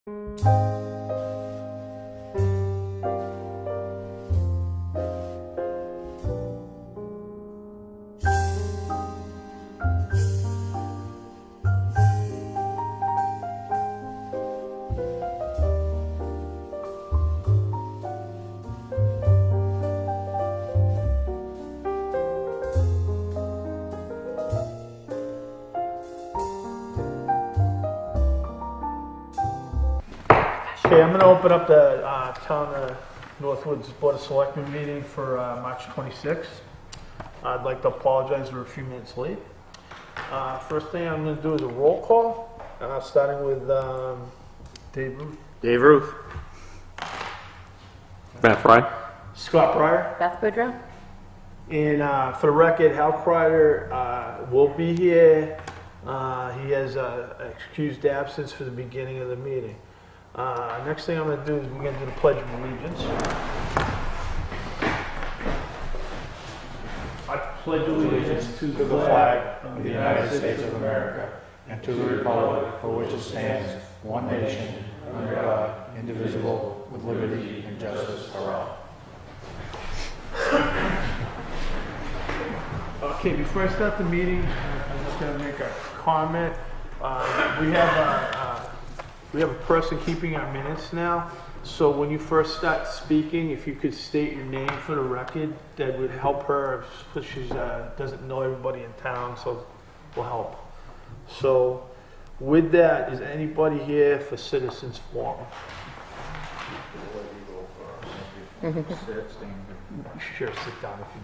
Okay, I'm going to open up the town of Northwood's Board of Selectmen meeting for March 26th. I'd like to apologize we're a few minutes late. First thing I'm going to do is a roll call, starting with Dave Ruth. Dave Ruth. Matt Fry. Scott Pryor. Beth Boudreau. And for the record, Hal Kreider will be here. He has excused absence for the beginning of the meeting. Next thing I'm going to do is we're going to do the Pledge of Allegiance. I pledge allegiance to the flag of the United States of America and to the republic for which it stands, one nation, under God, indivisible, with liberty and justice for all. Okay, before I start the meeting, I'm just going to make a comment. We have a person keeping our minutes now, so when you first start speaking, if you could state your name for the record, that would help her, because she doesn't know everybody in town, so will help. So, with that, is anybody here for citizens forum? Sure, sit down if you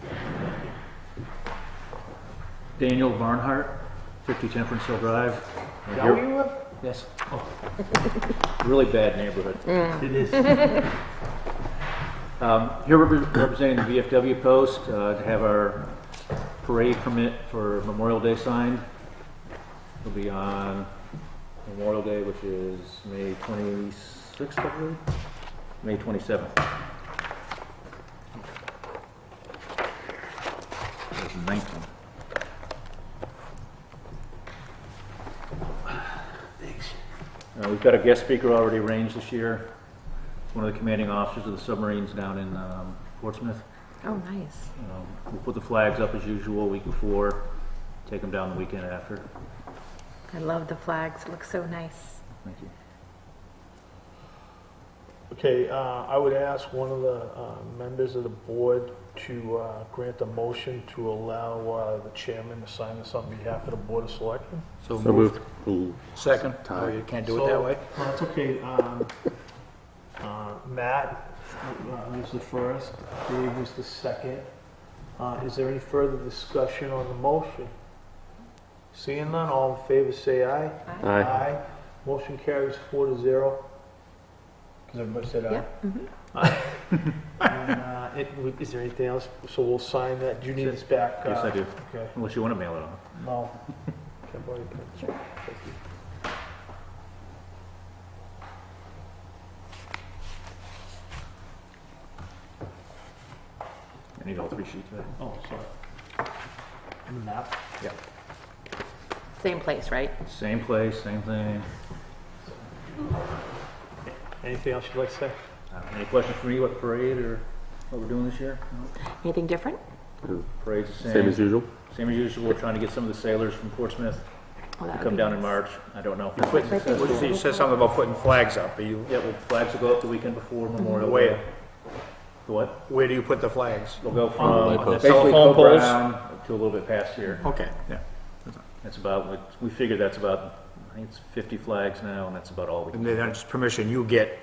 do. Daniel Barnhart, 50 Temperance Hill Drive. Is that where you live? Yes. Oh. Really bad neighborhood. It is. Here representing the VFW post to have our parade permit for Memorial Day signed. It'll be on Memorial Day, which is May 26th, I believe? May 27th. There's the 9th one. We've got a guest speaker already arranged this year. It's one of the commanding officers of the submarines down in Portsmouth. Oh, nice. We'll put the flags up as usual a week before, take them down the weekend after. I love the flags. It looks so nice. Thank you. Okay, I would ask one of the members of the board to grant a motion to allow the chairman to sign this on behalf of the Board of Selectmen. So moved. Ooh. Second. Oh, you can't do it that way? No, that's okay. Matt was the first, Dave was the second. Is there any further discussion on the motion? Seeing none, all in favor say aye. Aye. Aye. Motion carries 4-0. Because everybody said aye. Yep. Mm-hmm. And, is there anything else? So we'll sign that. Do you need this back? Yes, I do. Okay. Unless you want to mail it on. No. Okay, buddy. Thank you. I need all 3 sheets of that. Oh, sorry. And the map? Yeah. Same place, right? Same place, same thing. Anything else you'd like to say? Any questions for me about the parade or what we're doing this year? No? Anything different? Parade's the same. Same as usual. Same as usual. We're trying to get some of the sailors from Portsmouth Oh, that to would come be down in nice. March. I don't know if What did you You said something about putting flags up. Are you, Yeah, well, flags will go up the weekend before Memorial Day. where? The what? Where do you put the flags? They'll go light from post. basically Telephone Cobra poles? Brown to a little bit past here. Okay, yeah. That's about, we figured that's about, I think it's 50 flags now, and that's about all we And can. then that's permission you get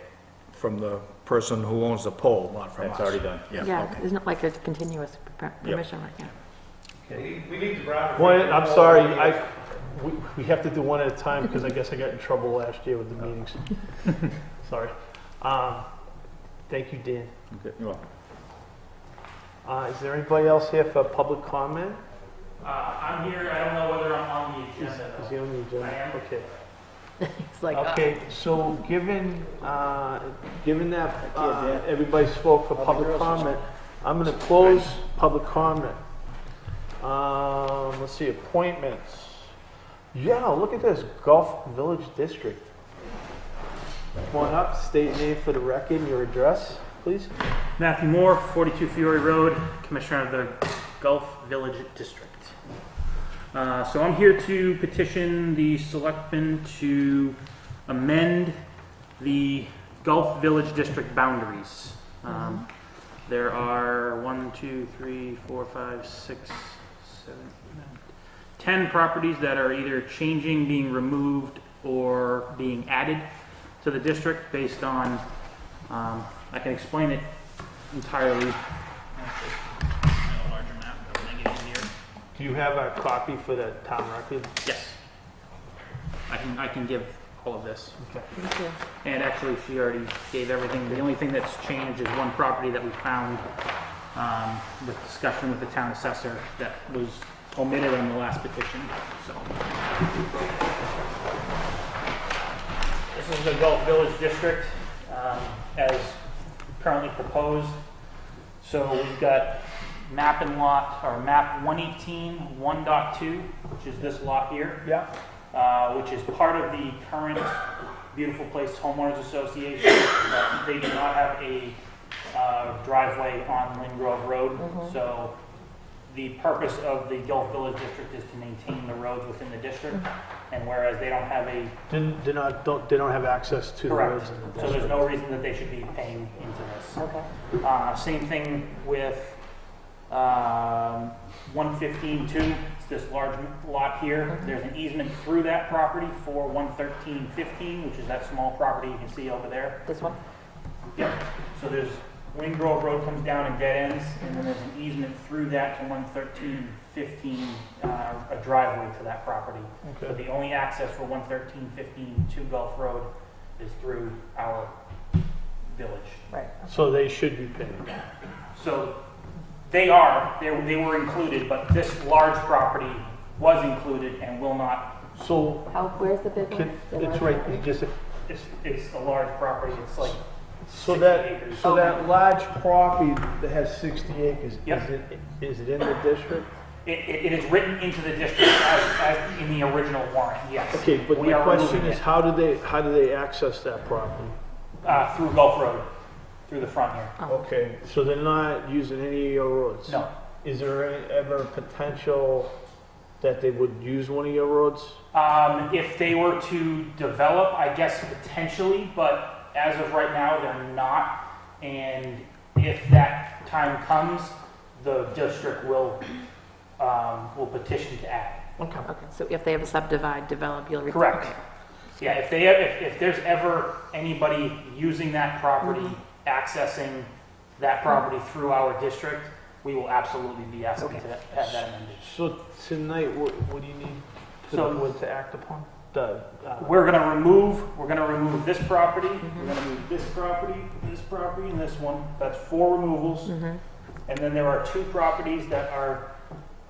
from the person who owns the pole, not from us. That's already done. Yeah, okay. isn't it like a continuous permission, right? Yeah. We need to grab One, I'm sorry, we have to do one at a time because I guess I got in trouble last year with the meetings. Sorry. Thank you, Dan. Okay, you're welcome. Is there anybody else here for public comment? I'm here, I don't know whether I'm on the Is agenda. he on the agenda? I am. Okay. It's like, Okay, so given that everybody spoke for public comment, I'm going to close public comment. Let's see, appointments. Yeah, look at this, Gulf Village District. Come on up, state your name for the record and your address, please. Matthew Moore, 42 Fiore Road, Commissioner of the Gulf Village District. So I'm here to petition the Selectmen to amend the Gulf Village District boundaries. There are 1, 2, 3, 4, 5, 6, 7, 10 properties that are either changing, being removed, or being added to the district based on, I can explain it entirely. A larger map, that'll make it easier. Do you have a copy for the town record? Yes. I can give all of this. Okay. Thank you. And actually, she already gave everything. The only thing that's changed is one property that we found with discussion with the town assessor that was omitted on the last petition. So this is the Gulf Village District as currently proposed. So we've got map and lot, or map 118 1.2, which is this lot here. Yeah. Which is part of the current Beautiful Place Homeowners Association. They do not have a driveway on Lynn Grove Road, so the purpose of the Gulf Village District is to maintain the roads within the district, and whereas they don't have a... They don't have access to the roads Correct. in the So district. there's no reason that they should be paying into this. Okay. Same thing with 115-2, it's this large lot here. There's an easement through that property for 113-15, which is that small property you can see over there. This one? Yep. So there's Wing Grove Road comes down and dead ends, and then there's an easement through that to 113-15, a driveway to that property. Okay. But the only access for 113-15 to Gulf Road is through our village. Right. So they should be paying. So they were included, but this large property was included and will not. So Where's the big one? The it's large right, one? you just, It's a large property. It's like so 60 that, acres. so that large property that has 60 acres, Yep. is it in the district? It is written into the district as in the original warrant. Yes. Okay, but We my are question removing is, it, how do they access that property? through Gulf Road, through the front here. Okay, so they're not using any of your roads? No. Is there ever potential that they would use one of your roads? If they were to develop, I guess potentially, but as of right now, they're not. And if that time comes, the district will petition to add. Okay. Okay, so if they ever subdivide, develop, you'll... Correct. Okay. Yeah, if there's ever anybody using that property, accessing that property through our district, we will absolutely be asking to have that amended. So tonight, what do you need for So- the board to act upon? We're gonna remove this property, we're gonna move this property, and this one. That's 4 removals. And then there are 2 properties that are,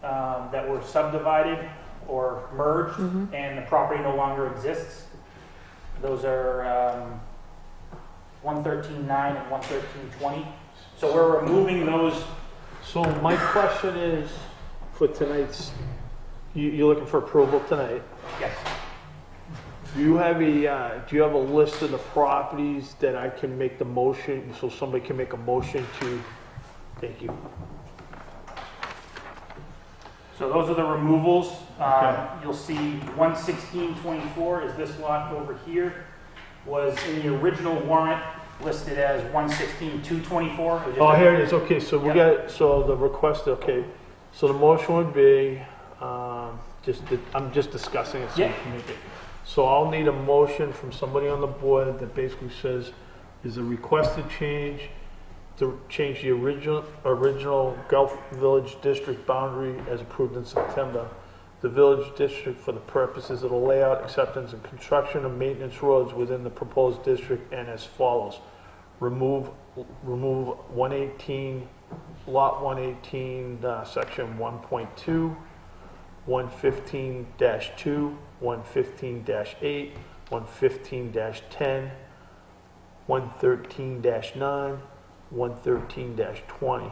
that were subdivided or merged, and the property no longer exists. Those are 113-9 and 113-20. So we're removing those. So my question is, for tonight's, you're looking for approval tonight. Yes. Do you have a list of the properties that I can make the motion, so somebody can make a motion to, thank you. So those are the removals. Okay. You'll see 11624 is this lot over here. Was in the original warrant listed as 116-224. Oh, here it is, okay, so we Yep. got, so the request, okay, so the motion would be, I'm just discussing it so you Yeah. can make it. So I'll need a motion from somebody on the board that basically says, is a requested change to change the original Gulf Village District boundary as approved in September. The village district for the purposes of the layout, acceptance, and construction of maintenance roads within the proposed district, and as follows. Remove 118, lot 118, section 1.2, 115-2, 115-8, 115-10, 113-9, 113-20.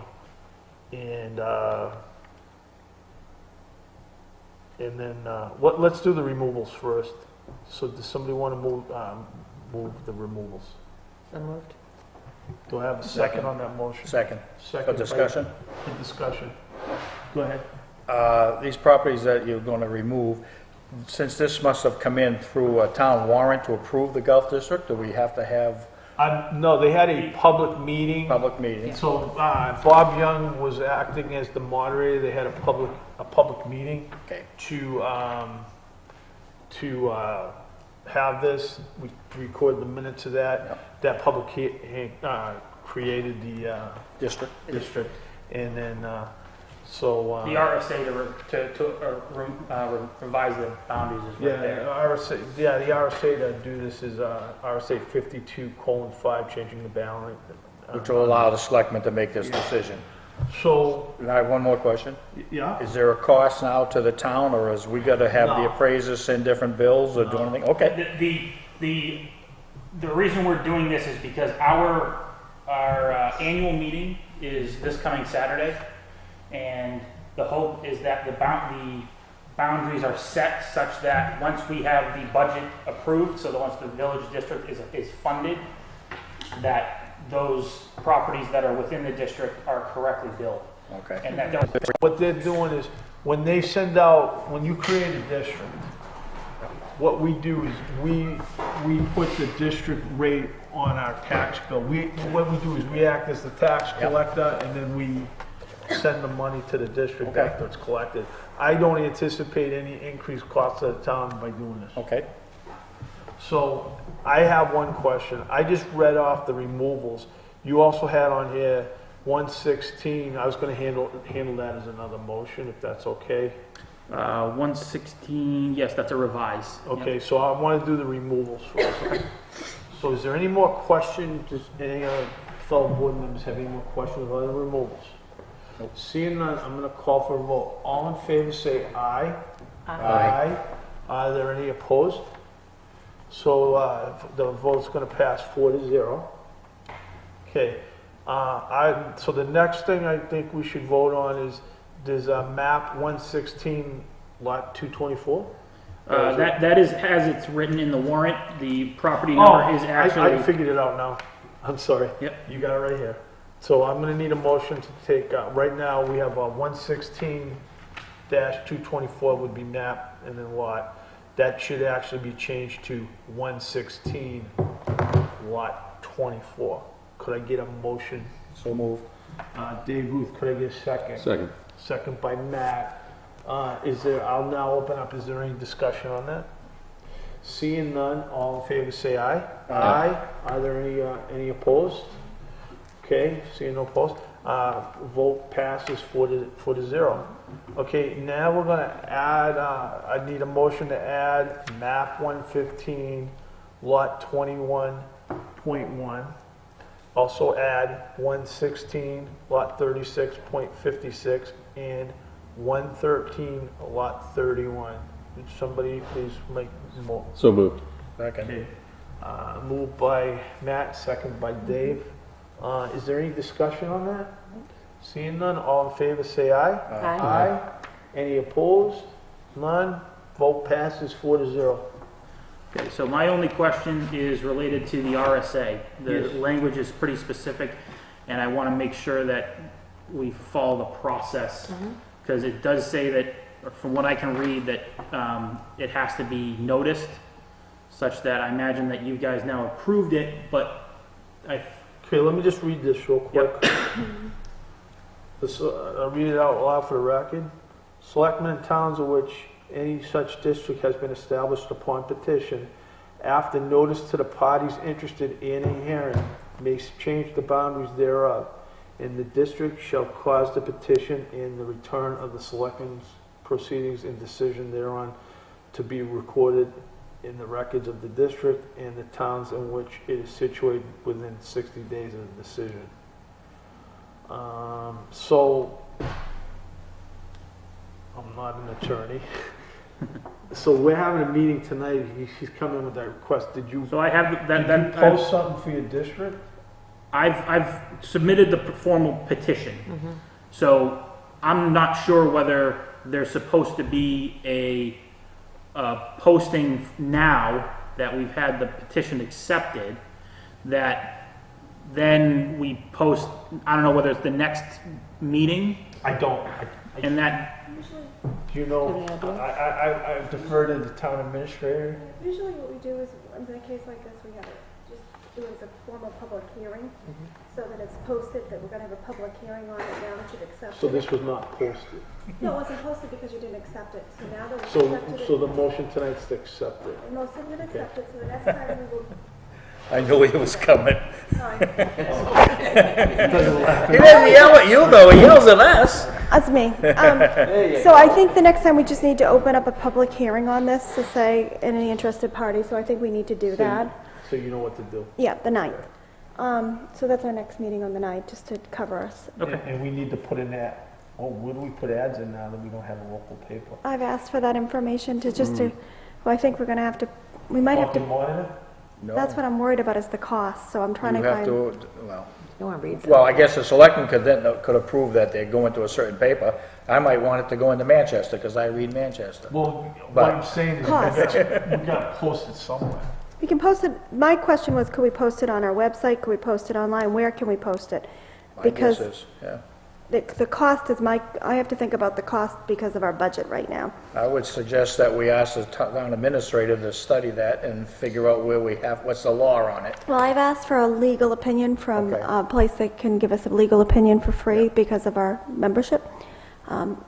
And then, let's do the removals first. So does somebody want to move the removals. So moved. Do I have a second on that motion? Second. Second. For by- discussion? For discussion. Go ahead. These properties that you're going to remove, since this must have come in through a town warrant to approve the Gulf District, do we have to have No, they had a public meeting. public meeting? So Bob Young was acting as the moderator. They had a public meeting Okay. to have this. We recorded the minutes of that. Yep. That public created the District? district, and then The so RSA to revise the boundaries is right yeah, there. RSA. Yeah, the RSA to do this is RSA 52:5, changing the balance. Which will allow the selectmen to make this decision. So And I have one more question. yeah. Is there a cost now to the town, or is we got to have the No. appraisers send different bills or do anything? Okay. The reason we're doing this is because our annual meeting is this coming Saturday, and the hope is that the boundaries are set such that once we have the budget approved, so that once the village district is funded, that those properties that are within the district are correctly billed, Okay. and that don't. What they're doing is, when they send out, when you create a district, what we do is we put the district rate on our tax bill. What we do is we act as the tax collector, and then we send the money to the district Okay. after it's collected. I don't anticipate any increased costs to the town by doing this. Okay. So I have one question. I just read off the removals. You also had on here 116. I was going to handle that as another motion, if that's okay. 116, yes, that's a revise. Okay, so I want to do the removals first. So is there any more questions? Does any other fellow board members have any more questions about the removals? Seeing none, I'm going to call for a vote. All in favor say aye. Aye. Are there any opposed? So the vote's going to pass 4-0. Okay. So the next thing I think we should vote on is there's a map 116 lot 224. That is as it's written in the warrant. The property number is actually. I figured it out now. I'm sorry. Yep. You got it right here. So I'm going to need a motion to take, right now we have a 116-224 would be map and then lot. That should actually be changed to 116 lot 24. Could I get a motion? So move. Dave Ruth, could I get a second? Second. Second by Matt. I'll now open up, is there any discussion on that? Seeing none, all in favor say aye. Aye. Are there any opposed? Okay, seeing no opposed. Vote passes 4-0. Okay, now we're gonna add, I need a motion to add map 115, lot 21.1. Also add 116, lot 36.56, and 113, lot 31. Would somebody please make more? So moved. Second. Okay. Moved by Matt, second by Dave. Is there any discussion on that? Seeing none, all in favor say aye. Aye. Any opposed? None. Vote passes 4-0. Okay, so my only question is related to the RSA. The Yes. language is pretty specific, and I want to make sure that we follow the process. Because it does say that, from what I can read, that it has to be noticed, such that I imagine that you guys now approved it, but Okay, let me just read this real quick. I'll read it out loud for the record. Selectmen in towns of which any such district has been established upon petition, after notice to the parties interested in a hearing, may change the boundaries thereof, and the district shall cause the petition and the return of the selectmen's proceedings and decision thereon to be recorded in the records of the district and the towns in which it is situated within 60 days of the decision. So, I'm not an attorney. So we're having a meeting tonight. He's coming with that request. Did you so I have did you post something for your district? I've submitted the formal petition. So I'm not sure whether there's supposed to be a posting now that we've had the petition accepted, that then we post, I don't know whether it's the next meeting, I don't, and that, do you know, I defer to the town administrator. Usually what we do is, in a case like this, we have it, just do it as a formal public hearing, so that it's posted, that we're gonna have a public hearing on it now that you've accepted So it. this was not posted. No, it wasn't posted because you didn't accept it, so now that we've So, accepted it. so the motion tonight's to accept it. And most of them accept it, so the next time we will, I knew he was coming. sorry. He doesn't yell at you, though, he yells at us. That's me. So I think the next time we just need to open up a public hearing on this to say any interested party, so I think we need to do that. So you know what to do. Yeah, the 9th. So that's our next meeting on the 9th, just to cover us. okay. And we need to put in that, oh, where do we put ads in now that we don't have a local paper? I've asked for that information to just to, well, I think we're gonna have to, we might have to, Monitor? that's what I'm worried about is the cost, so I'm trying You to have find. to, well, No one reads it. well, I guess the selectmen could approve that they go into a certain paper. I might want it to go into Manchester, because I read Manchester. Well, what But- I'm saying is Cost. we gotta post it somewhere. We can post it, my question was, could we post it on our website, could we post it online, where can we post it? My Because guess is, yeah. the cost is I have to think about the cost because of our budget right now. I would suggest that we ask the town administrator to study that and figure out where we have, what's the law on it. Well, I've asked for a legal opinion from Okay. a place that can give us a legal opinion for free because of our membership,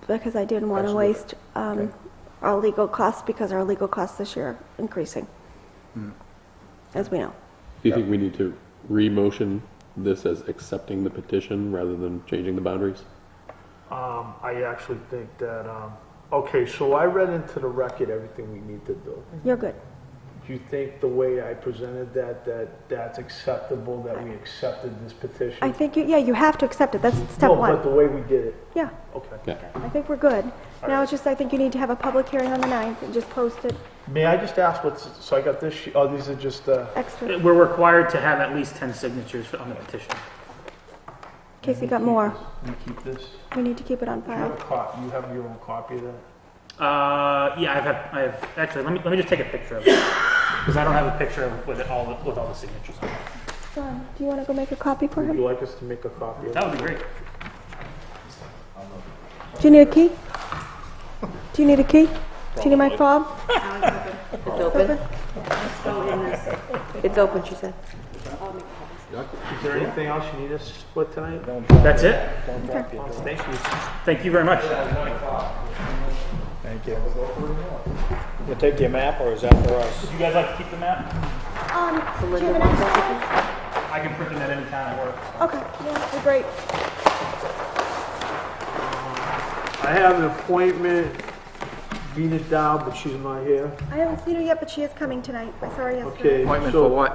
because I didn't want to Absolutely. waste Okay. our legal costs, because our legal costs this year are increasing, as we know. Do you think we need to re-motion this as accepting the petition rather than changing the boundaries? I actually think that, okay, so I read into the record everything we need to do. You're good. Do you think the way I presented that's acceptable, that we accepted this petition? I think, you have to accept it. That's step No, but the one. way we did it, Yeah, okay. Okay. I think we're good. Now it's just, I think you need to have a public hearing on the 9th and just post it May I just ask so I got this, oh, these are just, extra, in We're required to have at least 10 signatures on the petition. case you got more. you keep this? We need to keep it on Do you have file. you have your own copy of that? Yeah, I have, actually, let me just take a picture of it, because I don't have a picture of with all the signatures on it. John, do you want to go make a copy for Would him? you like us to make a copy of it? That would be great. Do you need a key? Do you need a key? Do you need my fob? It's open. It's open, she said. Is there anything else you need us for tonight? That's it? Thank you. Thank you very much. Thank you. You take your map, or is that for us? Would you guys like to keep the map? Do you have an extra? I can print them at any time at work. Okay, yeah, that'd be great. I have an appointment, beat it down, but she's not here. I haven't seen her yet, but she is coming tonight. I saw her yesterday. Okay, Appointment so- for what?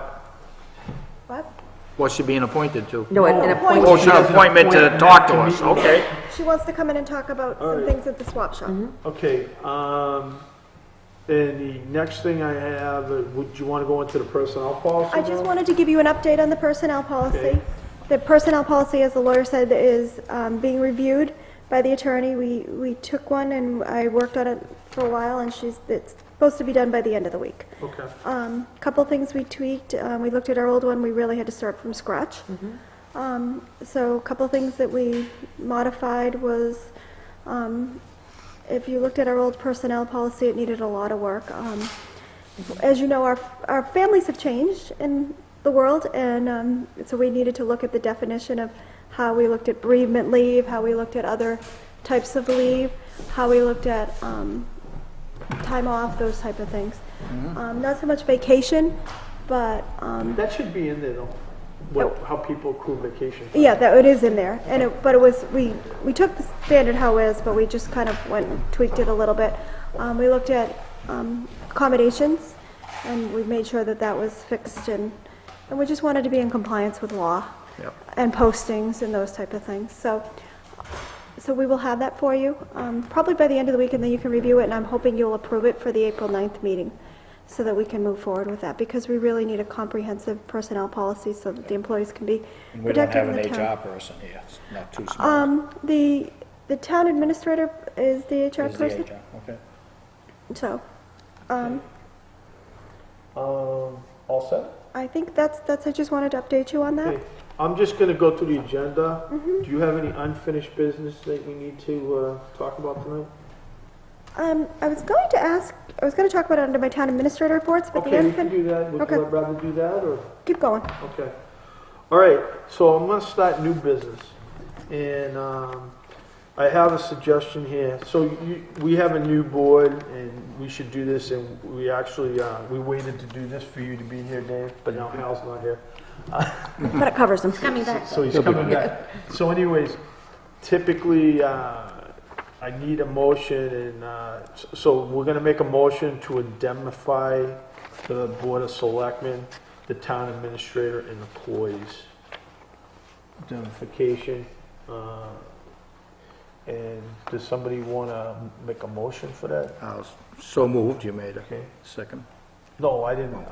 What? What's she being appointed to? No, an Oh, appointment. it's an appointment to talk to us, okay. She wants to come in and talk about some things at the swap shop. Okay, and the next thing I have, would you want to go into the personnel policy? I just now? wanted to give you an update on the personnel policy. Okay. The personnel policy, as the lawyer said, is being reviewed by the attorney. We took one and I worked on it for a while, and it's supposed to be done by the end of the week. Okay. Couple things we tweaked. We looked at our old one. We really had to start from scratch. So a couple things that we modified was, if you looked at our old personnel policy, it needed a lot of work. As you know, our families have changed in the world, and so we needed to look at the definition of how we looked at bereavement leave, how we looked at other types of leave, how we looked at time off, those type of things. Not so much vacation, but That should be in there though, how people accrue vacation. yeah, that it is in there. And but it was we took the standard how is, but we just kind of went and tweaked it a little bit. We looked at accommodations, and we made sure that that was fixed, and we just wanted to be in compliance with law. Yep. And postings and those type of things. So we will have that for you, probably by the end of the week, and then you can review it, and I'm hoping you'll approve it for the April 9th meeting, so that we can move forward with that, because we really need a comprehensive personnel policy so that the employees can be And we don't protected have in an the town. HR person here, it's not too small. The town administrator is the HR Is the person, HR, okay. so, All set? I think that's, I just wanted to update you on that. Okay. I'm just gonna go through the agenda. Do you have any unfinished business that we need to talk about tonight? I was going to talk about it under my town administrator reports, but the Okay, you can unfin, do that. Would Okay. you rather do that, or? keep going. Okay. All right, so I'm gonna start new business. And I have a suggestion here. So we have a new board, and we should do this, and we actually, we waited to do this for you to be here, Dave, but now Hal's not here. But it covers them. Coming back. So he's coming back. So anyways, typically, I need a motion, and so we're gonna make a motion to indemnify the Board of Selectmen, the town administrator, and employees. Indemnification, and does somebody wanna make a motion for that? So moved, you made a Okay. second. No, I didn't.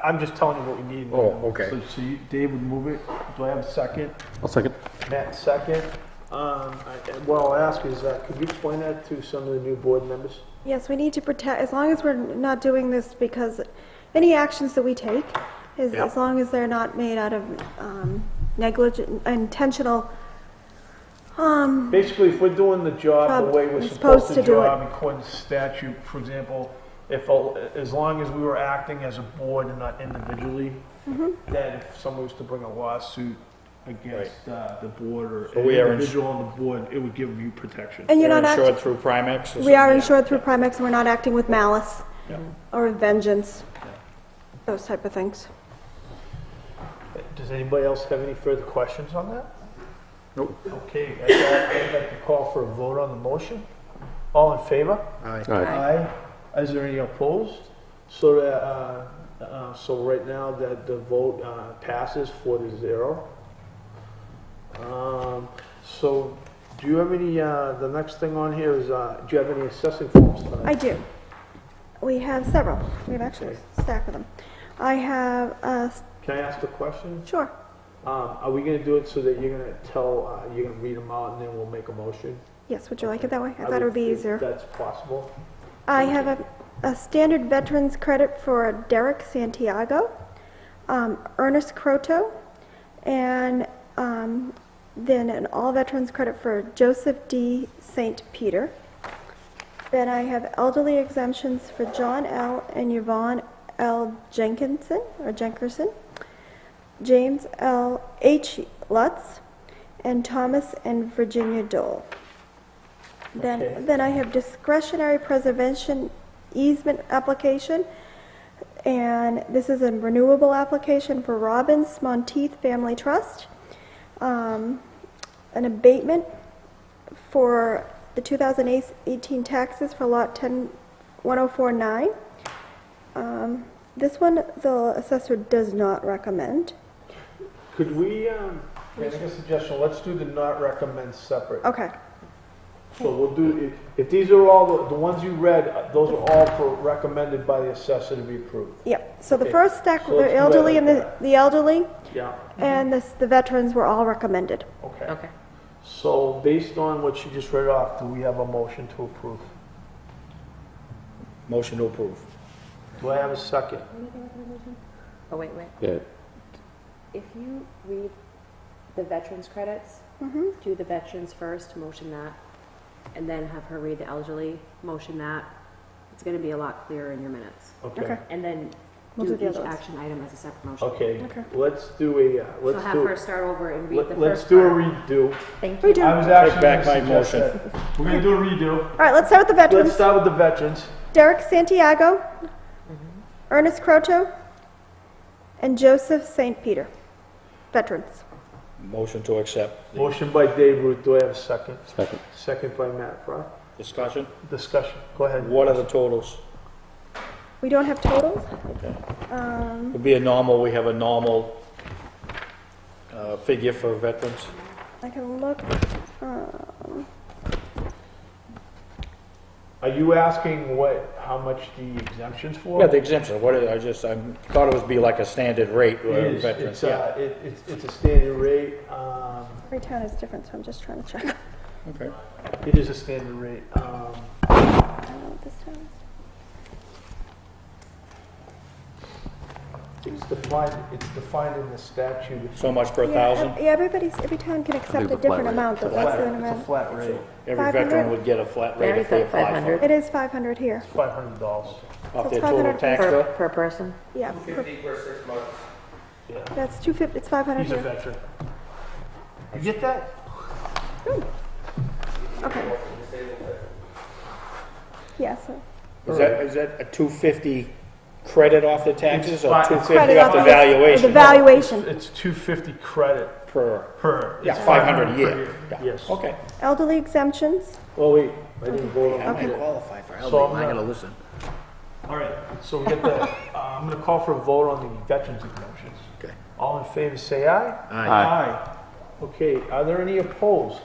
I'm just telling you what we need. Oh, okay. So Dave would move it. Do I have a second? I'll second. Matt, second. What I'll ask is, could you explain that to some of the new board members? Yes, we need to protect, as long as we're not doing this because any actions that we take, is Yeah. as long as they're not made out of negligent, intentional, Basically, if we're doing the job the way we're supposed to do it, according to statute, for example, as long as we were acting as a board and not individually, then if someone was to bring a lawsuit against the board or So an we are individual on the board, it would give you protection. and you're You're not insured acting, through Primex? or we something? are Yeah. insured through Primex and we're not acting with malice Yeah. or vengeance, those type of things. Does anybody else have any further questions on that? Nope. Okay, I'd like to call for a vote on the motion. All in favor? Aye. All right. Aye. Is there any opposed? So that, so right now that the vote passes 4-0. So do you have any, the next thing on here is, do you have any assessing forms tonight? I do. We have several. We have actually a stack of them. I have, Can I ask a question? sure. Are we gonna do it so that you're gonna tell, you're gonna read them out and then we'll make a motion? Yes, would you like it that way? I thought it would be think easier. That's possible. I have a standard veterans credit for Derek Santiago, Ernest Croto, and then an all veterans credit for Joseph D. St. Peter. Then I have elderly exemptions for John L. and Yvonne L. Jenkinson, James L. H. Lutz, and Thomas and Virginia Dole. Okay. Then I have discretionary preservation easement application, and this is a renewable application for Robbins Monteith Family Trust. An abatement for the 2018 taxes for lot 10-1049. This one, the assessor does not recommend. Could we, can I make a suggestion? Let's do the not recommend separate. Okay, So we'll do, if these are all, the ones you read, those are all for recommended by the assessor to be approved. yep. So the Okay. first stack, So let's the do it elderly like and that. the elderly Yeah, and the veterans were all recommended. okay. Okay. So based on what you just read off, do we have a motion to approve? Motion to approve. Do I have a second? Oh, wait. Yeah. If you read the veterans credits, do the veterans first, motion that, and then have her read the elderly, motion that. It's gonna be a lot clearer in your minutes. Okay. And then We'll do do the each other ones. action item as a separate motion. Okay, Okay. let's do a, So let's have do, her start over and read the let's first do a part. redo. Thank We you. do. I was All actually back gonna my suggest motion. that. We're gonna do a redo. right, let's start with the Let's veterans. start with the veterans. Derek Santiago, Ernest Croto, and Joseph St. Peter, veterans. Motion to accept. the Motion by Dave Ruth, do I have a second? Second. Second by Matt Fry. Discussion. Discussion, go ahead. What are the totals? We don't have totals. Okay. Would be a normal, we have a normal figure for veterans. I can look. Are you asking how much the exemption's for? Yeah, the exemption, what is, I thought it would be like a standard rate for It is, veterans, it's, yeah. it's a standard rate, Every town is different, so I'm just trying to check. Okay. it is a standard rate. I don't know what this town is. It's defined in the statute. So much per Yeah, thousand? yeah, every town can accept it's a a flat different rate. amount, but that's the It's a amount. flat rate. Every 500? veteran would get a flat rate Barry if they said apply for 500. it. It is 500 here, $500. Off It's their total 500 tax Per, bill? per person? yeah. Yeah. That's 250, it's 500 He's a here. veteran. You get that? Okay. Yeah, so. Is that a 250 credit off the taxes or It's 250 Credit off the off valuation? The valuation. It's 250 credit Per, per. yeah, it's 500 a per year. Yeah. Yes. Okay. Elderly exemptions, Oh, wait, I didn't vote I on might it. qualify for So elderly, I'm I gotta not- listen. All right, so we get the, I'm gonna call for a vote on the veterans exemptions. Okay. All in favor, say aye. Aye. Okay, are there any opposed?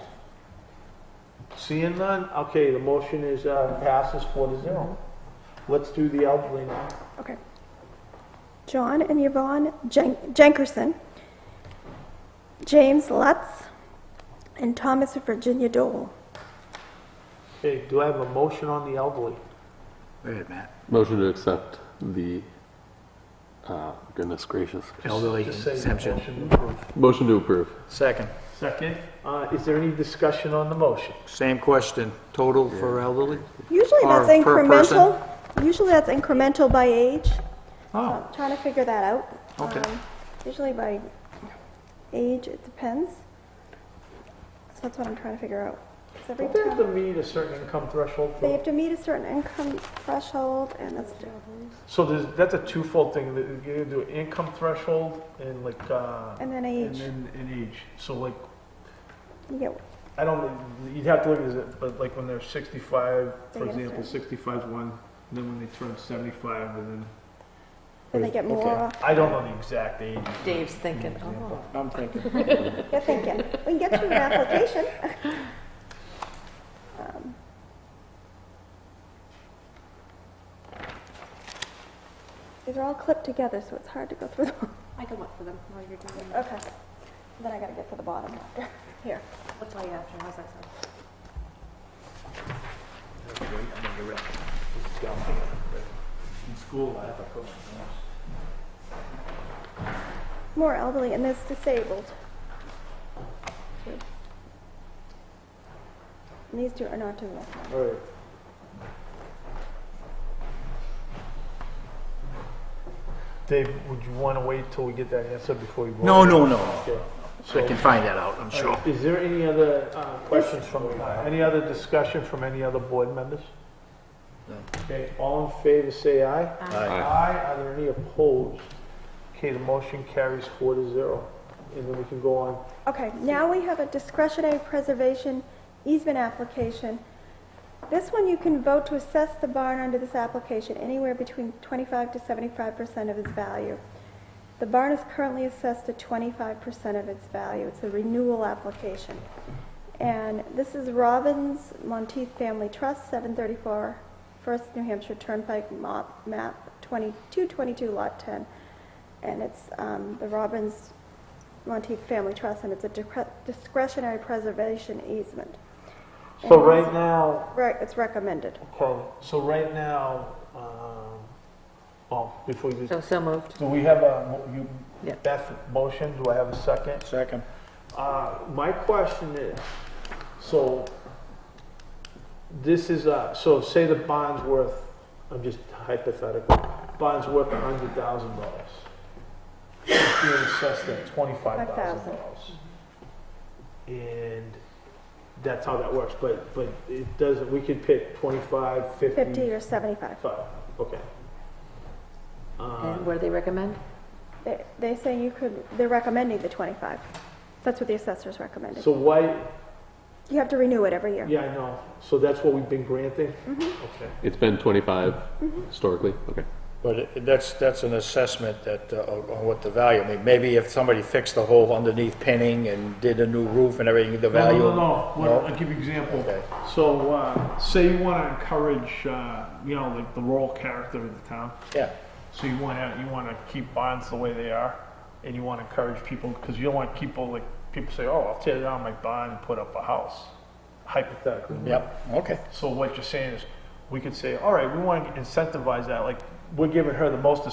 Seeing none, okay, the motion is, passes 4-0. Let's do the elderly now. okay. John and Yvonne Jenkerson, James Lutz, and Thomas and Virginia Dole. Okay, do I have a motion on the elderly? Wait, Matt. Motion to accept the, goodness gracious. Elderly Just say the exemption. motion to approve. Motion to approve. Second. Second, is there any discussion on the motion? Same question. Total for elderly? Usually Or that's per incremental. Usually that's incremental by age. Oh, I'm trying to figure that out. Okay. Usually by age, it depends. So that's what I'm trying to figure out. 'Cause every Don't they have to town, meet a certain income threshold? they Phil? have to meet a certain income threshold, and that's, So that's a twofold thing, that you do an income threshold and like, and then and age. then an age. So like, You get, I don't, you'd have to look at it, but like when they're 65, They for get a example, certain- 65 is one, and then when they turn 75, and then they get more. Okay. I don't know the exact age. Dave's thinking, oh. I'm thinking. You're thinking, we can get you an application. These are all clipped together, so it's hard to go through them. I can look for them while you're doing it. Okay. Then I gotta get to the bottom after. Here. I'll tell you after, how's that sound? In school, I have a coach. More elderly, and there's disabled. And these two are not to the left. All right. Dave, would you want to wait till we get that answer before you vote? No. Okay. I can find that out, I'm sure. Is there any other questions from, any other discussion from any other board members? No. Okay, all in favor, say aye. Aye. Aye, are there any opposed? Okay, the motion carries 4-0, and then we can go on. Okay, now we have a discretionary preservation easement application. This one you can vote to assess the barn under this application anywhere between 25 to 75% of its value. The barn is currently assessed at 25% of its value. It's a renewal application. And this is Robbins Monteith Family Trust, 734 First New Hampshire Turnpike, map 2222, lot 10. And it's the Robbins Monteith Family Trust, and it's a discretionary preservation easement. So And right now, Right, it's recommended. okay, so right now, well, before you, So moved. do we have Yeah. Beth motion, do I have a second? Second. My question is, so this is, so say the bond's worth, I'm just hypothetical, bond's worth $100,000. It's being assessed at $25,000. And that's how that works, but it doesn't, we could pick 25, 50. 50 or 75. Okay. And what do they recommend? They say you could, they're recommending the 25. That's what the assessors recommended. So why, You have to renew it every year. yeah, I know, so that's what we've been granting? Okay. It's been 25 historically, okay. But that's an assessment that, on what the value, I mean, maybe if somebody fixed the whole underneath pinning and did a new roof and everything, the value. No. Well, I'll give you an example. Okay. So, say you want to encourage, like the rural character of the town. Yeah, So you want to keep bonds the way they are, and you want to encourage people, because you don't want people say, oh, I'll tear down my bond and put up a house, hypothetically. yep, okay. So what you're saying is, we could say, all right, we want to incentivize that, like we're giving her the most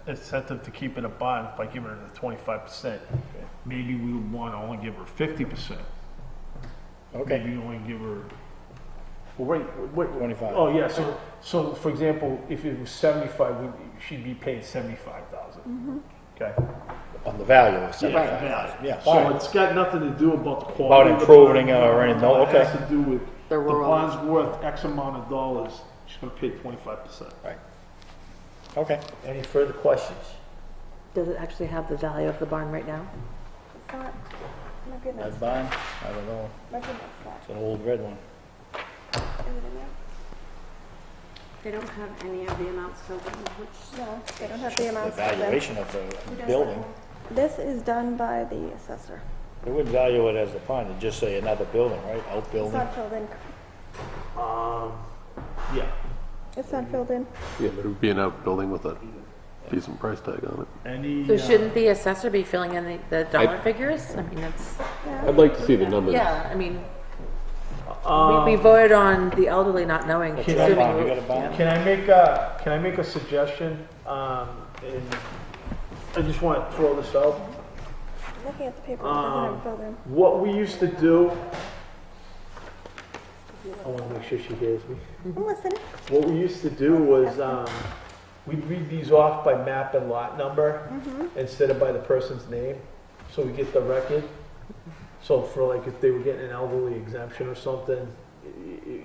incentive to keep it a bond by giving her the 25%. Maybe we would want to only give her 50%. Okay, Maybe only give her, well, wait, 25. oh, yeah, so for example, if it was 75, she'd be paid 75,000. Okay? On the value of Yeah, 75,000, yeah, So fine. it's got nothing to do about the About quality. of the improving bond. or anything, no, It has okay. to do with The the rural. bond's worth X amount of dollars, she's gonna pay 25%. Okay. Any further questions? Does it actually have the value of the barn right now? It's not, my goodness, That bond, I don't know, my goodness, what? it's an old red one. Is it in there? They don't have any of the amounts filled in, which, No, they don't have the The amounts. of them. valuation of the building, This is done by the assessor. they wouldn't value it as a bond, it'd just say another building, right, It's outbuilding? not filled in. Yeah. It's not filled in. Yeah, but it would be an outbuilding with a decent price tag on it. Any, So shouldn't the assessor be filling in the dollar figures? I mean, that's, Yeah. I'd like to see the numbers. yeah, I mean, we voted on the elderly not knowing, You got a bond, you assuming, got a bond? can I make a suggestion? And I just want to throw this out. Looking at the paper, it doesn't have it filled in. What we used to do, I want to make sure she hears me. I'm listening. What we used to do was, we'd read these off by map and lot number instead of by the person's name, so we get the record. So for like, if they were getting an elderly exemption or something,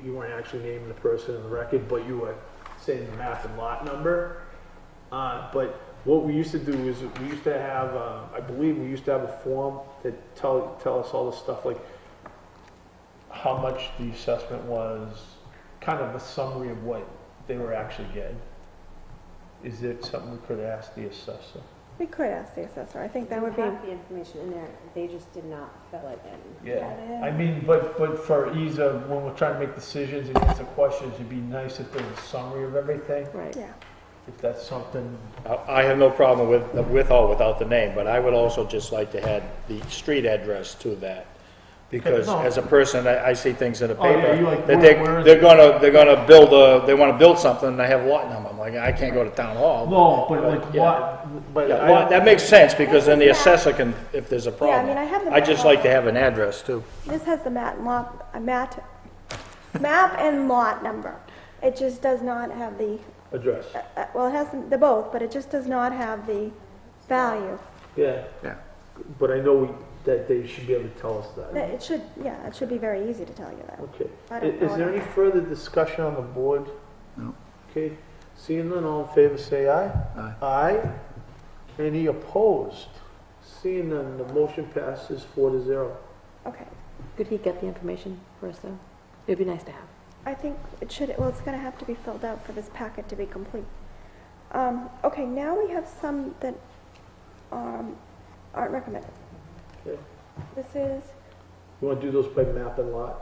you weren't actually naming the person in the record, but you were saying the map and lot number. But what we used to do is, we used to have, I believe we used to have a form that tell us all this stuff, like how much the assessment was, kind of a summary of what they were actually getting. Is it something we could ask the assessor? We could ask the assessor. I think they that would be, have the information in there, they just did not fill it in. Yeah, I mean, but for ease of, when we're trying to make decisions and answer questions, it'd be nice if there was a summary of everything, right. yeah. if that's something. I have no problem with or without the name, but I would also just like to add the street address to that. Because No. as a person, I see things in the Oh, yeah, paper, you like, that where is they're it? gonna build they wanna build something, and I have a lot number, I'm like, I can't go to town hall. No, but like yeah. what, but Yeah, I, well, that makes sense, because then the assessor can, if there's a Yeah, I problem. mean, I have the. I just like to have an address too. This has the map and lot number. It just does not have the, address, well, it has the both, but it just does not have the value. yeah. Yeah. But I know that they should be able to tell us that. It should, yeah, it should be very easy to tell you that. Okay. I don't Is know there what- any further discussion on the board? No. Okay, seeing none, all in favor, say aye. Aye. Aye. Any opposed? Seeing none, the motion passes 4-0. Okay. Could he get the information for us though? It'd be nice to have. I think it should, well, it's gonna have to be filled out for this packet to be complete. Okay, now we have some that, aren't recommended. Okay. This is, You want to do those by map and lot?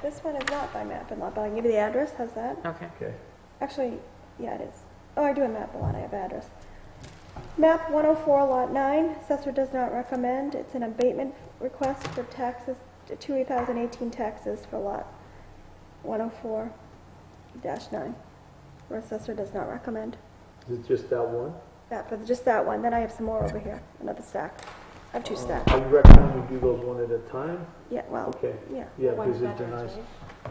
this one is not by map and lot, but I can give you the address, how's that? Okay. Okay. Actually, yeah, it is. Oh, I do have map and lot, I have address. Map 104, lot 9, assessor does not recommend. It's an abatement request for taxes, 2018 taxes for lot 104-9, where assessor does not recommend. Is it just that one? That, but just that one, then I have some more over here, another stack. I have 2 stacks. I recommend we do those one at a time. Yeah, well, Okay. yeah. Yeah, One because it veterans, denies.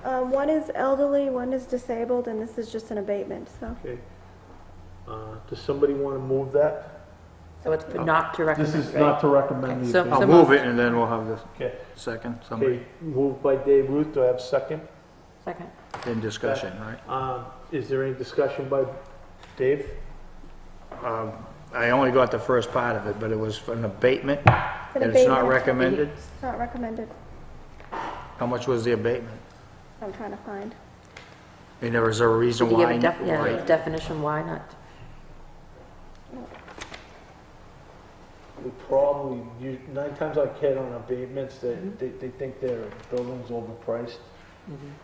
right? One is elderly, one is disabled, and this is just an abatement, so. Okay. Does somebody want to move that? So it's not to recommend, This is right? not to recommend Okay, the so- abatement. so- I'll move it, and then we'll have the Okay. second, somebody Okay, moved by Dave Ruth, do I have a second? Second. in discussion, right? Is there any discussion by Dave? I only got the first part of it, but it was an abatement, An and it's not abatement. recommended. It's not recommended. How much was the abatement? I'm trying to find. And there was a reason Did you why. give a why- definition why not? We probably, 9 times out of 10 on abatements, they think their building's overpriced.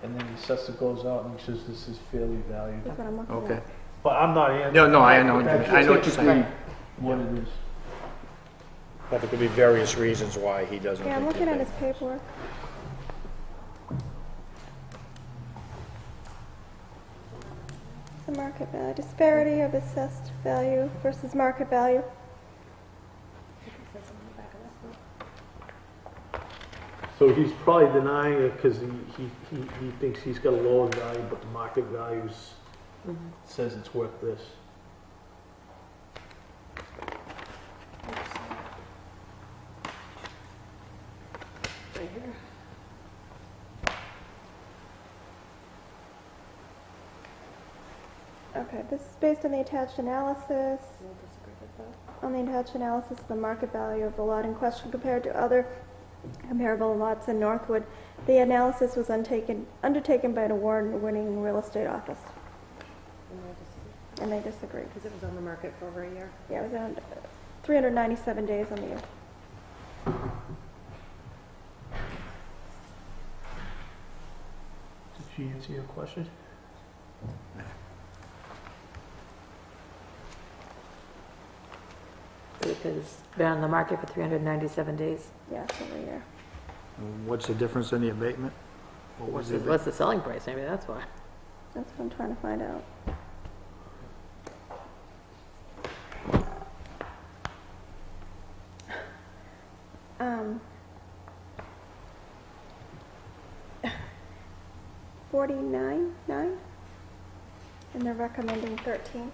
And then the assessor goes out and says this is fairly valued. That's what I'm looking Okay. at. But I'm not answering. No, I know, That's I know what you're typically saying. what it is. But there could be various reasons why he doesn't Yeah, I'm think looking the at his paperwork. Some market value, disparity of assessed value versus market value. So he's probably denying it because he thinks he's got a lower value, but the market value says it's worth this. Okay, this is based on the attached analysis. On the attached analysis, the market value of the lot in question compared to other comparable lots in Northwood. The analysis was undertaken by an award-winning real estate office. And they disagreed. Because it was on the market for over a year. Yeah, it was on 397 days on the year. Did she answer your question? Because it's been on the market for 397 days. Yeah, it's over a year. What's the difference in the abatement? What was the abatement? What's the selling price? Maybe that's why. That's what I'm trying to find out. Um, 49.9, and they're recommending 13.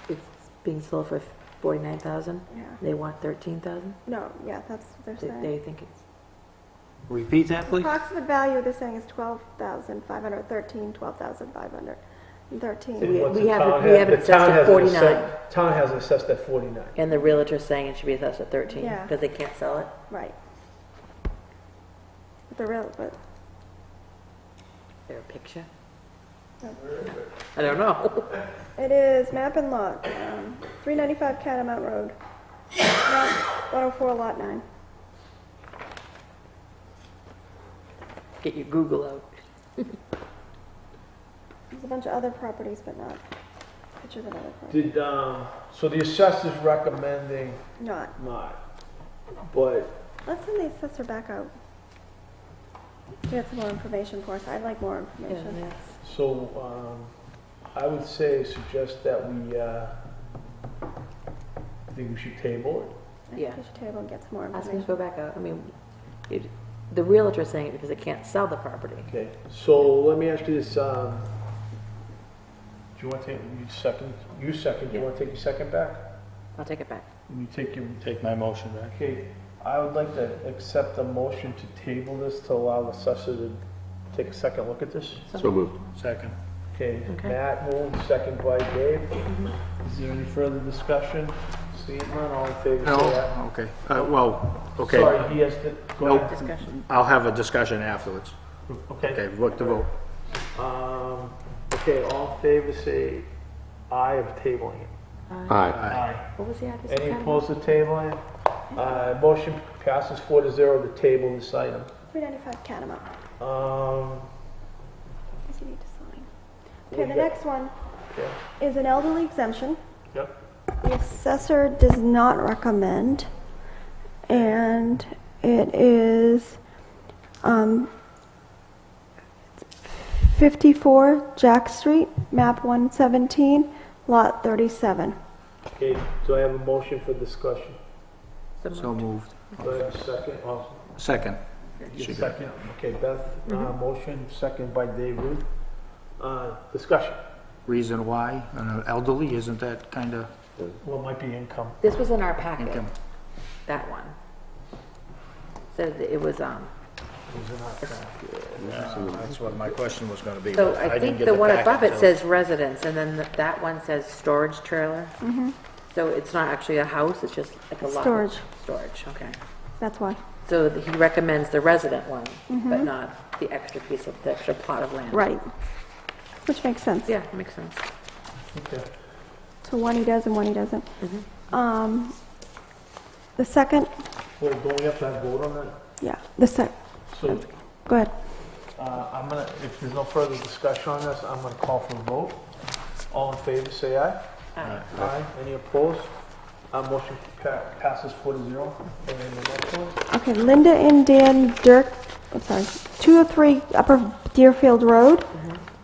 It's being sold for 49,000. Yeah. They want 13,000. No, yeah, that's what they're saying. They think it's. Repeat that, please? Approximate value they're saying is 12,513, 12,513. What's We the have town it the assessed town at has it 49. Town has it assessed at 49. And the realtor's saying it should be assessed at 13 Yeah. because they can't sell it. Right. But the real, but Is there a picture? No. I don't know. it is map and lot, 395 Catamount Road, map 104, lot 9. Get your Google out. There's a bunch of other properties, but not pictures of other properties. Did, so the assessor's recommending Not. but Let's send the assessor back out. Get some more information for us. I'd like more information. Yeah. So, I would suggest that we, I think we should table I Yeah. think we should table and get some more Ask them to information. go back out. I mean, the realtor's saying it because they can't sell the property. it. Okay, so let me ask you this, do you want to take, do you Yeah. want to take your second back? I'll take it back. You take your, Take my motion back. okay, I would like to accept a motion to table this to allow the assessor to take a second look at this. So moved. Second. Okay, Okay. Matt moved, second by Dave. Is there any further discussion? Seeing none, all in favor, say aye. No, okay. Okay. Sorry, he has to, go Nope. ahead. Discussion. I'll have a discussion afterwards. Okay. Okay, what to vote? Okay, all in favor, say aye of tabling it. Aye. Aye. What was the address? Any again? opposed to tabling? Motion passes 4-0 to table this item. 395 Catamount. Does he need to sign? We Okay, the got- next one Okay. is an elderly exemption. Yep. The assessor does not recommend, and it is 54 Jack Street, map 117, lot 37. Okay, do I have a motion for discussion? So moved. Do I have a second? Oh, Second. your second. Okay, Beth, motion, second by Dave Ruth. Discussion. Reason why? An elderly, isn't that kind of Well, it might be income. This was in our packet. income? That one. Said that it was It was in our packet. That's what my question was going to be. So but I didn't think get the one packet above it till- says residence, and then that one says storage trailer. Mm-hmm. So it's not actually a house, it's just like a lot. Storage. Storage, okay. That's why. So he recommends the resident one, but not the extra piece of, the extra plot of land. Right. Which makes sense. Yeah, makes sense. Okay. So one he does and one he doesn't. The second, Well, don't we have to have vote on that? yeah, So, go ahead. I'm gonna, if there's no further discussion on this, I'm gonna call for a vote. All in favor, say aye. Aye. Aye. Any opposed? Motion passes 4-0. And then the next one? Okay, Linda and Dan 203 Upper Deerfield Road,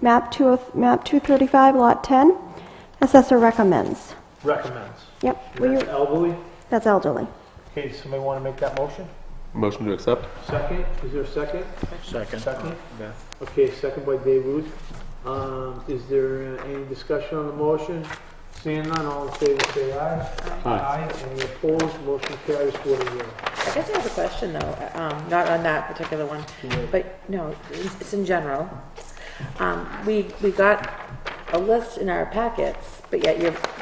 map 235, lot 10. Assessor recommends. Recommends. Yep, And that's elderly? that's elderly. Okay, somebody want to make that motion? Motion to accept? Second, is there a second? Second. Second? Okay, second by Dave Ruth. Is there any discussion on the motion? Seeing none, all in favor say aye. Aye. Any opposed? Motion carries 4-0. I guess I have a question though, not on that particular one, but no, it's in general. We got a list in our packets, but yet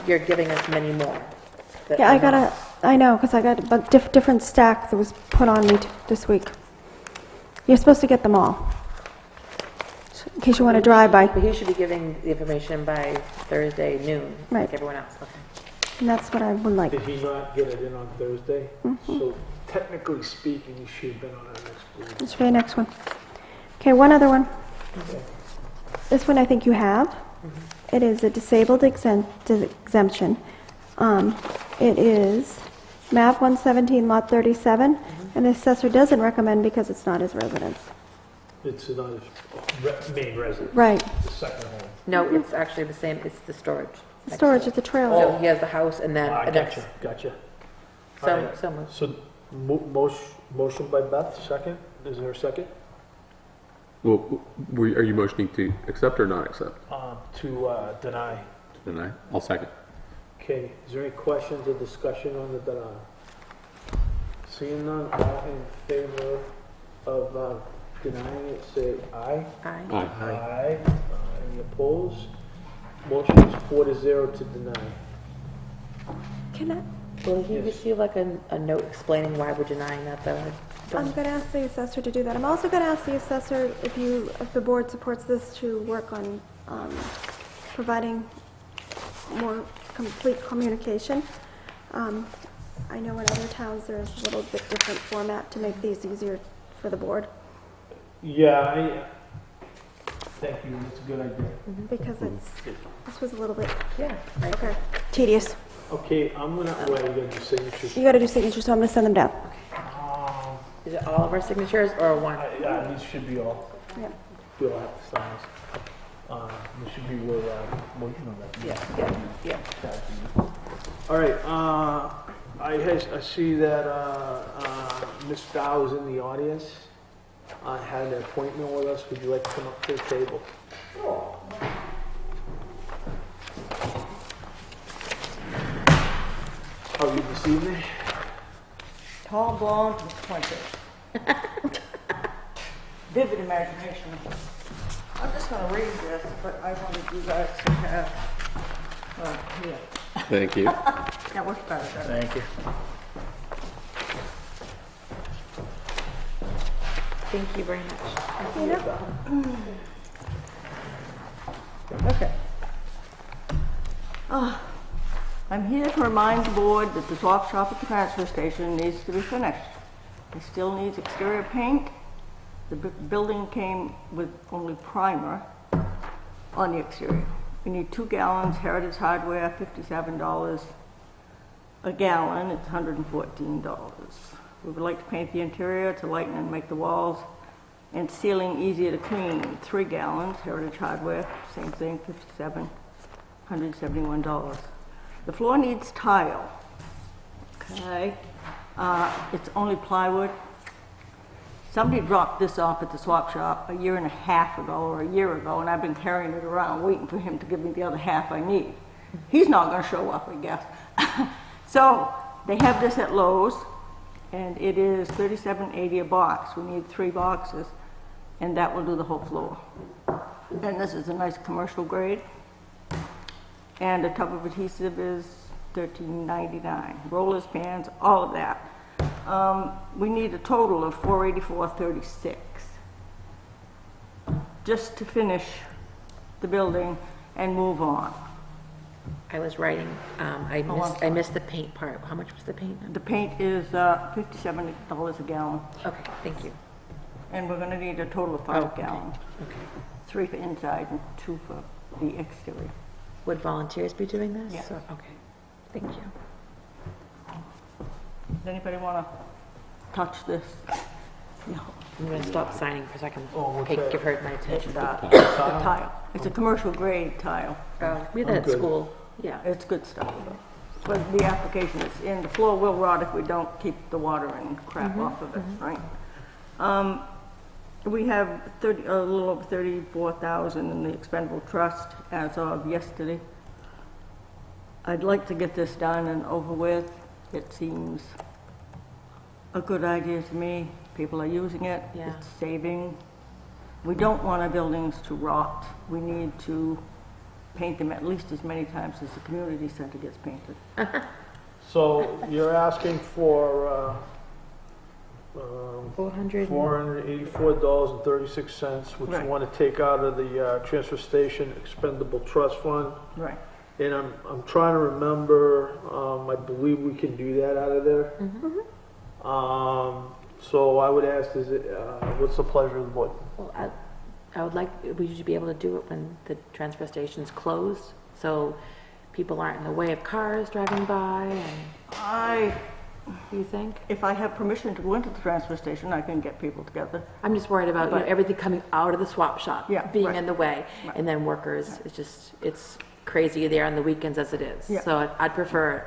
you're giving us many more. that Yeah, are not. I know, because I got a different stack that was put on me this week. You're supposed to get them all, in case you want to drive by, But he should be giving the information by Thursday noon, Right. like everyone else. Okay. and that's what I would like. Did he not get it in on Thursday? So technically speaking, he should have been on our next meeting. Let's try the next one. Okay, one other one. This one I think you have. It is a disabled exemption. It is map 117, lot 37, and the assessor doesn't recommend because it's not his residence. It's not his main residence, Right, the second home. No, it's actually the same, it's the storage. storage, it's a So trailer. he has the house and then I the next, gotcha. so, Alright. so much. So, motion by Beth, second? Is there a second? Well, are you motioning to accept or not accept? To deny. Deny? I'll second. Okay, is there any questions or discussion on the denial? Seeing none, all in favor of denying it, say aye. Aye. Aye. Aye. Any opposed? Motion is 4-0 to deny. Can I, Will he Yes. receive like a note explaining why we're denying that though? I'm going to ask the assessor to do that. I'm also going to ask the assessor if the board supports this to work on providing more complete communication. I know in other towns there's a little bit different format to make these easier for the board Yeah, thank you, that's a good idea. because this was a little bit Yeah. Right. tedious. Okay, I'm gonna, well, you gotta do signatures. You got to do signatures, so I'm going to send them down. Is it all of our signatures or one? Yeah, these should be all, Yep. we all have to sign this. This should be where, well, you know that. Yeah. All right, I see that Ms. Dow is in the audience. Had an appointment with us. Would you like to come up to the table? How are you this evening? Tall, blonde, and pointed. Vivid imagination. I'm just going to read this, but I wanted you guys to have, here. Thank you. That works better. doesn't it? Thank you. Thank you very much. Okay. I'm here to remind the board that the swap shop at the transfer station needs to be finished. It still needs exterior paint. The building came with only primer on the exterior. We need 2 gallons, Heritage Hardware, $57 a gallon, it's $114. We would like to paint the interior to lighten and make the walls and ceiling easier to clean. 3 gallons, Heritage Hardware, same thing, $171. The floor needs tile, okay? It's only plywood. Somebody dropped this off at the swap shop a year and a half ago or a year ago, and I've been carrying it around waiting for him to give me the other half I need. He's not going to show up, I guess. So they have this at Lowe's, and it is $37.80 a box. We need 3 boxes, and that will do the whole floor. And this is a nice commercial grade. And a tub of adhesive is $13.99. Rollers, pans, all of that. We need a total of $484.36 just to finish the building and move on. I was writing, I I'm missed the paint part. How much was the paint? The paint is $57 a gallon, Okay, thank you. and we're going to need a total of 5 gallons. Okay. 3 for inside and 2 for the exterior. Would volunteers be doing this? Yeah. Okay, thank you. Does anybody want to touch this? No. I'm gonna stop signing for a second. Oh, what's Hey, that? give her my attention. It's a tile. It's a commercial grade tile. We had that at good. school. Yeah, it's good stuff. But the application is in, the floor will rot if we don't keep the water and crap off of it, right? We have a little over 34,000 in the expendable trust as of yesterday. I'd like to get this done and over with. It seems a good idea to me. People are using it. Yeah. It's saving. We don't want our buildings to rot. We need to paint them at least as many times as the community center gets painted. So you're asking for, $484.36, which Right. you want to take out of the transfer station expendable trust fund. Right. And I'm trying to remember, I believe we can do that out of there. So I would ask, what's the pleasure of the board? Well, I would like, we should be able to do it when the transfer station's closed, so people aren't in the way of cars driving by, and, do you think? If I have permission to go into the transfer station, I can get people together. I'm just worried about, you know, everything coming out of the swap shop, Yeah, being right. in the way, Right. and then workers, it's crazy there on the weekends as it is. Yeah. So I'd prefer,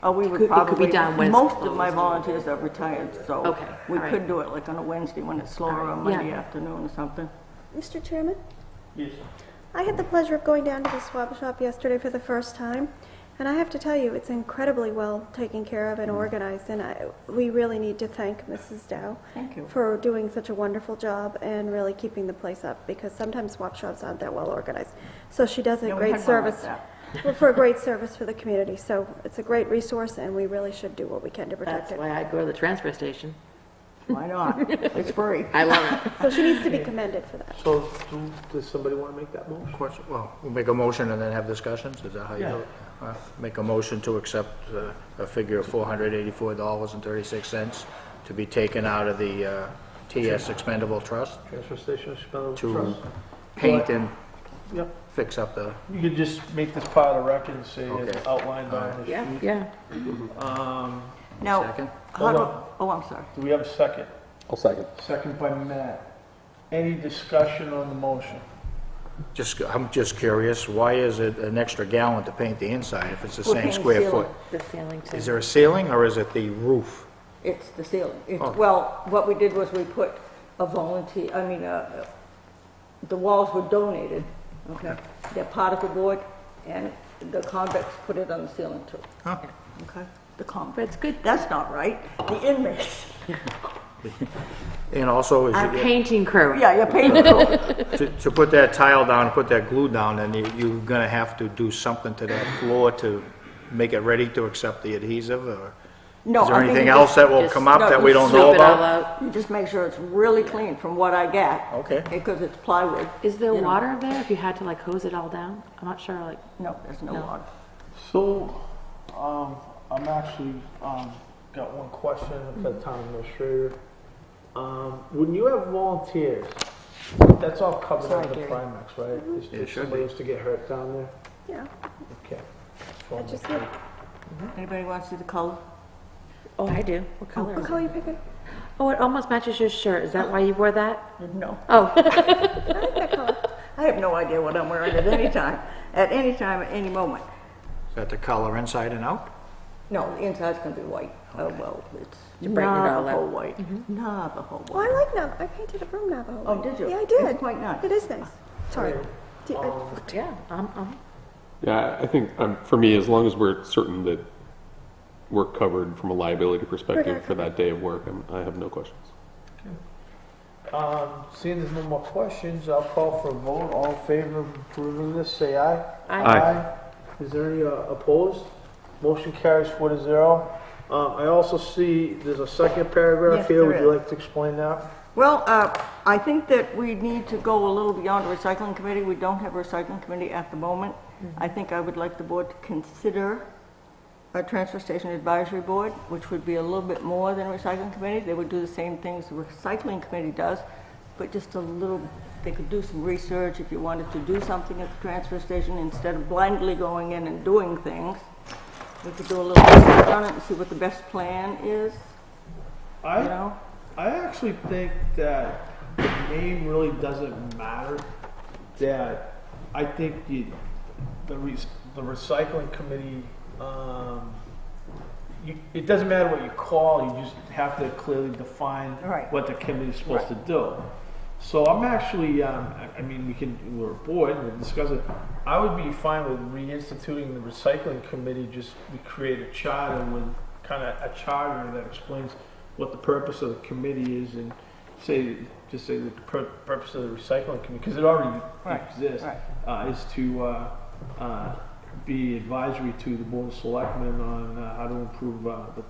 Oh, we It would could be probably, done when it's most of my closed. volunteers are retired, so Okay, we all right. could do it like on a Wednesday when it's slower, All or right, Monday yeah. afternoon or something. Mr. Chairman, Yes. I had the pleasure of going down to the swap shop yesterday for the first time, and I have to tell you, it's incredibly well taken care of and organized, and we really need to thank Mrs. Dow Thank you. for doing such a wonderful job and really keeping the place up, because sometimes swap shops aren't that well organized. So she does a Yeah, we great had one like service, that. well, for a great service for the community. So it's a great resource, and we really should do what we can to protect that's it. why I go to the transfer station. Why not? It's free. I love it. So she needs to be commended for that. So does somebody want to make that motion? Of course, well, we'll make a motion and then have discussions, is that how you do it? Make a motion to accept a figure of $484.36 to be taken out of the TS expendable trust Transfer station expendable to trust? paint and Yep. fix up the, You could just make this part of the record and say it's Okay. outlined on the Yeah, sheet. yeah. Now, second. how Hold do, on. oh, I'm sorry. Do we have a second? I'll second. Second by Matt. Any discussion on the motion? I'm just curious, why is it an extra gallon to paint the inside if it's the We're same painting square ceiling. foot? The ceiling too. Is there a ceiling or is it the roof? It's the ceiling. It's, Oh. well, what we did was we put a the walls were donated, okay? They're particle board, and the convicts put it on the ceiling too. Huh. Okay? The convicts. But it's good. That's not right. The inmates. And also, is Our it- painting crew. Yeah, you're painting too. to put that tile down, put that glue down, then you're gonna have to do something to that floor to make it ready to accept the adhesive, or No, is there I think anything you else just- that will just- come up no, that we you don't Sweep know it all about? out. You just make sure it's really clean from what I get. Okay. Because it's plywood. Is there You know. water there if you had to like hose it all down? I'm not sure, like, No, there's no No. water. So, I'm actually, got one question for the town administrator. When you have volunteers, that's all covered Sorry, under Gary. Primex, right? It If should somebody be. was to get hurt down there? Yeah, Okay. I just, yeah. Anybody want to see the color? oh, I do. What color What is color it? you picking? Oh, it almost matches your shirt. Is that why you wore that? No. Oh, I like that color. I have no idea what I'm wearing at any time, at any moment. Is that the color inside and out? No, the inside's gonna be white. Oh, well, it's To brighten it all Navajo up. white. Navajo Oh, I white. like Navajo. I painted a room Navajo. Oh, white. did you? Yeah, I did. It's quite nice. It is nice. Sorry. yeah. Yeah, I think, for me, as long as we're certain that we're covered from a liability perspective for that day of work, I have no questions. Seeing there's no more questions, I'll call for a vote. All in favor of approving this, say aye. Aye. Is there any opposed? Motion carries 4-0. I also see there's a second paragraph Yes, here. there Would you is. like to explain that? Well, I think that we need to go a little beyond the recycling committee. We don't have a recycling committee at the moment. I think I would like the board to consider a transfer station advisory board, which would be a little bit more than a recycling committee. They would do the same things the recycling committee does, but just a little, they could do some research if you wanted to do something at the transfer station instead of blindly going in and doing things. We could do a little research on it and see what the best plan is, you know? I actually think that the name really doesn't matter. That I think the recycling committee, it doesn't matter what you call, you just have to clearly define Right. what the committee is supposed to do. So I'm actually, I mean, we're a board, we'll discuss it. I would be fine with reinstituting the recycling committee, just we create a charter with kind of a charter that explains what the purpose of the committee is, and just say the purpose of the recycling committee, because it already exists, is to be advisory to the Board of Selectmen on how to improve the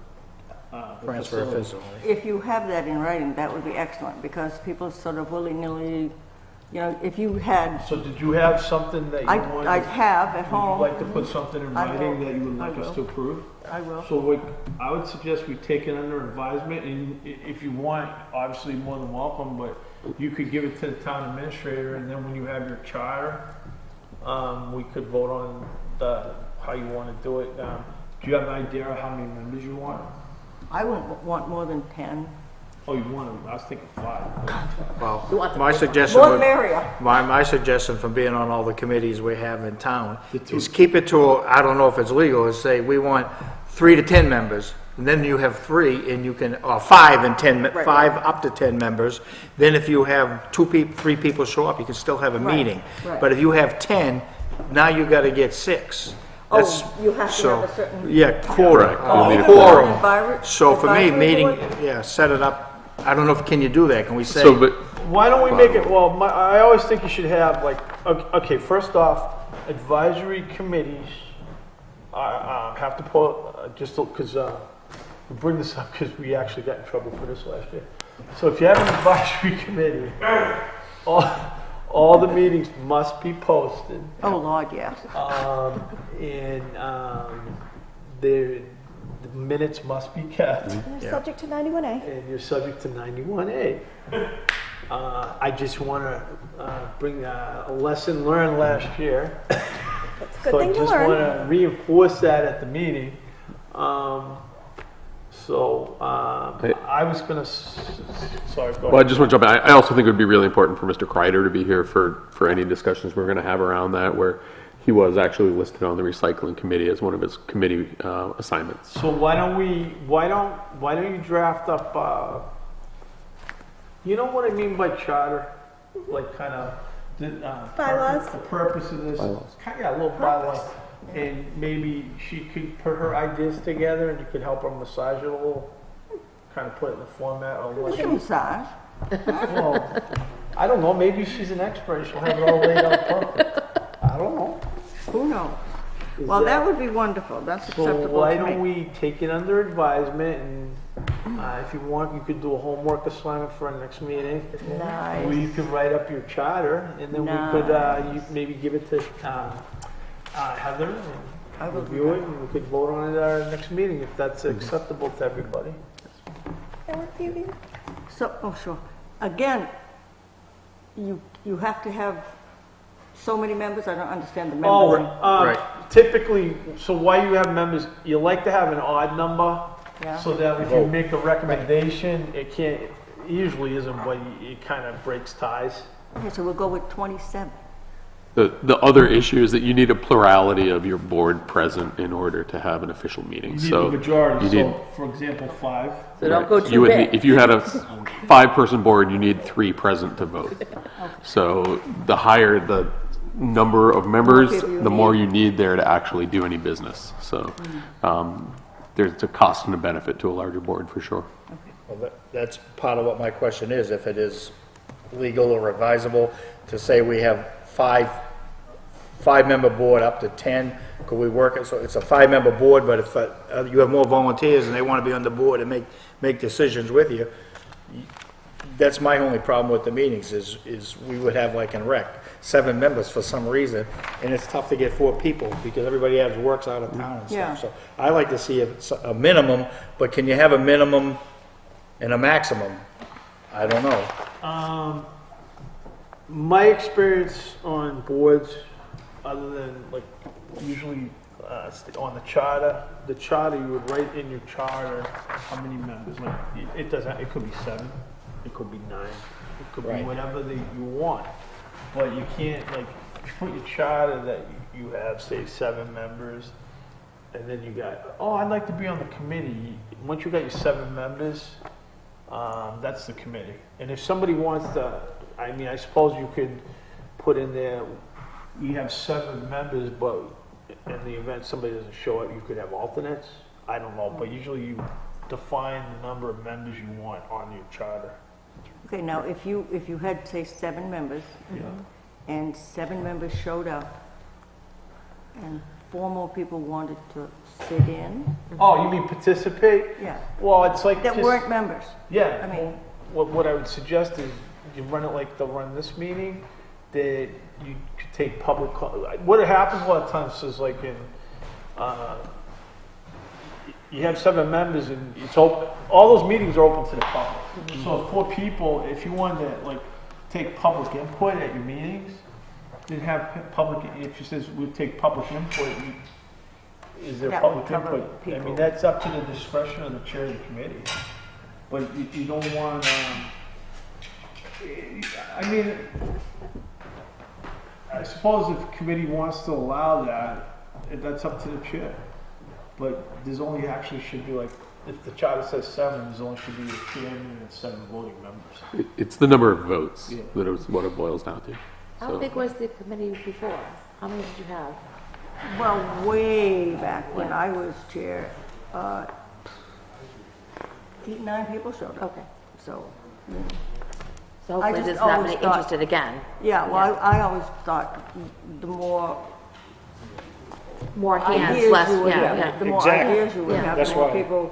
Transfer facility. facility. If you have that in writing, that would be excellent, because people sort of willy-nilly, you know, if you had, So did you have something that you wanted? I have at Would you home. like to put something in I writing will. that you would I like us will. to approve? I will. So I would suggest we take it under advisement, and if you want, obviously more than welcome, but you could give it to the town administrator, and then when you have your charter, we could vote on how you want to do it. Do you have an idea of how many members you want? I wouldn't want more than 10. Oh, you want them, I was thinking 5. Well, my suggestion More the would, merrier. my suggestion from being on all the committees we have in town is keep it to, I don't know if it's legal, is say we want 3 to 10 members. And then you have 3 and you can, or 5 and 10, 5 up to 10 members. Then if you have 3 people show up, you can still have a meeting. right. But if you have 10, now you gotta get 6. That's- You have to so- have a certain. Yeah, quorum. You'll need a Quorum. Envir- So for me, advisory meeting, board? yeah, set it up, I don't know if, can you do that? Can we say? So, but, Why don't we make it, well, I always think you should have, like, okay, first off, advisory committees have to put, just because, we bring this up because we actually got in trouble for this last year. So if you have an advisory committee, all the meetings must be posted, Oh, Lord, yes. and the minutes must be kept. You're subject to 91A. And you're subject to 91A. I just want to bring a lesson learned last year. It's a good thing to So I just learn. want to reinforce that at the meeting. I was going to, sorry, go well, I ahead. just want to jump in. I also think it would be really important for Mr. Kreider to be here for any discussions we're going to have around that, where he was actually listed on the recycling committee as one of his committee assignments. So why don't you draft up, you know what I mean by charter? Like kind of, Bylaws? The purpose of this, Bylaws. yeah, a little bylaws. And maybe she could put her ideas together and you could help her massage it a little, kind of put it in the format of We what can massage. well, I don't know, maybe she's an expert, she'll have it all laid out perfect. I don't know. Who knows? Is Well, that would be wonderful. That's So acceptable why to don't me. we take it under advisement, and if you want, you could do a homework assignment for our next meeting. Where Nice. you could write up your charter, and then we could, you maybe give it to Heather, I and will do review it, and we could vote on it at our next meeting, if that's acceptable to everybody. That work for you, Vina? So, oh, sure. Again, you have to have so many members? I don't understand the member. Oh, Right. typically, so why you have members, you like to have an odd number, Yeah. so that if you make a recommendation, it usually isn't, but it kind of breaks ties. Okay, so we'll go with 27. The other issue is that you need a plurality of your board present in order to have an official meeting. You need So the majority, you so need- for example, 5. So don't go You too would big. need, if you had a 5-person board, you need 3 present to vote. So the higher the number of members, people you the more need. you need there to actually do any business. So there's a cost and a benefit to a larger board for sure. Well, that's part of what my question is, if it is legal or advisable to say we have 5-member board up to 10, could we work it, so it's a 5-member board, but if you have more volunteers and they want to be on the board and make decisions with you, that's my only problem with the meetings, is we would have like in rec, 7 members for some reason, and it's tough to get 4 people, because everybody works out of town and Yeah. stuff, so I like to see a minimum, but can you have a minimum and a maximum? I don't know. My experience on boards, other than like usually on the charter, the charter, you would write in your charter how many members, like, it doesn't, it could be 7, it could be 9, it could be Right. whatever that you want. But you can't, like, if you put your charter that you have, say, 7 members, and then you got, oh, I'd like to be on the committee. Once you got your 7 members, that's the committee. And if somebody wants to, I mean, I suppose you could put in there, you have 7 members, but in the event somebody doesn't show up, you could have alternates. I don't know, but usually you define the number of members you want on your charter. Okay, now, if you had, say, 7 members, Yeah. and 7 members showed up, and 4 more people wanted to sit in, Oh, you mean participate? yeah, Well, it's like that just, weren't members. yeah. I mean- what I would suggest is you run it like they'll run this meeting, that you could take public, what happens a lot of times is like in, you have 7 members and it's open, all those meetings are open to the public. So 4 people, if you wanted to like take public input at your meetings, then have public, if you says we take public input, is there That would public cover input? I people. mean, that's up to the discretion of the chair of the committee. But you don't want, I mean, I suppose if committee wants to allow that, that's up to the chair. But there's only actually should be like, if the charter says 7, there's only should be a chairman and 7 voting members. It's the number of votes Yeah. that is what it boils down to. How So- big was the committee before? How many did you have? Well, way back when I was chair, 8, 9 people showed up. Okay. So, So hopefully just there's not always many thought- interested again. yeah, well, I always thought the more More hands, ideas less, you would yeah, have, yeah. the more Exactly. ideas you would Yeah. have, That's the more why- people,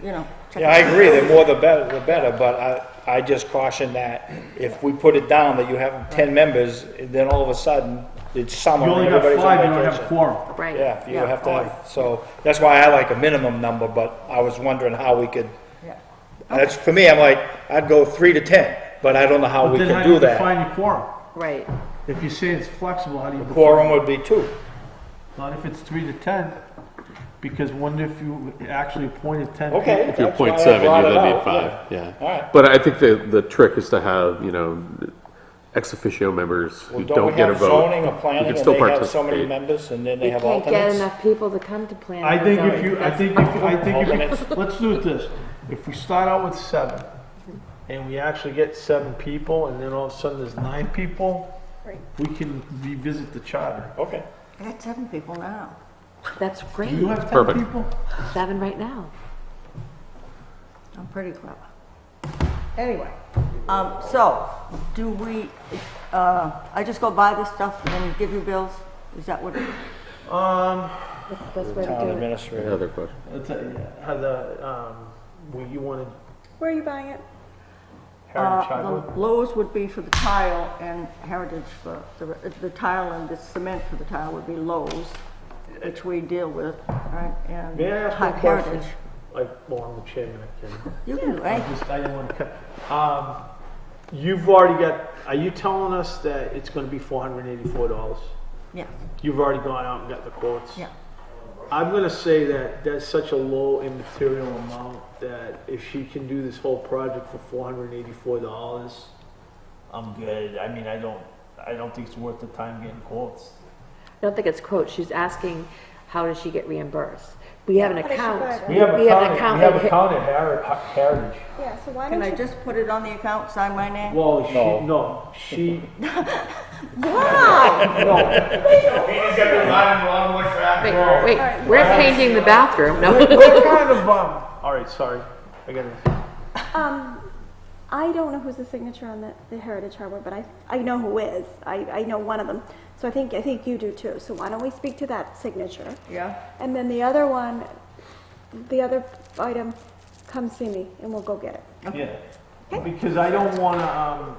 you know. check Yeah, I it out. agree, the more the better, but I just caution that if we put it down that you have 10 members, then all of a sudden, it's summer, You only and got everybody's 5, you on don't have vacation. quorum. Right. Yeah, you Yeah, have to oh, have, so, that's why I like a minimum number, but I was wondering how we could, Yeah. that's, for me, I'm like, I'd go 3 to 10, but I don't know how But we then can how do do you that. define your quorum? Right. If you say it's flexible, how do you define Quorum it? would be 2. Not if it's 3 to 10, because wonder if you actually appointed 10 Okay. people. If you That's why I appoint 7, brought you it then need out, 5, yeah. All right. But I think the trick is to have, ex officio members who Well, don't get a we vote. have zoning or who planning, can and still they have so many participate. members, and then they We have can't get alternates? enough people to come to planning. I think and if you, zoning. I think if Alternates. you, let's do it this. If we start out with 7, and we actually get 7 people, and then all of a sudden there's 9 people, we can revisit the charter. Okay. I got 7 people now. That's great. Do you have 10 Perfect. people? 7 right now. I'm pretty clever. Anyway, so, do we, I just go buy this stuff and give you bills? Is that what it is? That's the best way to Town do it. administrator. Another question. You wanted Where are you buying it? Heritage Hardwood? The Lowe's would be for the tile and Heritage for the tile, and the cement for the tile would be Lowe's, which we deal with, right? And May I ask you a Heritage. question? Well, I'm the chairman, I can. You can do I it. didn't want to cut. You've already got, are you telling us that it's going to be $484? Yeah, You've already gone out and got the quotes? yeah. I'm going to say that that's such a low immaterial amount that if she can do this whole project for $484, I'm good. I mean, I don't think it's worth the time getting quotes. I don't think it's quotes. She's asking, how does she get reimbursed? We have an How does she account. buy it? We have We have an an account. account at Heritage. Yeah, so why Can don't I you? just put it on the account, sign my name? Well, No. she, Wow! no. Wait, we're painting the bathroom. No. What kind of, all right, sorry. I got it. I don't know who's the signature on the Heritage Hardware, but I know who is. I know one of them. So I think you do too. So why don't we speak to that signature? Yeah. And then the other one, the other item, come see me and we'll go get it. Yeah. Because I don't want to,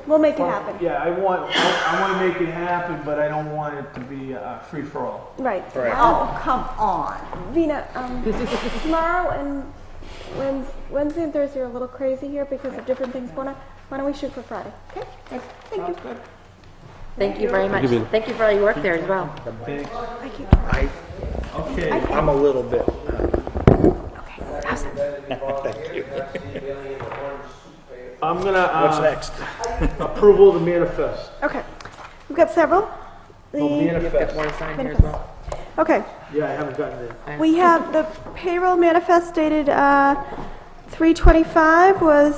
We'll make it happen. yeah, I want to make it happen, but I don't want it to be free for all. Right. Right. Oh, come on. Vina, tomorrow and Wednesday and Thursday are a little crazy here because of different things going on. Why don't we shoot for Friday? Okay? Thank you. Thank you very much. Thank you. Thank you for all your work there as well. Thanks. Thank you. Okay. I'm a little bit pass it. I'm gonna, What's next? approval of the manifest. Okay, we've got several. Oh, The, You've got manifest. one signed here as well. okay, Yeah, I haven't gotten it. we have the payroll manifest dated 3/25 was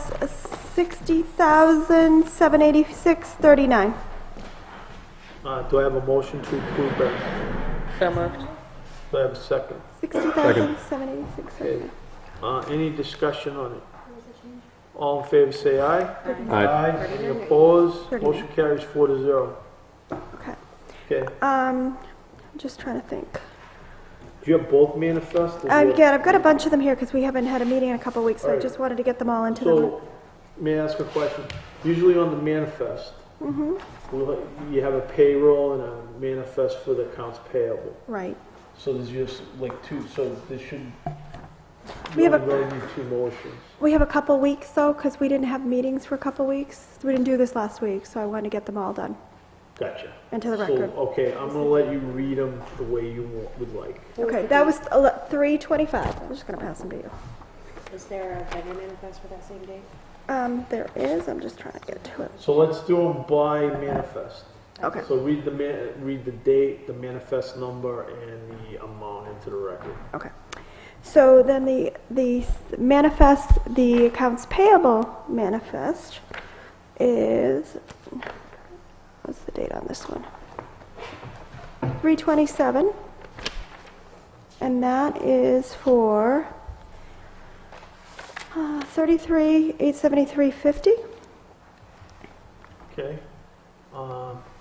60,786.39. Do I have a motion to approve that? So moved. Do I have a second? 60,786.39. Any discussion on it? All in favor, say aye. Aye. Any opposed? 39. Motion carries 4-0. Okay. Okay. I'm just trying to think. Do you have both manifests? or do you have- Yeah, I've got a bunch of them here because we haven't had a meeting in a couple of weeks, so I Alright. just wanted to get them all into the. So, may I ask a question? Usually on the manifest, you have a payroll and a manifest for the accounts payable. Right. So there's just like two, so there should, We you have only a, really need two motions. we have a couple weeks though, because we didn't have meetings for a couple weeks. We didn't do this last week, so I wanted to get them all done Gotcha. into the So, record. okay, I'm gonna let you read them the way you would like. Okay, that was 3/25. I'm just gonna pass them to you. Is there a vendor manifest for that same date? There is, I'm just trying to get to it. So let's do them by manifest. Okay. So read the date, the manifest number, and the amount into the record. Okay. So then the manifest, the accounts payable manifest is, what's the date on this one? 3/27. And that is for 33,873.50. Okay.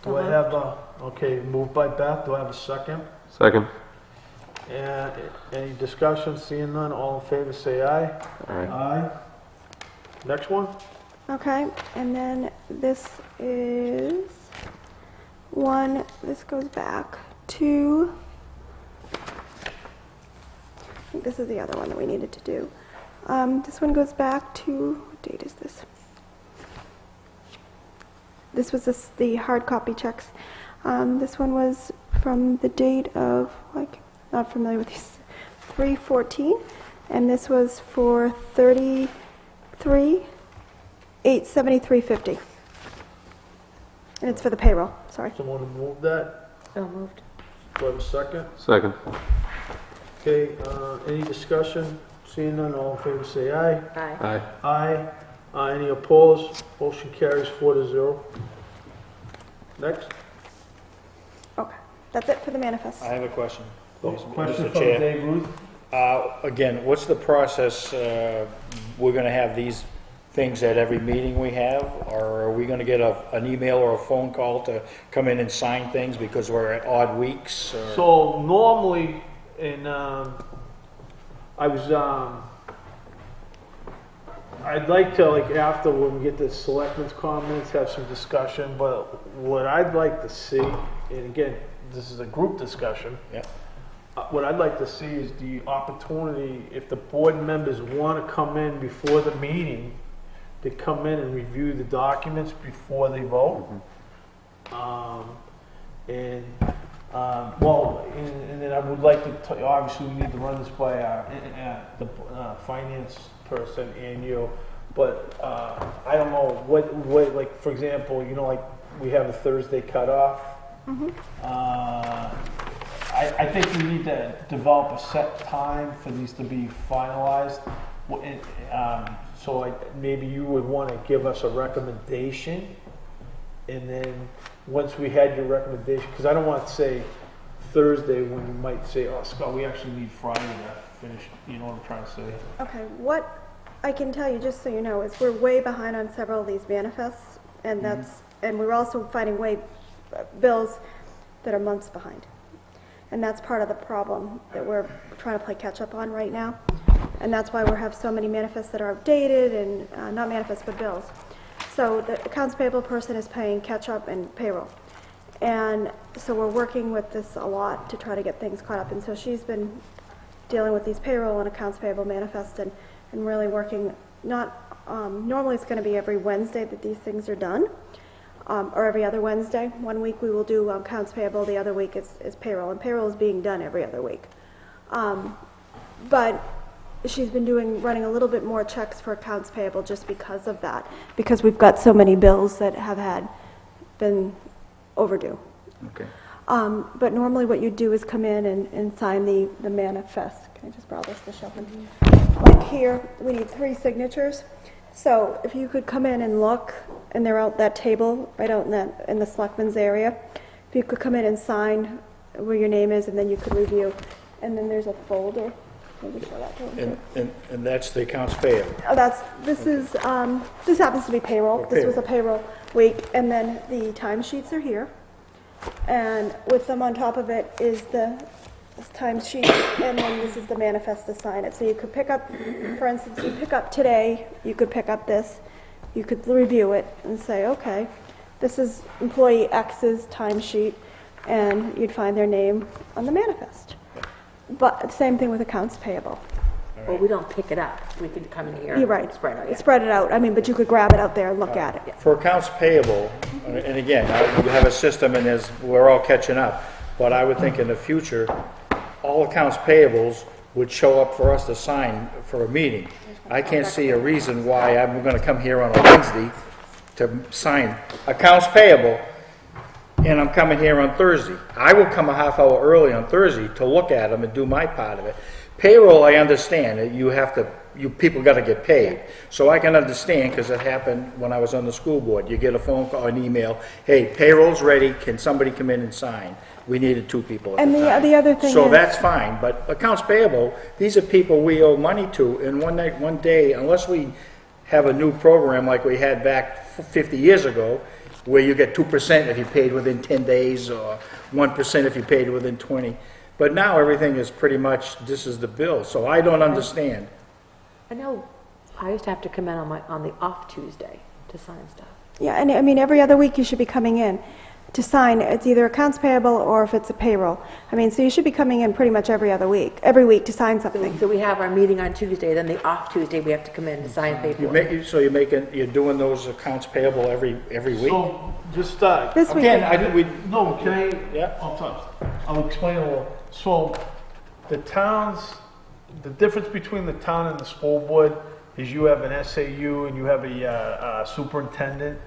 Do I have a, okay, moved by Beth, do I have a second? Second. And any discussion, seeing none, all in favor say aye. Aye. Aye. Next one? Okay, and then this is one, this goes back to, I think this is the other one that we needed to do. This one goes back to, what date is this? This was the hard copy checks. This one was from the date of, like, not familiar with these, 3/14, and this was for 33,873.50. And it's for the payroll, sorry. Someone to move that? So moved. Do I have a second? Second. Okay, any discussion? Seeing none, all in favor say aye. Aye. Aye. Aye. Any opposed? Motion carries 4-0. Next. Okay, that's it for the manifest. I have a question. please, Question Mr. from Chair. Dave Ruth. Again, what's the process? We're going to have these things at every meeting we have? Or are we going to get an email or a phone call to come in and sign things because we're at odd weeks? Or? So normally, I'd like to, like, after when we get the selectmen's comments, have some discussion, but what I'd like to see, and again, this is a group discussion. Yeah. What I'd like to see is the opportunity, if the board members want to come in before the meeting, to come in and review the documents before they vote. And then I would like to, obviously, we need to run this by the finance person and you, but I don't know what, like, for example, you know, like, we have a Thursday cutoff. I think we need to develop a set time for these to be finalized. So maybe you would want to give us a recommendation, and then once we had your recommendation, because I don't want to say Thursday when you might say, oh, Scott, we actually need Friday to finish, you know what I'm trying to say? Okay, what I can tell you, just so you know, is we're way behind on several of these manifests, and and we're also finding bills that are months behind. And that's part of the problem that we're trying to play catch up on right now. And that's why we have so many manifests that are outdated and not manifests, but bills. So the accounts payable person is paying catch up and payroll. And so we're working with this a lot to try to get things caught up. And so she's been dealing with these payroll and accounts payable manifests and really working, normally it's going to be every Wednesday that these things are done. Or every other Wednesday. One week we will do accounts payable, the other week is payroll, and payroll is being done every other week. But she's been running a little bit more checks for accounts payable just because of that, because we've got so many bills that have been overdue. Okay. But normally what you do is come in and sign the manifest. Can I just borrow this to show him? Like here, we need 3 signatures. So if you could come in and look, and they're out that table, right out in the Selectmen's area. If you could come in and sign where your name is, and then you could review. And then there's a folder. Maybe show that to him. And that's the accounts payable. Oh, this happens to be payroll. This was a payroll week, and then the timesheets are here. And with them on top of it is the timesheet, and then this is the manifest to sign it. So you could pick up, for instance, you pick up today, you could pick up this, you could review it and say, okay, this is employee X's timesheet, and you'd find their name on the manifest. But same thing with accounts payable. Well, we don't pick it up. We can come in here. You're right. And spread it out. Spread it out. I mean, but you could grab it out there and look at it. For accounts payable, and again, you have a system and we're all catching up, but I would think in the future, all accounts payables would show up for us to sign for a meeting. I can't see a reason why I'm gonna come here on a Wednesday to sign accounts payable, and I'm coming here on Thursday. I will come a half hour early on Thursday to look at them and do my part of it. Payroll, I understand, you people gotta get paid. So I can understand, because it happened when I was on the school board. You get a phone call, an email, hey, payroll's ready, can somebody come in and sign? We needed 2 people at the time. And the other thing So is, that's fine, but accounts payable, these are people we owe money to, and one day, unless we have a new program like we had back 50 years ago, where you get 2% if you paid within 10 days, or 1% if you paid within 20. But now everything is pretty much, this is the bill, so I don't understand. I know I used to have to come in on the off Tuesday to sign stuff. yeah, and I mean, every other week you should be coming in to sign. It's either accounts payable or if it's a payroll. I mean, so you should be coming in pretty much every week to sign something. So we have our meeting on Tuesday, then the off Tuesday we have to come in to sign paperwork. So you're doing those accounts payable every week? So, just, This week, Again, no, can I? Yeah. I'll explain a little. So, the difference between the town and the school board is you have an SAU and you have a superintendent.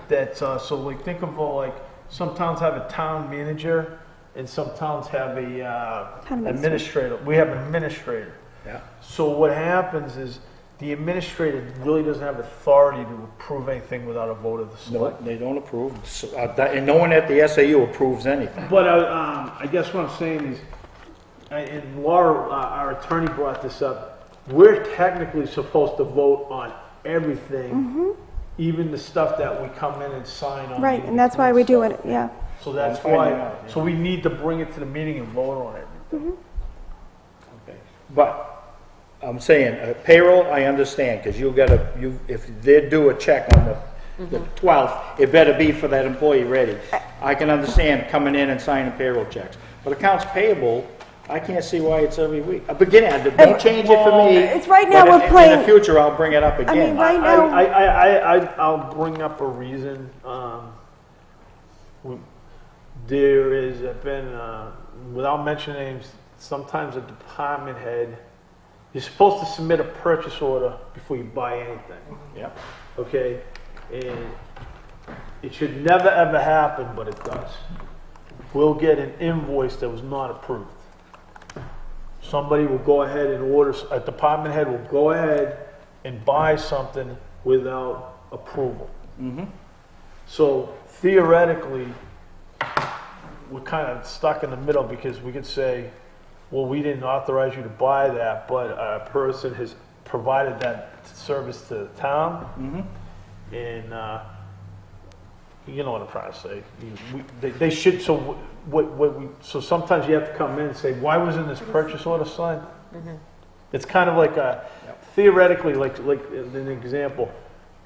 That's, so like, think of like, some towns have a town manager and some towns have a Town administrator. We have an administrator. Yeah. So what happens is the administrator really doesn't have authority to approve anything without a vote of the No, select. they don't approve, and no one at the SAU approves anything. But I guess what I'm saying is, and Laura, our attorney, brought this up. We're technically supposed to vote on everything, even the stuff that we come in and sign on. right, and that's why we do it, yeah. So that's I'm finding why. out, yeah. So we need to bring it to the meeting and vote on everything. Okay. But I'm saying payroll, I understand, because if they do a check on the 12th, it better be for that employee ready. I can understand coming in and signing payroll checks, but accounts payable, I can't see why it's every week. Again, don't change it for me. It's right now but we're playing. In the future, I'll bring it up again. I mean, right now, I'll bring up a reason. There has been, without mentioning names, sometimes a department head, you're supposed to submit a purchase order before you buy anything. Yep. Okay? And it should never ever happen, but it does. We'll get an invoice that was not approved. Somebody will go ahead and order, a department head will go ahead and buy something without approval. So theoretically, we're kind of stuck in the middle because we could say, well, we didn't authorize you to buy that, but a person has provided that service to the town. And you know what I'm trying to say. They should, so so sometimes you have to come in and say, why wasn't this purchase order signed? It's kind of like theoretically, like an example.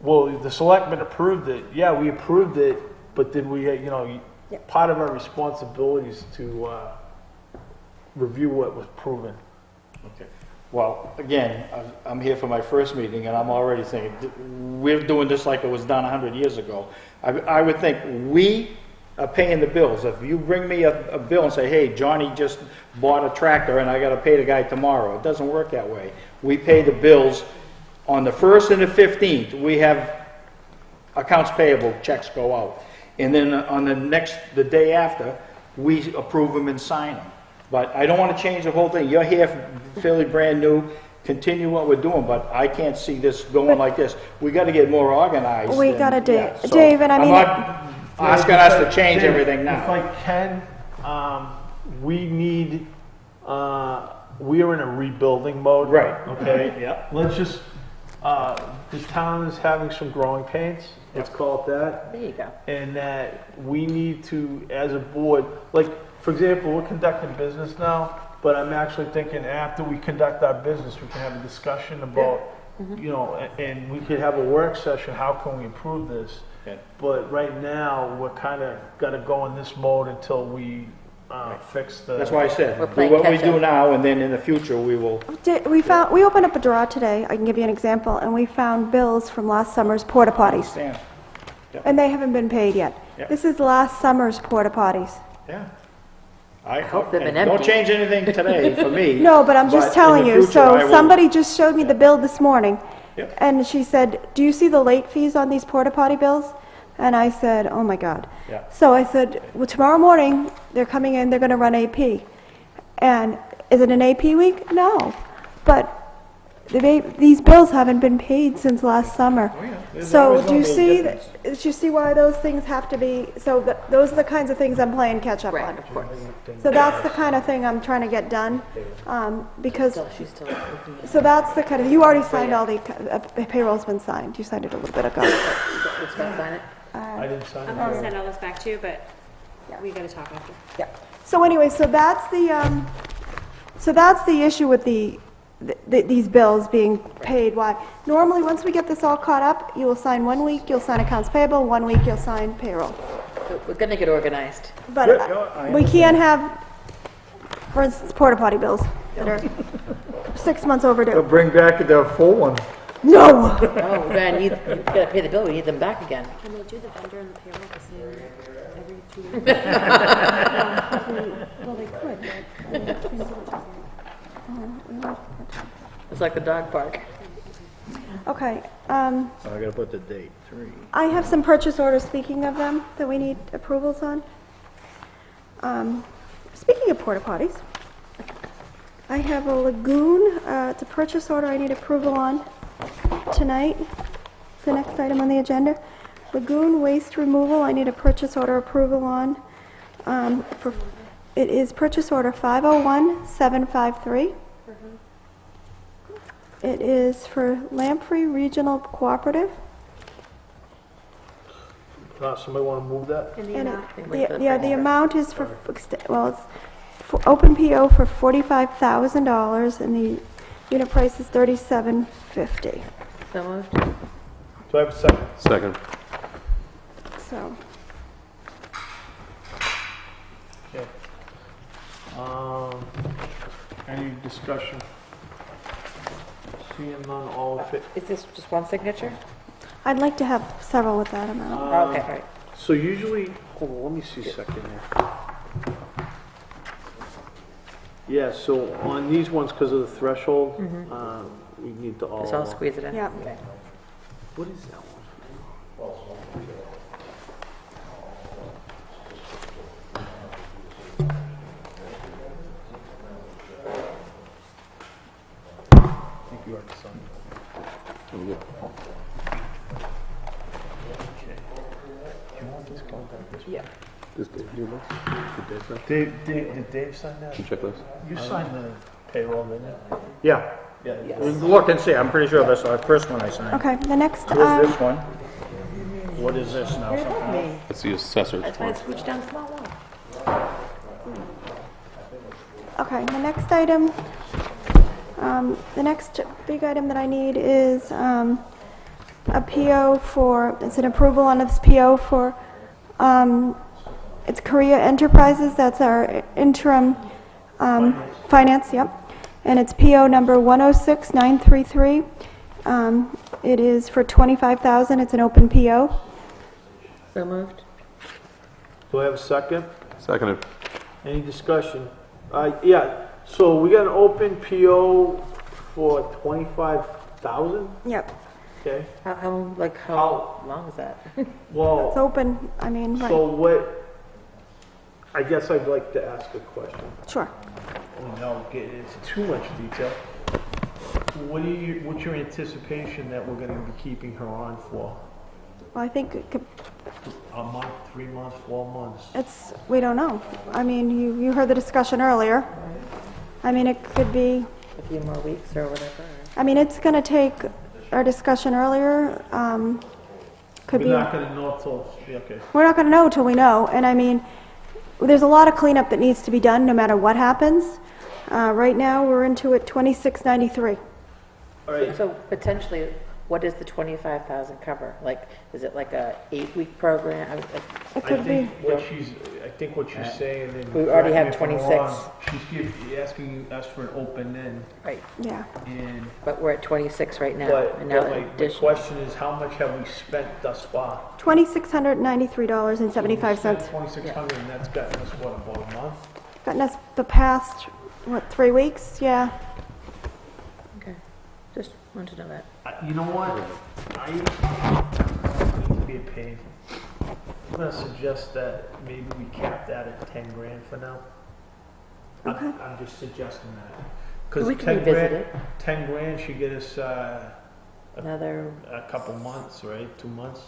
Well, the selectmen approved it. Yeah, we approved it, but then we, part of our responsibility is to review what was proven. Okay. Well, again, I'm here for my first meeting, and I'm already thinking, we're doing this like it was done 100 years ago. I would think we paying the bills. If you bring me a bill and say, hey, Johnny just bought a tractor and I gotta pay the guy tomorrow, it doesn't work that way. We pay the bills on the 1st and the 15th, we have accounts payable checks go out. And then on the day after, we approve them and sign them. But I don't want to change the whole thing. You're here fairly brand new, continue what we're doing, but I can't see this going like this. We got to get more organized. We than- got to, yeah, so Dave, and I mean. I'm not asking us to change everything If I now. can, we need, we are in a rebuilding mode. Right. Okay? Yeah. Let's just, the town is having some growing pains, let's call it that. There you go. And that we need to, as a board, like, for example, we're conducting business now, but I'm actually thinking after we conduct our business, we can have a discussion about, you know, and we could have a work session, how can we improve this? Yeah. But right now, we're kind of got to go in this mode until we fix the. That's why I said, We're do playing what we catch do up. now, and then in the future, we will. We opened up a drawer today, I can give you an example, and we found bills from last summer's porta potties. Stand. And they haven't been paid yet. Yeah. This is last summer's porta potties. Yeah. I hope they've been don't empty. change anything today for me. No, but I'm just in telling the you, future, I so will- somebody just showed me the bill this morning. Yep. And she said, do you see the late fees on these porta potty bills? And I said, oh my God. Yeah. So I said, well, tomorrow morning, they're coming in, they're gonna run AP. And is it an AP week? No. But these bills haven't been paid since last summer. Oh, yeah. There's So always do you gonna be a see, difference. do you see why those things have to be, so those are the kinds of things I'm playing catch up Right, on. of course. So that's the kind of thing I'm trying to get done, because, She's still looking at so that's the kind of, you already signed all the, payroll's been signed, you signed it a little bit ago. Let's go sign it. I didn't sign I'm it. gonna send all this back to you, but we gotta talk after. Yeah. So anyway, so that's the issue with these bills being paid. Why? Normally, once we get this all caught up, you will sign 1 week, you'll sign accounts payable, 1 week you'll sign payroll. So we're gonna get organized. But Yeah, I we can't have, for instance, porta potty bills that are 6 months overdue. Bring back the full one. No! Oh, we're gonna need, you gotta pay the bill, we need them back again. Can they do the vendor and the payroll the same every 2 weeks? Well, they could, It's like the dog park. Okay, I gotta put the date, 3. I have some purchase orders, speaking of them, that we need approvals on. Speaking of porta potties, I have a lagoon, it's a purchase order I need approval on tonight. It's the next item on the agenda. Lagoon waste removal, I need a purchase order approval on. It is purchase order 501753. It is for Lamprey Regional Cooperative. Somebody want to move that? And the And amount, the amount is for, well, it's for open PO for $45,000, and the unit price is $37.50. So moved. Do I have a second? Second. So, Okay. Any discussion? Seeing none, all in favor? Is this just one signature? I'd like to have several with that amount. Okay, all right. So usually, hold on, let me see a second here. Yeah, so on these ones, because of the threshold, we need to all. Just all squeeze it in? Yeah. Okay. What is that one? I think you already signed it. Yeah. Does Dave do this? Did Dave sign? Did Dave sign that? The checklist? You signed the payroll, didn't you? Yeah. Yeah. Look and see, I'm pretty sure that's the first one I signed. Okay, the next, Where's this one? What is this now? It's the assessor's That's why one. it's scooch down small wall. okay, the next item, the next big item that I need is a PO for, it's an approval on this PO for, it's Korea Enterprises, that's our interim finance, yep. And it's PO number 106933. It is for $25,000, it's an open PO. So moved. Do I have a second? Seconded. Any discussion? Yeah, so we got an open PO for 25,000, Yep, okay? How long is that? Well. it's open, I mean, right, So what, I guess I'd like to ask a question, sure. without getting into too much detail. What's your anticipation that we're gonna be keeping her on for? Well, I think it could, A month, 3 months, 4 months? we don't know. I mean, you heard the discussion earlier. I mean, it could be, A few more weeks or whatever? I mean, it's gonna take, our discussion earlier, could We're be, not gonna know till, yeah, okay. we're not gonna know till we know. And I mean, there's a lot of cleanup that needs to be done no matter what happens. Right now, we're into it 2693. All right, So potentially, what does the 25,000 cover? Like, is it like a 8-week program? It I could be, think what she's saying, and We already have correct me if I'm 26. wrong, she's asking us for an open end, Right, yeah. and, but we're at 26 right now. but And now my addition. question is, how much have we spent thus far? $2,693.75. 2,600, and that's gotten us, what, about a month? Gotten us the past, 3 weeks? Yeah. Okay, just wanted to know that. You know what? I need to be a pain. I'm gonna suggest that maybe we cap that at 10 grand for now. Okay. I'm just suggesting that. Cause We can 10 revisit grand, it. 10 grand should get us, Another, a couple months, right? 2 months?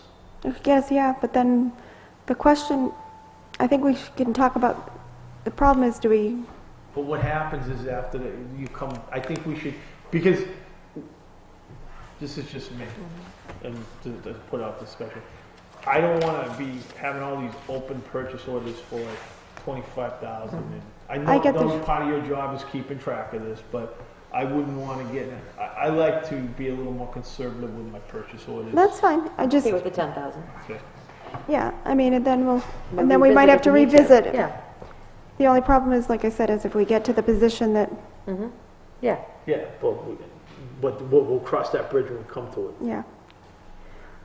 I guess, yeah, but then the question, I think we can talk about, the problem is, do we, But what happens is after you come, I think we should, because this is just me, and to put out discussion. I don't wanna be having all these open purchase orders for like 25,000. And I I get know the- part of your job is keeping track of this, but I wouldn't wanna get, I like to be a little more conservative with my purchase orders. that's fine, I just, okay with the 10,000. Okay. yeah, I mean, and then We'll and then we might have to if we need revisit it. Yeah, The only problem is, like I said, is if we get to the position that, yeah. Yeah, but we'll cross that bridge when we come to it. yeah.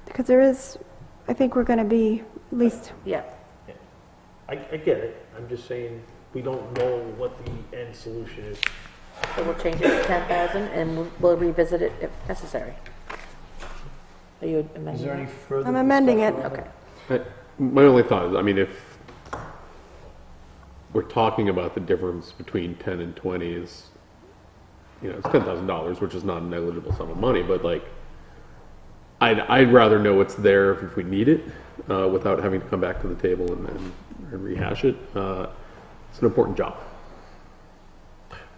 Because there is, I think we're gonna be at least, Yeah, I get it, I'm just saying, we don't know what the end solution is. so we'll change it to 10,000 and we'll revisit it if necessary. Are you amending Is there any that? further? I'm amending it. discussion on Okay. My only thought is, I mean, if we're talking about the difference between 10 and 20 is, you know, it's $10,000, which is not a negligible sum of money, but like, I'd rather know it's there if we need it, without having to come back to the table and rehash it. It's an important job.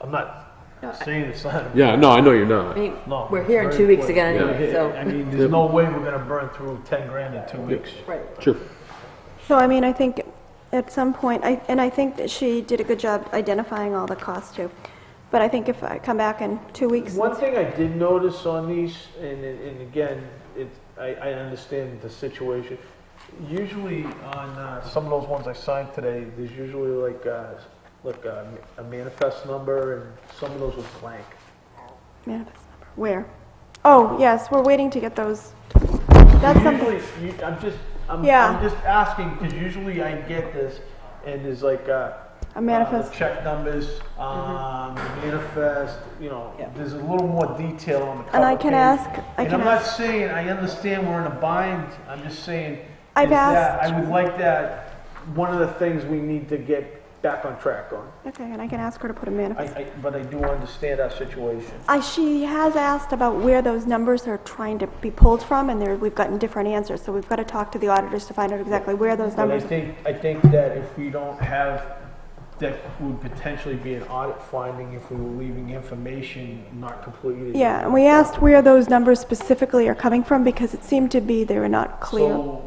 I'm not saying it's not. Yeah, no, I know you're I not. mean, No, we're here in very 2 weeks important. again Yeah. anyway, so. I mean, there's no way we're gonna burn through 10 grand in 2 weeks. Right. Sure. so I mean, I think at some point, and I think that she did a good job identifying all the costs too. But I think if I come back in 2 weeks, One thing I did notice on these, and again, I understand the situation. Usually on some of those ones I signed today, there's usually like a manifest number, and some of those was blank. manifest number, where? Oh, yes, we're waiting to get those. That's something, Usually, I'm Yeah. just asking, because usually I get this, and there's like a manifest. the check numbers, the manifest, you know, there's a little more detail on the cover And I can page. ask, And I'm not saying, I understand we're in a bind, I'm just saying, I've is that asked- I would like that, one of the things we need to get back on track on. Okay, and I can ask her to put a manifest. But I do understand our situation. She has asked about where those numbers are trying to be pulled from, and we've gotten different answers, so we've got to talk to the auditors to find out exactly where those But numbers. I think that if we don't have, that would potentially be an audit finding if we were leaving information not completed. Yeah, and we asked where those numbers specifically are coming from, because it seemed to be they were not clear. So,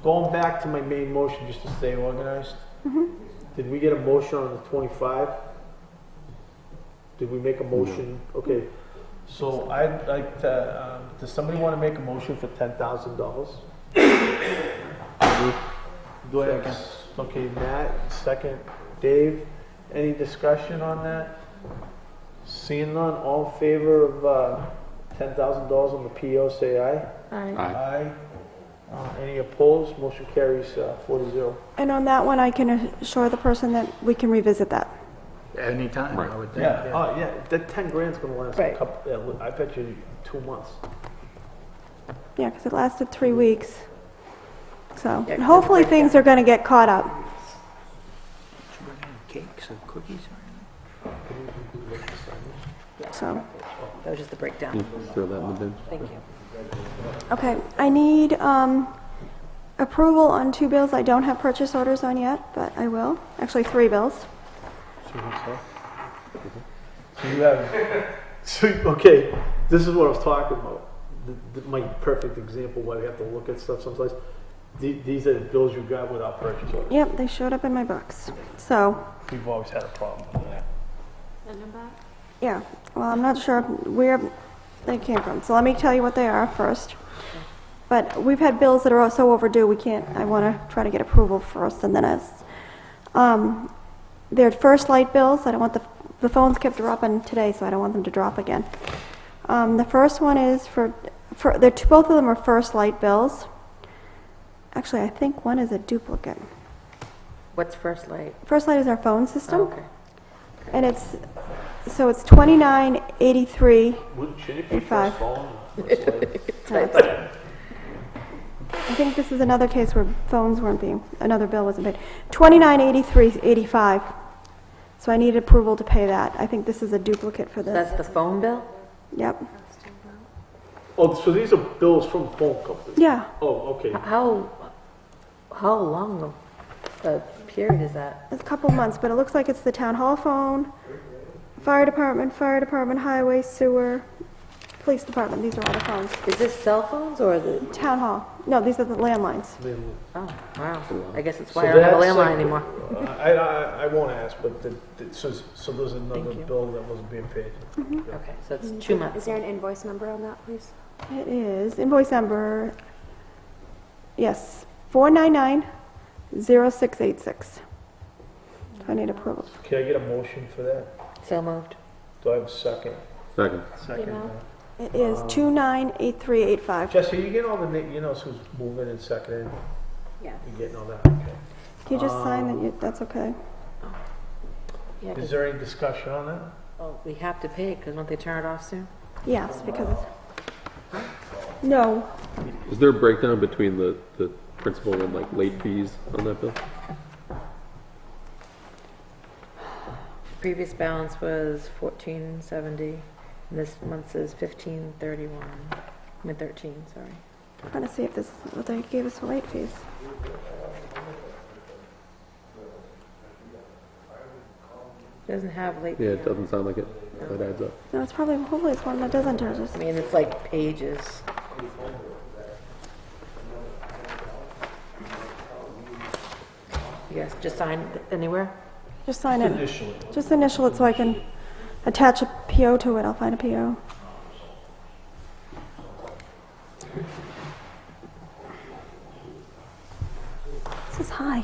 going back to my main motion, just to stay organized, did we get a motion on the 25? Did we make a motion? Okay, so I'd like to, does somebody want to make a motion for $10,000? Do I have, okay, Matt, second, Dave, any discussion on that? Seeing none, all in favor of $10,000 on the PO, say aye. Aye. Aye. Aye. Any opposed? Motion carries 4-0. And on that one, I can assure the person that we can revisit that. Anytime, I would think. Yeah, oh, yeah, that 10 grand's gonna last a Right. couple, I bet you 2 months. Yeah, because it lasted 3 weeks. So, Yeah, and 'cause hopefully it's things are gonna get caught up. Did you bring any cakes or cookies or anything? So, That was just the breakdown. Throw that in the bin. Thank you. okay, I need approval on 2 bills I don't have purchase orders on yet, but I will. Actually, 3 bills. So you have, okay, this is what I was talking about. My perfect example why we have to look at stuff sometimes. These are the bills you got without purchase orders. Yep, they showed up in my books. So, We've always had a problem with that. Send them back. yeah, well, I'm not sure where they came from. So let me tell you what they are first. But we've had bills that are so overdue, I want to try to get approval first and then they're first light bills. I don't want the phones kept dropping today, so I don't want them to drop again. The first one is both of them are first light bills. Actually, I think one is a duplicate. What's First Light? First light is our phone system. Oh, okay. And it's 2983. Shouldn't it be 85. first phone? I think this is another case where phones weren't being, another bill wasn't paid. 2983.85. So I need approval to pay that. I think this is a duplicate for this. That's the phone bill? Yep. Oh, so these are bills from the phone company? Yeah. Oh, okay. How long a period is that? It's a couple months, but it looks like it's the town hall phone, fire department, highway, sewer, police department. These are all the phones. Is this cell phones or the, Town hall. No, these are the landlines. oh, wow. I guess that's So why I don't have a that's landline like- anymore. I won't ask, but so there's another Thank you. bill that wasn't being paid. Okay, so it's 2 Is months. there an invoice number on that, please? It is invoice number, yes, 4990686. I need approval. Can I get a motion for that? So moved. Do I have a second? Second. Second. amount? It is 298385. Jesse, you get all the, you know who's moving and seconding? Yes. You getting all that? Okay. Can you just sign that? That's okay. Yeah, Is 'cause- there any discussion on that? well, we have to pay because won't they turn it off soon? Yes, because no. Is there a breakdown between the principal and like late fees on that bill? Previous balance was 1470, and this month is 1531. I mean 13, sorry. Trying to see if this is what they gave us for late fees. Doesn't have late. Yeah, it doesn't sound like it. That adds up. No, it's probably, hopefully it's one that doesn't charge us. I mean, it's like pages. You guys just sign anywhere? Just sign it. Initially. Just initial it so I can attach a PO to it. I'll find a PO. This is high.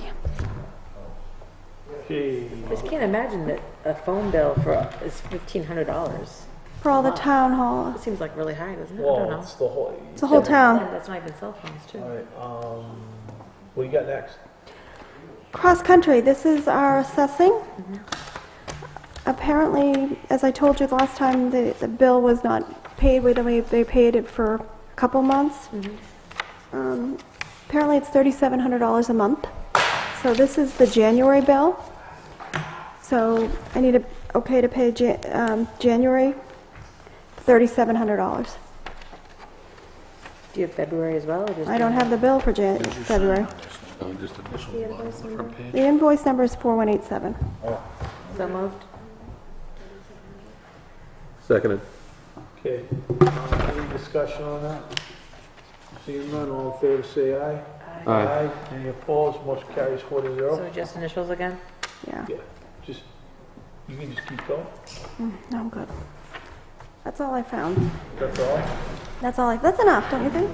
Okay. I just can't imagine that a phone bill is $1,500. For all the town hall. It seems like really high, doesn't it? I don't Well, know. it's the whole. It's the whole town. And that's not even cell phones, too. All right, what do you got next? Cross country, this is our assessing. Apparently, as I told you the last time, the bill was not paid. They paid it for a couple months. Apparently, it's $3,700 a month. So this is the January bill. So I need okay to pay January, $3,700. Do you have February as well? Or just I don't have the bill for February. Oh, just initial The invoice number? The invoice number is 4187. So moved? Seconded. Okay, any discussion on that? Seeing none, all in favor, say aye. Aye. Any opposed, motion carries 4-0. So just initials again? Yeah. Yeah, just, you can just keep going, No, I'm good. That's all I found. that's all. That's enough, don't you think?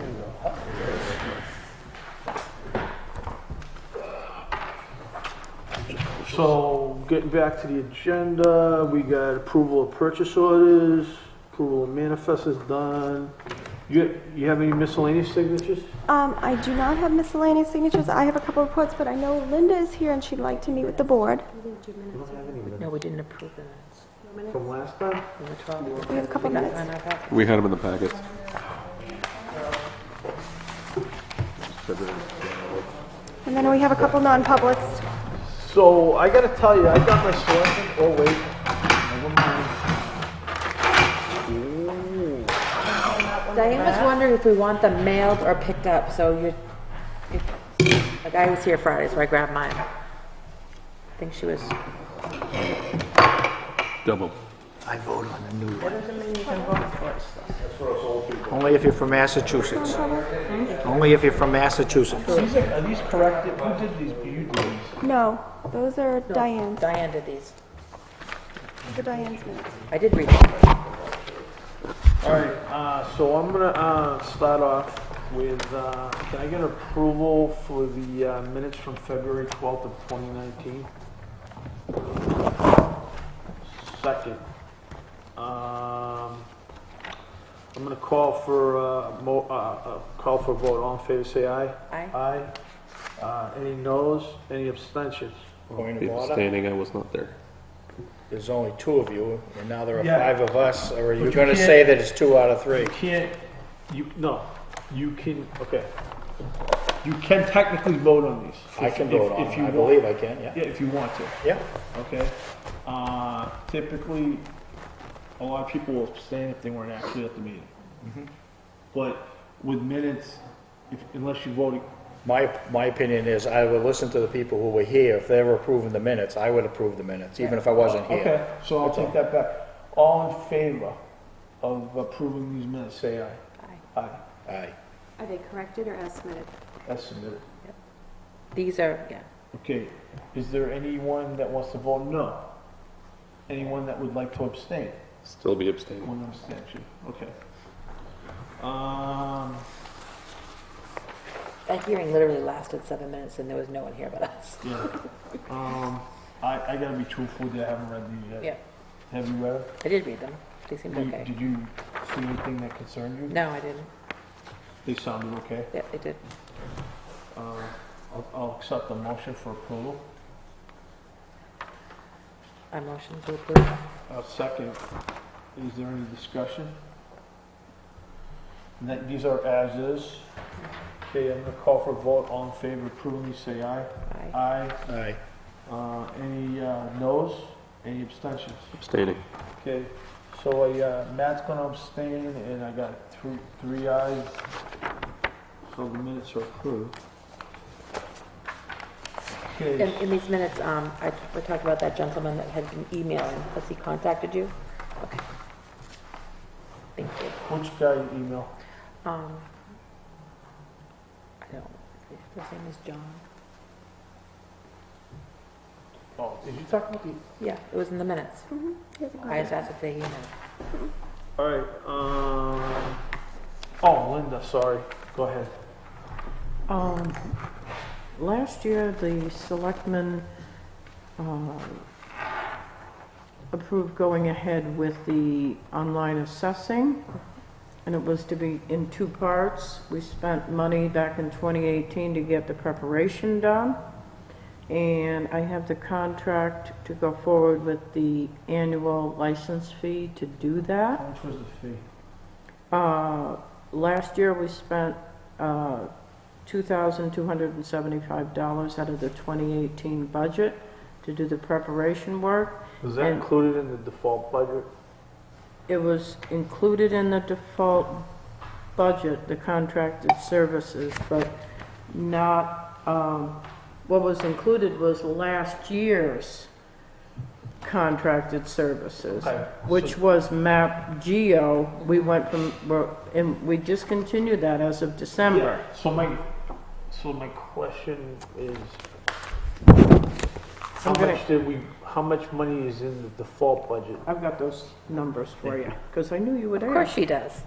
So, getting back to the agenda, we got approval of purchase orders, approval of manifest is done. You have any miscellaneous signatures? I do not have miscellaneous signatures. I have a couple reports, but I know Linda is here and she'd like to meet with the board. We don't have any minutes. No, we didn't approve the minutes. From last time? On the 12th. We have a couple minutes. On our packet. We had them in the packets. And then we have a couple non-publics. So I gotta tell you, I got my selection. Oh wait, never mind. Diane was wondering if we want them mailed or picked up, so a guy was here Friday, so I grabbed mine. I think she was, Double. I vote on the new one. doesn't mean you can vote twice, though. Only if you're from Massachusetts. Only if you're from Massachusetts. Are these corrected? Who did these? You did these. No, those are Diane's. Diane did these. Those are Diane's minutes. I did read them. All right, so I'm gonna start off with, can I get approval for the minutes from February 12th of 2019? Second. I'm gonna call for a vote. All in favor, say aye. Aye. Aye. Any noes? Any abstentions? Point of order. Abstaining, I was not there. There's only two of you, and now there are Yeah. 5 of us, or are you you gonna can't- say that it's 2 out of 3? You can't, you can, okay. You can technically vote on these. I can vote on if it. you I want. believe I can, yeah. Yeah, if you want to, Yeah. okay? Typically, a lot of people will abstain if they weren't actually at the meeting. But with minutes, unless you voted, My opinion is I would listen to the people who were here. If they were approving the minutes, I would approve the minutes, even if I wasn't here. okay, so I'll That's all. take that back. All in favor of approving these minutes, say aye. Aye. Aye. Are they corrected or as submitted? That's submitted. These are, yeah. Okay, is there anyone that wants to vote no? Anyone that would like to abstain? Still be abstaining. One abstention, okay. That hearing literally lasted 7 minutes and there was no one here but us. Yeah. I gotta be truthful with you, I haven't read these yet. Yeah, Have you read them? I did read them. They seemed okay. Did you see anything that concerned you? No, I didn't. They sounded okay? Yeah, they did. I'll accept the motion for approval. I motion to approve. Second, is there any discussion? These are as is. Okay, I'm gonna call for a vote. All in favor of approving these, say aye. Aye. Aye. Aye. Any noes? Any abstentions? Abstaining. Okay, so Matt's gonna abstain, and I got three ayes, so the minutes are approved. Okay, In these minutes, we talked about that gentleman that had been emailing. Has he contacted you? Okay. Thank you. which guy email? I don't, his name is John. Oh, did you talk about the? Yeah, it was in the minutes. Here's a copy. I just asked if they emailed. All right, oh, Linda, sorry, go ahead. Last year, the selectmen approved going ahead with the online assessing, and it was to be in 2 parts. We spent money back in 2018 to get the preparation done, and I have the contract to go forward with the annual license fee to do that. How much was the fee? Last year, we spent $2,275 out of the 2018 budget to do the preparation work. Was that And- included in the default budget? It was included in the default budget, the contracted services, but not, what was included was last year's contracted services, Okay, which was MAP Geo. We went from, and we discontinued that as of December. Yeah, so my question is, how much money is in the default budget? I've got those numbers for you, because I knew you would Of ask. course she does.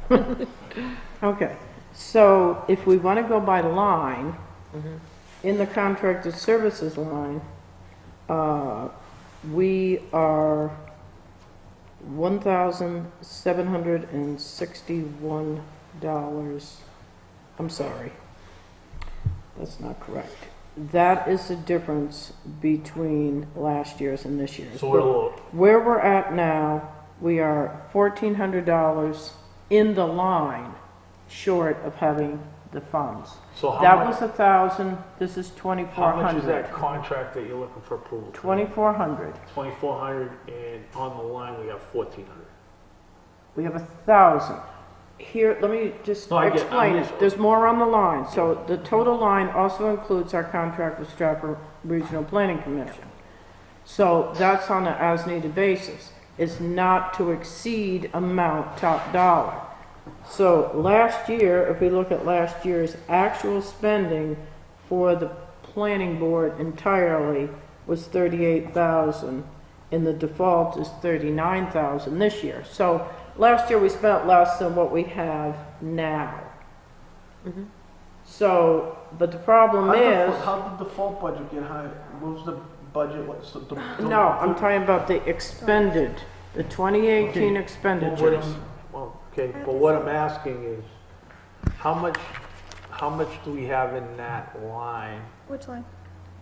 Okay, so if we want to go by line, in the contracted services line, we are $1,761 I'm sorry. That's not correct. That is the difference between last year's and this year's. So we're, Where we're at now, we are $1,400 in the line short of having the funds. so how That much, was 1,000, this is how much is 2,400. that contract that you're looking for approval? 2,400. 2,400, and on the line, we have 1,400. We have 1,000. Here, let me just No, I get- explain I'm it. just- There's more on the line. So the total line also includes our contract with Stratford Regional Planning Commission. So that's on an as-needed basis. It's not to exceed amount top dollar. So last year, if we look at last year's actual spending for the planning board entirely was 38,000, and the default is 39,000 this year. So last year we spent less than what we have now. So, but the problem is, How did the default budget get high? What was the budget, what's the? no, I'm talking about the expended, the 2018 expenditures. Well, okay, but what I'm asking is, how much do we have in that line? Which line?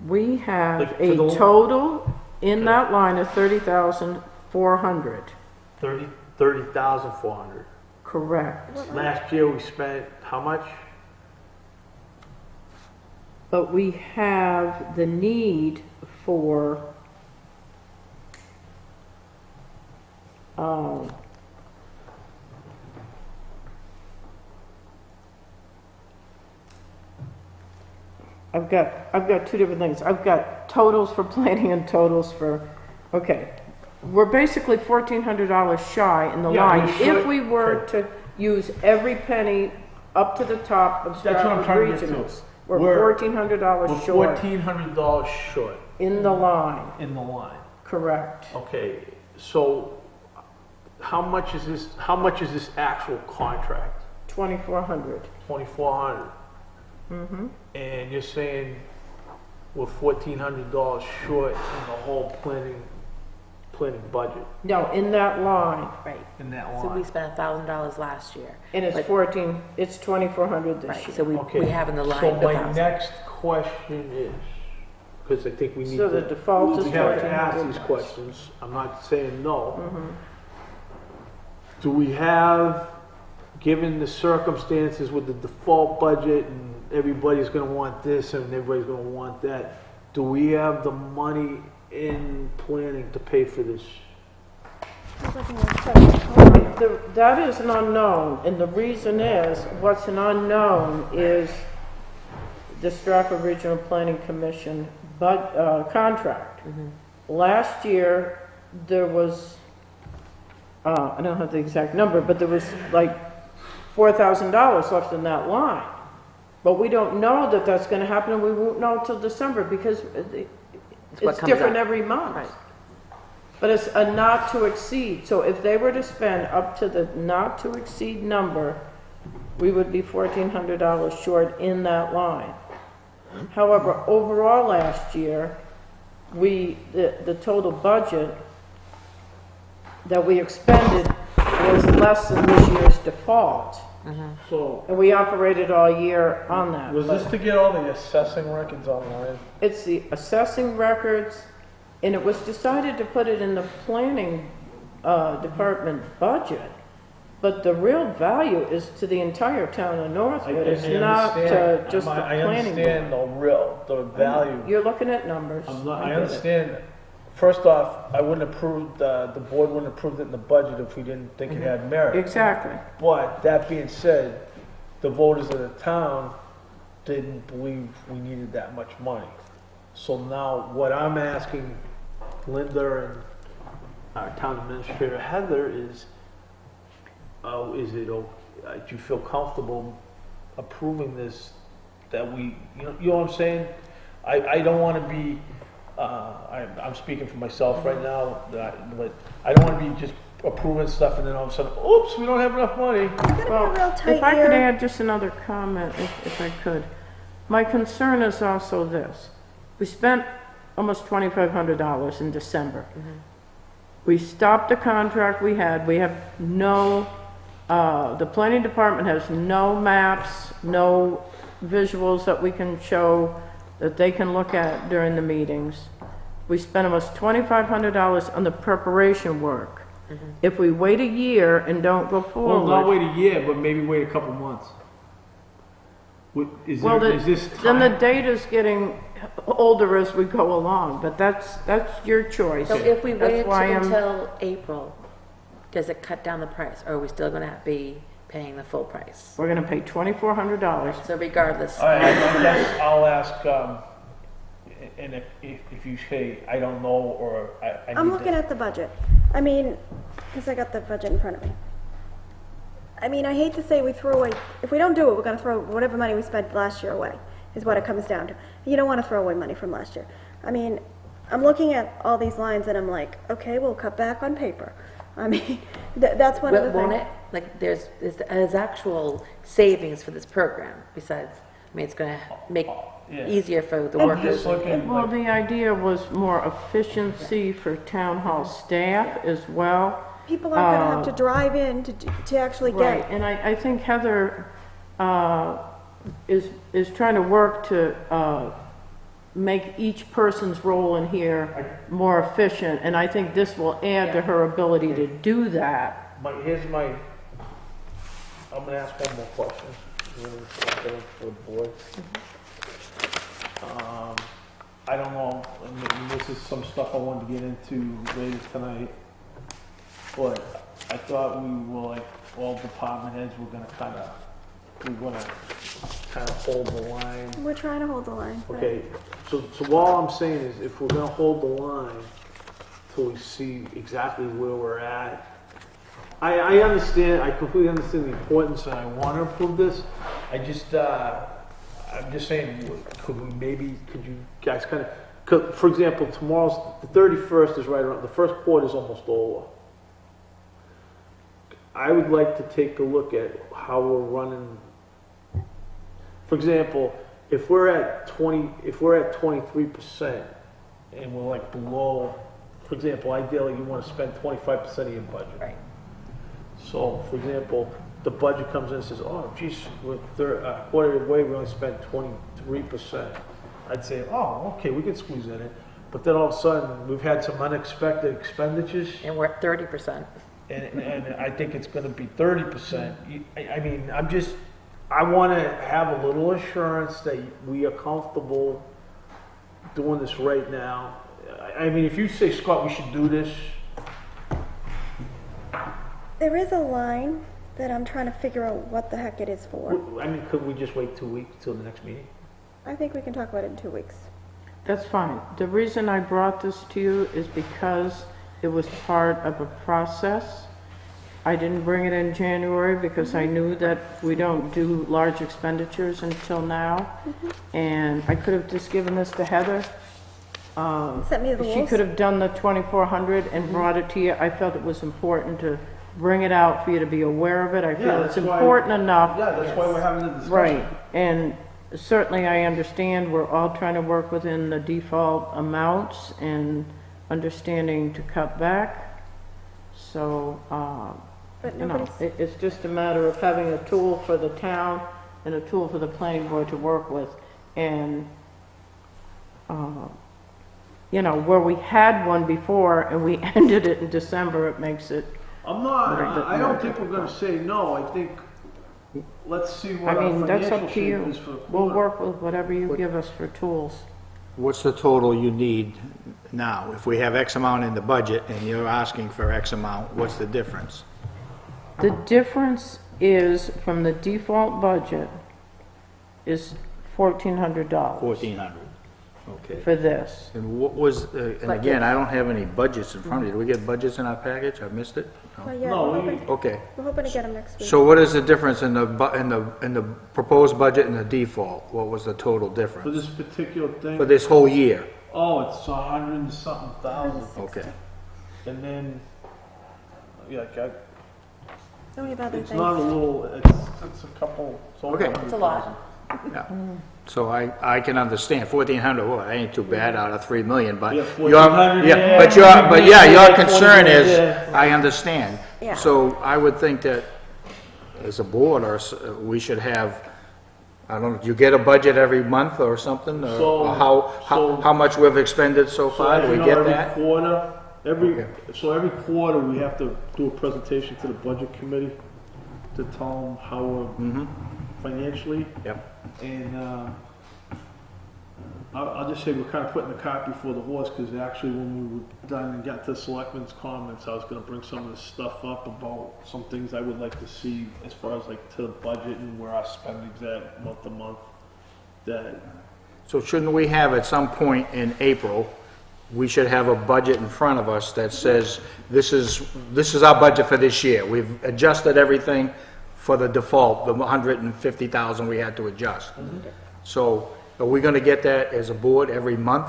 We have Like, a for the- total in that line of 30,400. 30,400. Correct. Last year we spent how much? But we have the need for, I've got two different things. I've got totals for planning and totals for, okay. We're basically $1,400 shy in the Yeah, line. we should- If we were to use every penny up to the top of That's what I'm Stratford trying to get to. Regionals, we're We're $1,400 short $1,400 short in the line, in the line. correct. Okay, so how much is this actual contract? 2,400. 2,400. Mm-hmm. And you're saying we're $1,400 short in the whole planning budget No, in that line, Right. in that So we line. spent $1,000 last year. and it's But- 14, it's 2,400 this Right, year. so we Okay, have in the line so the my 1,000. next question is, because I think we need So the to, default is we have to ask 1,400. these questions. I'm not saying no. Mhm. Do we have, given the circumstances with the default budget and everybody's gonna want this and everybody's gonna want that, do we have the money in planning to pay for this? I was looking at seven. That is an unknown, and the reason is, what's an unknown is the Stratford Regional Planning Commission contract. Last year, there was, I don't have the exact number, but there was like $4,000 left in that line. But we don't know that that's gonna happen, and we won't know until December, because what it's comes different up. every month. Right. But it's a not to exceed, so if they were to spend up to the not to exceed number, we would be $1,400 short in that line. However, overall last year, the total budget that we expended was less than this year's default. So, And we operated all year on that. was this to get all the assessing records online? It's the assessing records, and it was decided to put it in the planning department budget. But the real value is to the entire town of Northwood. It's not to just the I planning understand board. the value. You're looking at numbers. I get it. understand. First off, I wouldn't approve, the board wouldn't approve it in the budget if we didn't think it had merit. Exactly. But that being said, the voters of the town didn't believe we needed that much money. So now what I'm asking Linda and our town administrator Heather is do you feel comfortable approving this, that we, you know what I'm saying? I don't want to be, I'm speaking for myself right now, but I don't want to be just approving stuff and then all of a sudden, oops, we don't have enough money. It's gonna be a real tight If I could year. add just another comment, if I could. My concern is also this. We spent almost $2,500 in December. We stopped the contract we had. We have no The planning department has no maps, no visuals that we can show that they can look at during the meetings. We spent almost $2,500 on the preparation work. If we wait a year and don't go Well, not forward, wait a year, but maybe wait a couple months. Is this then the time? data's getting older as we go along, but that's your choice. So if we That's wait why I'm- until April, does it cut down the price, or are we still gonna be paying the full price? We're gonna pay $2,400. So regardless, All right, I guess I'll ask, and if you say, I don't know, or I I'm need looking to- at the budget. I mean, because I got the budget in front of me. I mean, I hate to say we throw away, if we don't do it, we're gonna throw whatever money we spent last year away, is what it comes down to. You don't wanna throw away money from last year. I mean, I'm looking at all these lines and I'm like, okay, we'll cut back on paper. I mean, that's one of the won't things. it? Like, there's actual savings for this program besides, I mean, it's gonna make Yeah. easier for the I'm workers. just looking, Well, like, the idea was more efficiency for town hall staff as well. People aren't gonna have to drive in to actually Right, get. and I think Heather is trying to work to make each person's role in here more efficient, and I think this will add to her ability to do that. I'm gonna ask one more question, for the board. I don't know, I mean, this is some stuff I wanted to get into later tonight, but I thought we were like, all department heads were gonna hold the line. We're trying to hold the line. but- Okay, so all I'm saying is, if we're gonna hold the line till we see exactly where we're at, I understand, I completely understand the importance, and I wanna approve this, I'm just saying, could you guys for example, the 31st is right around, the first quarter is almost over. I would like to take a look at how we're running. For example, if we're at 23% and we're like below, for example, ideally you want to spend 25% of your budget. Right. So, for example, the budget comes in and says, oh, geez, we're a quarter of the way, we only spent 23%. I'd say, oh, okay, we can squeeze that in. But then all of a sudden, we've had some unexpected expenditures, And we're at 30%. and I think it's gonna be 30%. I mean, I wanna have a little assurance that we are comfortable doing this right now. I mean, if you say, Scott, we should do this, There is a line that I'm trying to figure out what the heck it is for. I mean, could we just wait 2 weeks till the next meeting? I think we can talk about it in 2 weeks. That's fine. The reason I brought this to you is because it was part of a process. I didn't bring it in January because I knew that we don't do large expenditures until now. And I could have just given this to Heather. Sent me the She rules. could have done the 2,400 and brought it to you. I felt it was important to bring it out for you to be aware of it. I feel it's that's why- important enough. Yeah, that's why we're having the discussion. Right, and certainly I understand we're all trying to work within the default amounts and understanding to cut back. So, But you know, nobody's, it's just a matter of having a tool for the town and a tool for the planning board to work with. And, you know, where we had one before and we ended it in December, it makes it, I don't think we're gonna say no, I think, let's see what I our mean, that's financial up to shape you. is for the We'll quarter. work with whatever you give us for tools. What's the total you need now? If we have X amount in the budget and you're asking for X amount, what's the difference? The difference is, from the default budget, is $1,400 1,400, okay. for this. And what was, and again, I don't have any budgets in front of you. Do we get budgets in our package? I missed it? well, yeah, No, we're we- hoping, Okay. we're hoping to get them next week. So what is the difference in the proposed budget and the default? What was the total For difference this particular thing, for this whole year? oh, it's 100 and something thousand, Okay. and then, yeah, Then we have other it's things. not a little, it's a couple, it's over Okay. 100,000. It's a lot. Yeah. So I can understand 1,400. Well, that ain't too bad out of 3 million, but Yeah, your 1,400, yeah, yeah. but your concern is Yeah. I understand. Yeah. So I would think that as a board, we should have, I don't know, do you get a budget every month or something? So- Or how much we've expended so far? as Do you we know, get every that? quarter, Okay. every quarter, we have to do a presentation to the budget committee to tell them how we're financially. Yep. And, I'll just say we're kind of putting the cart before the horse, because actually when we were done and got to selectmen's comments, I was gonna bring some of this stuff up about some things I would like to see as far as like to the budget and where our spending's at month to month. That, So shouldn't we have at some point in April, we should have a budget in front of us that says, this is our budget for this year. We've adjusted everything for the default, the 150,000 we had to adjust. So are we gonna get that as a board every month?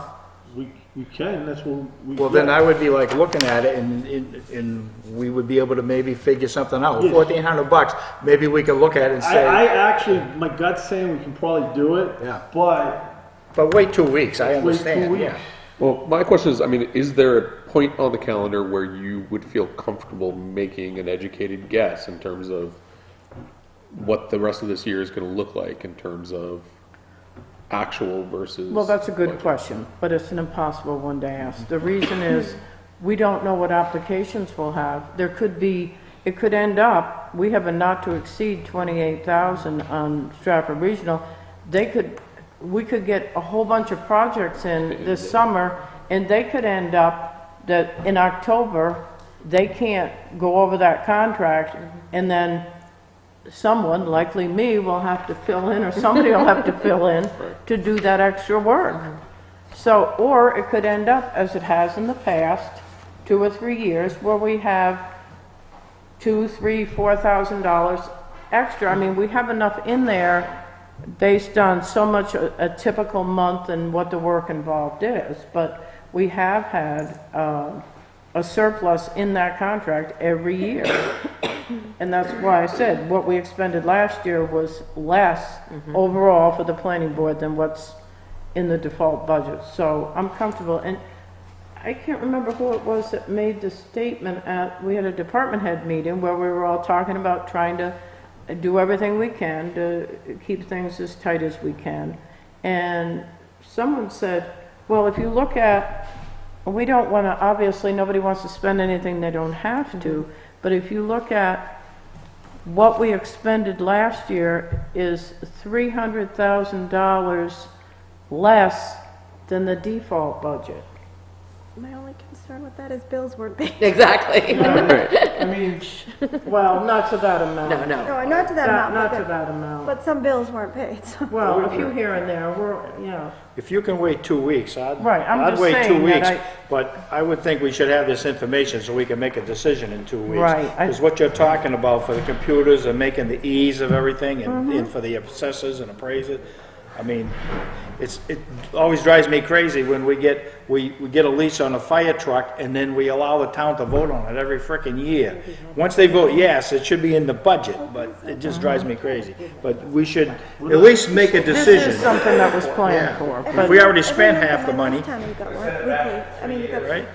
we can, that's what we. Well, then I would be like looking at it and we would be able to maybe figure something out. Yes. $1,400, maybe we could look at it and I say, actually, my gut's saying we can probably do it. Yeah. But wait 2 weeks, I wait 2 understand, weeks. yeah. Well, my question is, I mean, is there a point on the calendar where you would feel comfortable making an educated guess in terms of what the rest of this year is going to look like in terms of actual versus? Well, that's a good budget? question, but it's an impossible one to ask. The reason is, we don't know what applications we'll have. It could end up, we have a not to exceed 28,000 on Stratford Regional. We could get a whole bunch of projects in this summer, and they could end up that in October, they can't go over that contract, and then someone, likely me, will have to fill in, or somebody will have to fill in to do that extra work. So, or it could end up, as it has in the past, 2 or 3 years, where we have $2,000, $3,000, $4,000 extra. I mean, we have enough in there based on so much a typical month and what the work involved is, but we have had a surplus in that contract every year. And that's why I said what we expended last year was less overall for the planning board than what's in the default budget. So I'm comfortable, and I can't remember who it was that made the statement we had a department head meeting where we were all talking about trying to do everything we can to keep things as tight as we can. And someone said, well, if you look at, we don't want to, obviously nobody wants to spend anything they don't have to, but if you look at what we expended last year is $300,000 less than the default budget. My only concern with that is bills weren't paid. Exactly. I mean, well, not to that amount. No. No, not to that amount. Not but- to that amount. But some bills weren't paid, so. Well, a few here and there, yeah. If you can wait 2 weeks, Right, I'm I'd just wait 2 saying that weeks, but I would think we should have this information so we can make a decision in 2 weeks. Right, Because what you're talking about for the computers and making the ease of everything and for the assessors and appraisers, I mean, it always drives me crazy when we get a lease on a fire truck and then we allow the town to vote on it every frickin' year. Once they vote yes, it should be in the budget, but it just drives me crazy. But we should at least make a This decision. is something that was planned Yeah. for, If but we already spent Every half the money, Last time we got one, we paid. I mean, you got. right?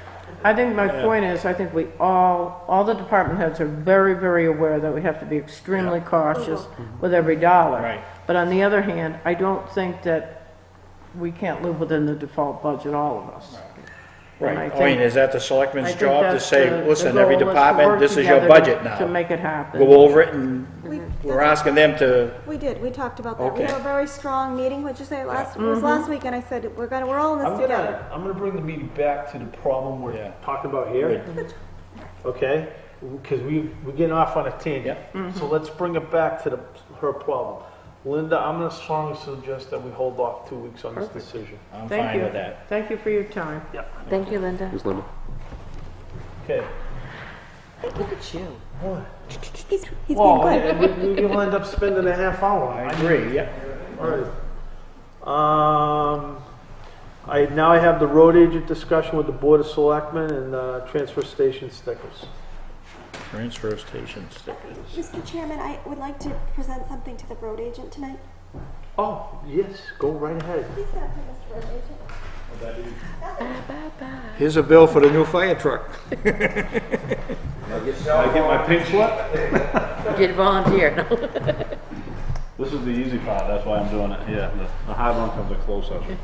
I think my point is, I think we all the department heads are very, very aware that we have to be extremely cautious with every dollar. Right. But on the other hand, I don't think that we can't live within the default budget, all of us. And Right. I think- mean, is that the I selectman's think job to that's say, the listen, goal every is to department, work this is your together budget To now. make it happen. Go over it and We- we're asking them to, We did, we talked about that. We Okay. had a very strong meeting, what'd you say, it was last week, and I said, we're all in this together. I'm gonna bring the meeting back to the problem we're Yeah. talking about here. Okay? Because we're getting off on a tangent. So let's bring it back to her problem. Linda, I'm gonna strongly suggest that we hold off 2 weeks on this decision. I'm Thank fine you. with that. Thank you for your time. Thank you, Linda. Who's Linda? Okay. Look at you. What? He's being Well, good. we'll end up spending a half hour. I agree, yeah. All right. Now I have the road agent discussion with the Board of Selectmen and transfer station stickers. Transfer station stickers. Mr. Chairman, I would like to present something to the road agent tonight. Oh, yes, go right ahead. Please stand up, Mr. Road Agent. Here's a bill for the new fire truck. I get my pink slip? Did volunteer, no? This is the easy part, that's why I'm doing it here. The hard one comes at close session.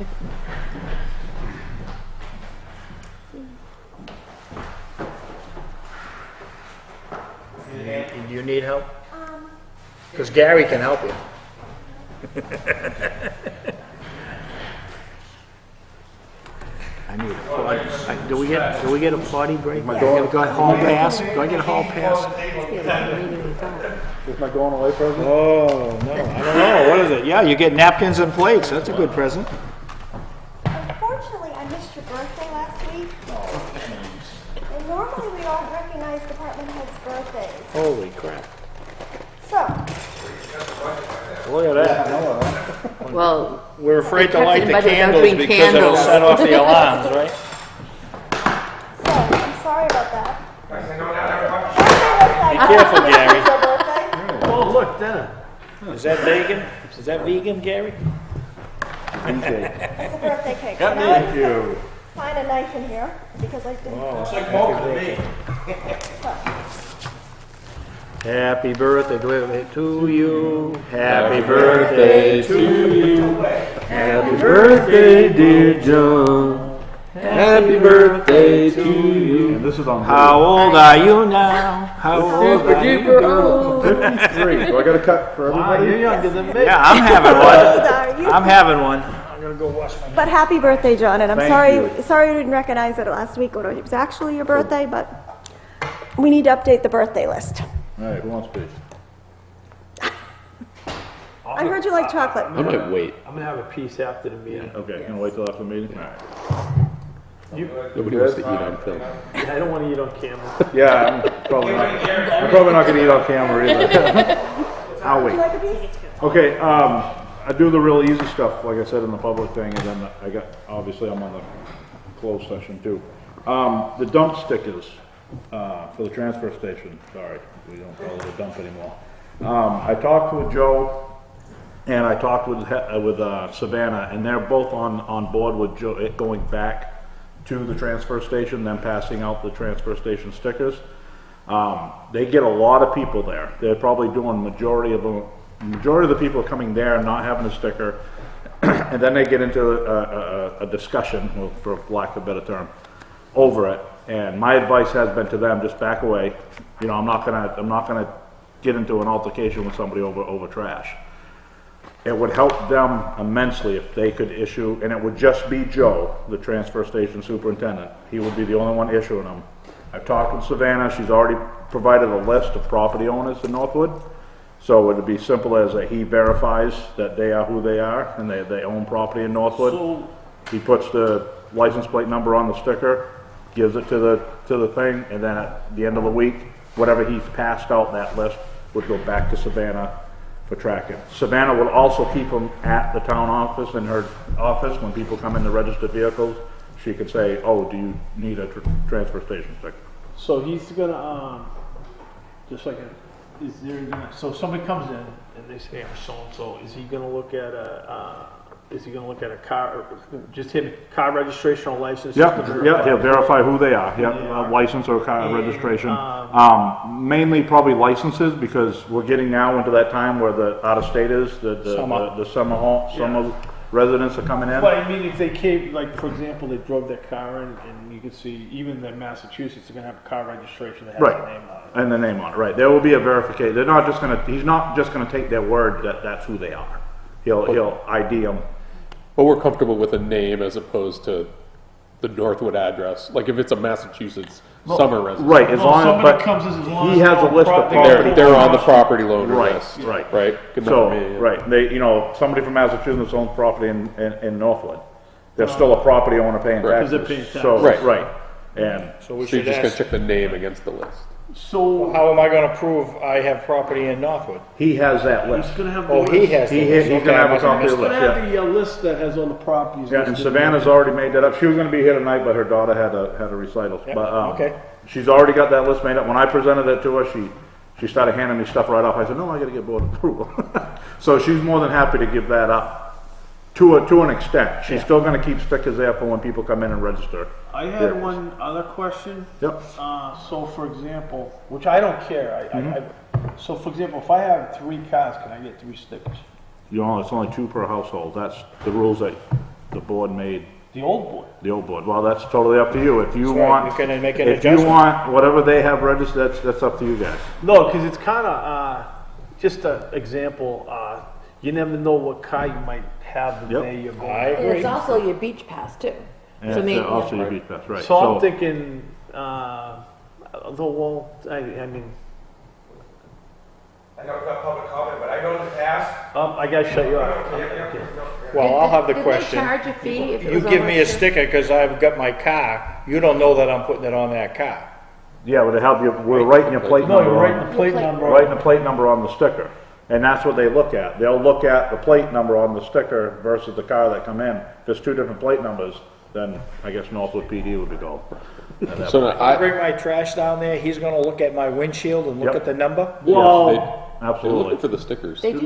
Do you need help? Because Gary can help you. I need a potty. Do we get a potty break? Do I get a hall pass? Do I get a hall pass? Is my going away present? Oh, no, I don't know. What is it? Yeah, you get napkins and plates. That's a good present. Unfortunately, I missed your birthday last week. And normally we all recognize department heads' birthdays. Holy crap. So, Look at that. Well, We're afraid to They kept light it the by the candles between because it'll candles. set off the alarms, right? I'm sorry about that. Be careful, Gary. Your birthday? Oh, look, dinner. Is that vegan? Is that vegan, Gary? It's a birthday cake. So now I Thank just you. find a knife in here because I didn't. It's like milk to me. Happy birthday to you. Happy birthday to you. Happy birthday, dear John. Happy birthday to you. And this is on How old are you now? How old super are you? duper old. 53. Do I got a cut for Wow, everybody? you're younger than me. Yeah, I'm having How one. old are you? I'm having one. I'm gonna go wash my. But happy birthday, John, and I'm Thank sorry you. sorry you didn't recognize it last week when it was actually your birthday, but we need to update the birthday list. All right, who wants peace? I heard you like chocolate. I might wait. I'm gonna have a piece after the meeting. Okay, gonna wait till after the meeting? All right. Nobody wants to eat on film. I don't want to eat on camera. Yeah, I'm probably not gonna eat on camera either. I'll Would wait. you like a piece? Okay, I do the real easy stuff, like I said, in the public thing, and then I got, obviously, I'm on the closed session too. The dump stickers, for the transfer station, sorry, we don't call it a dump anymore. I talked with Joe, and I talked with Savannah, and they're both on board with Joe, it going back to the transfer station, then passing out the transfer station stickers. They get a lot of people there. They're probably doing majority of the people are coming there and not having a sticker, and then they get into a discussion, well, for lack of a better term, over it. And my advice has been to them, just back away. You know, I'm not gonna get into an altercation with somebody over trash. It would help them immensely if they could issue, and it would just be Joe, the transfer station superintendent. He would be the only one issuing them. I've talked with Savannah, she's already provided a list of property owners in Northwood. So it would be simple as that he verifies that they are who they are, and they own property in Northwood. So, He puts the license plate number on the sticker, gives it to the thing, and then at the end of the week, whatever he's passed out, that list would go back to Savannah for tracking. Savannah will also keep them at the town office, in her office, when people come in to register vehicles. She could say, oh, do you need a transfer station sticker? so he's gonna, just like is there gonna, so if somebody comes in and they say, I'm so-and-so, is he gonna look at a car, just hit car registration or license? just to Yeah, verify? he'll verify who they are, license or car And, registration. Mainly probably licenses, because we're getting now into that time where the out-of-staters, the summer residents are coming in. But I mean, if they came, like, for example, they drove their car in, and you could see, even in Massachusetts, they're gonna have a car registration that has Right. their name on it. And the name on it, right. There will be a verification. They're not just gonna, he's not just gonna take their word that that's who they are. He'll ID them. But we're comfortable with a name as opposed to the Northwood address. Like if it's a Massachusetts summer resident. Right, as No, long as, somebody but comes as long he as has a they're list of property- property. They're on the property loaner Right, list. right. Right? Good So, enough for me, yeah. right, they, somebody from Massachusetts owns property in Northwood. They're still a property owner paying Right. taxes. 'Cause they're paying So, taxes. right, and So we So you're should just gonna ask, check the name against the list. So, how am I gonna prove I have property in Northwood? he has that he's list. gonna have the Oh, list. he has the He's list. gonna Okay, have I a copy of must the have He's list, gonna yeah. have the list that has all the properties. Yeah, and listed. Savannah's already made that up. She was gonna be here tonight, but her daughter had a recital. Yeah, But, okay. she's already got that list made up. When I presented it to her, she started handing me stuff right off. I said, no, I gotta get board approval. So she's more than happy to give that up. To an extent. She's still gonna keep stickers there for when people come in and register. I had one other question. Yep. So for example, which I don't care, so for example, if I have 3 cars, can I get 3 stickers? It's only 2 per household. That's the rules that the board made, The old board. the old board. Well, that's totally up to you. If you That's right, want, you can make an if you adjustment. want whatever they have registered, that's up to you guys. No, because it's kind of, just an example, you never know what car you might have the Yep. day you're going. I And agree. it's also your beach pass too. And So maybe- also your beach pass, right. So I'm thinking, although, well, I mean, I know it's not public comment, but I know in the past. I gotta shut you off. Okay. Well, I'll have the Did question. they charge a fee if it You was give on me a registered? sticker because I've got my car, you don't know that I'm putting it on that car. Yeah, but it help you, we're writing your plate No, number you're on. writing the plate number. Writing the plate number on the sticker. And that's what they look at. They'll look at the plate number on the sticker versus the car that come in. If there's 2 different plate numbers, then I guess Northwood PD would be called. So now, I bring my trash down there, he's gonna look at my windshield and look Yep. at the number? Well, they're Absolutely. looking for the stickers. They do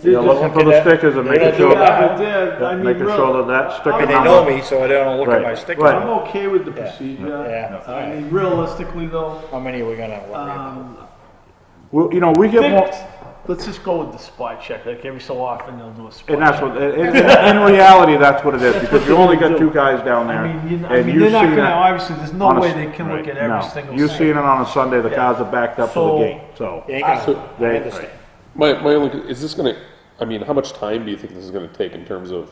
They're looking for the stickers and They making don't do sure, that. yeah, but they're, I mean, making sure that that I sticker mean, they number. know me, so they don't look at Right, my sticker. right. I'm okay with the procedure. Yeah, all I right. mean, realistically though, How many are we gonna worry about? Well, we get more, let's just go with the spot check. Like every so often they'll do a spot and that's check. what, in reality, that's what it is, That's because what you they only would got do. 2 guys down there. I mean, and they're you've not seen gonna, that obviously, there's no on a way s- they can look right, at every no. single You've sticker. seen it on a Sunday, the Yeah. cars are backed up to the So- gate, so. You ain't gonna, I They- understand. My only, is this gonna, I mean, how much time do you think this is gonna take in terms of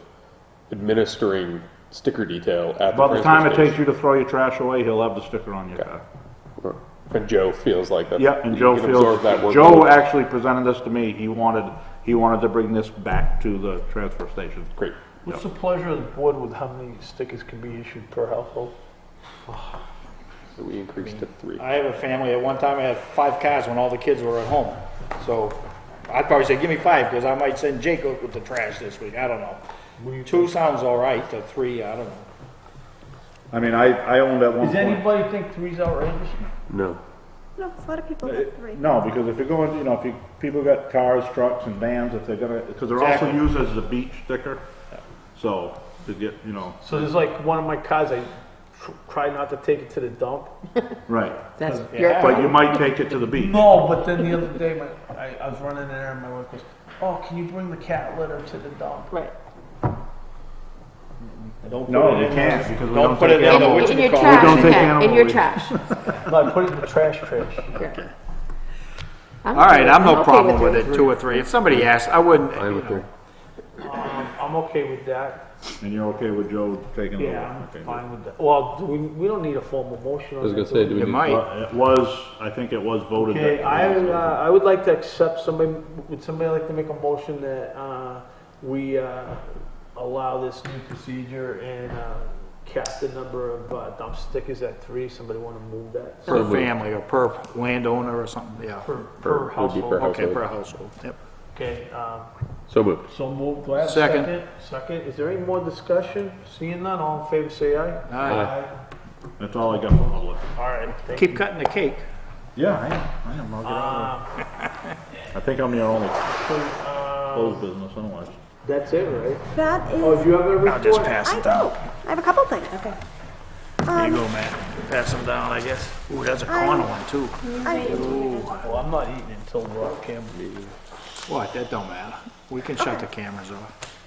administering sticker detail at the By the time it transfer takes you to throw your trash away, he'll have the sticker on your car. station? And Joe feels like that. Yep, and he Joe can feels, absorb that workload. Joe actually presented this to me, he wanted to bring this back to the transfer station. Great. What's the pleasure of the board with how many stickers can be issued per household? So we increased to 3. I have a family, at one time I had 5 cars when all the kids were at home. So I'd probably say, give me 5, because I might send Jake out with the trash this week, I don't know. 2 sounds all right, to 3, I don't know. I mean, I owned at one Does point. anybody think 3's outrageous? No. No, a lot of people have 3. No, because if you're going, people got cars, trucks, and vans, if they're gonna, because they're also Exactly. used as a beach sticker. So, to get, So there's like one of my cars, I try not to take it to the dump. right. That's Yeah. your But problem. you might take it to the beach. No, but then the other day, I was running in there and my wife goes, "Oh, can you bring the cat litter to the dump?" Right. Don't No, put it you in can't, the- because we Don't don't put take it in the, animals. what In you your call We don't trash, take in animal your waste. trash. No, I put it in the trash. All right, I'm no okay problem with it. it, 2 or 3. If somebody asks, I wouldn't, Fine with you know. I'm okay with that. And you're okay with Joe taking it? Yeah, Okay, I'm fine with that. Well, we don't need a formal motion I on was that. gonna say, do we You need? might. I think it was voted. Okay, that- I would like to accept would somebody like to make a motion that, we, allow this new procedure and, cap the number of, dump stickers at 3? Somebody wanna move that? Per family or per landowner or something, yeah. Per Would be per household. Okay, household. per household, yep. Okay, So moved. so moved. Do I have a Second. second? Second. Is there any more discussion? Seeing none, all in favor say aye. Aye. That's all I got for public. All right, thank you. Keep cutting the cake. Yeah, I am. I'll get out of there. I think I'm your only closed business otherwise. That's it, right? That is, Oh, do you have a report? I'll just pass I it down. do. I have a couple things. Okay. There you go, Matt. Pass them down, I guess. Ooh, that's a corner one, too. Well, I'm not eating until we're off camera. What, that don't matter. We can shut the cameras off.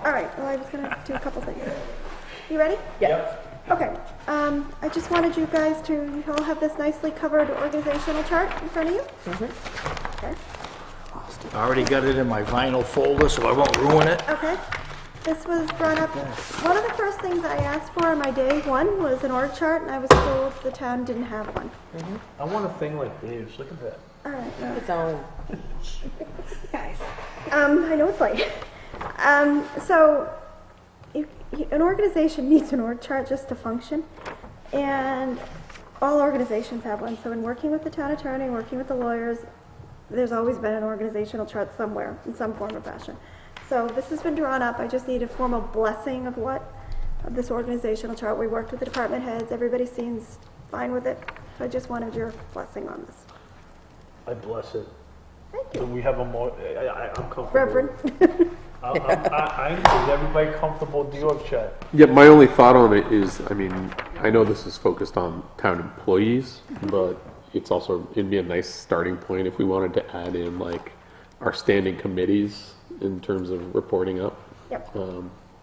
All right, well, I was gonna do a couple things. You ready? Yep. Okay, I just wanted you guys to, you all have this nicely covered organizational chart in front of you. Okay. I already got it in my vinyl folder, so I won't ruin it. Okay. This was brought up, one of the first things I asked for on my day 1 was an org chart, and I was told the town didn't have one. I want a thing like Dave's. Look at that. All right, well, Its own. guys, I know it's late. So, an organization needs an org chart just to function, and all organizations have one. So in working with the town attorney, working with the lawyers, there's always been an organizational chart somewhere, in some form or fashion. So this has been drawn up. I just need a formal blessing of this organizational chart. We worked with the department heads. Everybody seems fine with it. So I just wanted your blessing on this. I bless it. Thank Do you. we have a I'm comfortable. Reverend. Is everybody comfortable with the org chart? Yeah, my only thought on it is, I mean, I know this is focused on town employees, but it's also, it'd be a nice starting point if we wanted to add in like our standing committees in terms of reporting up. Yep.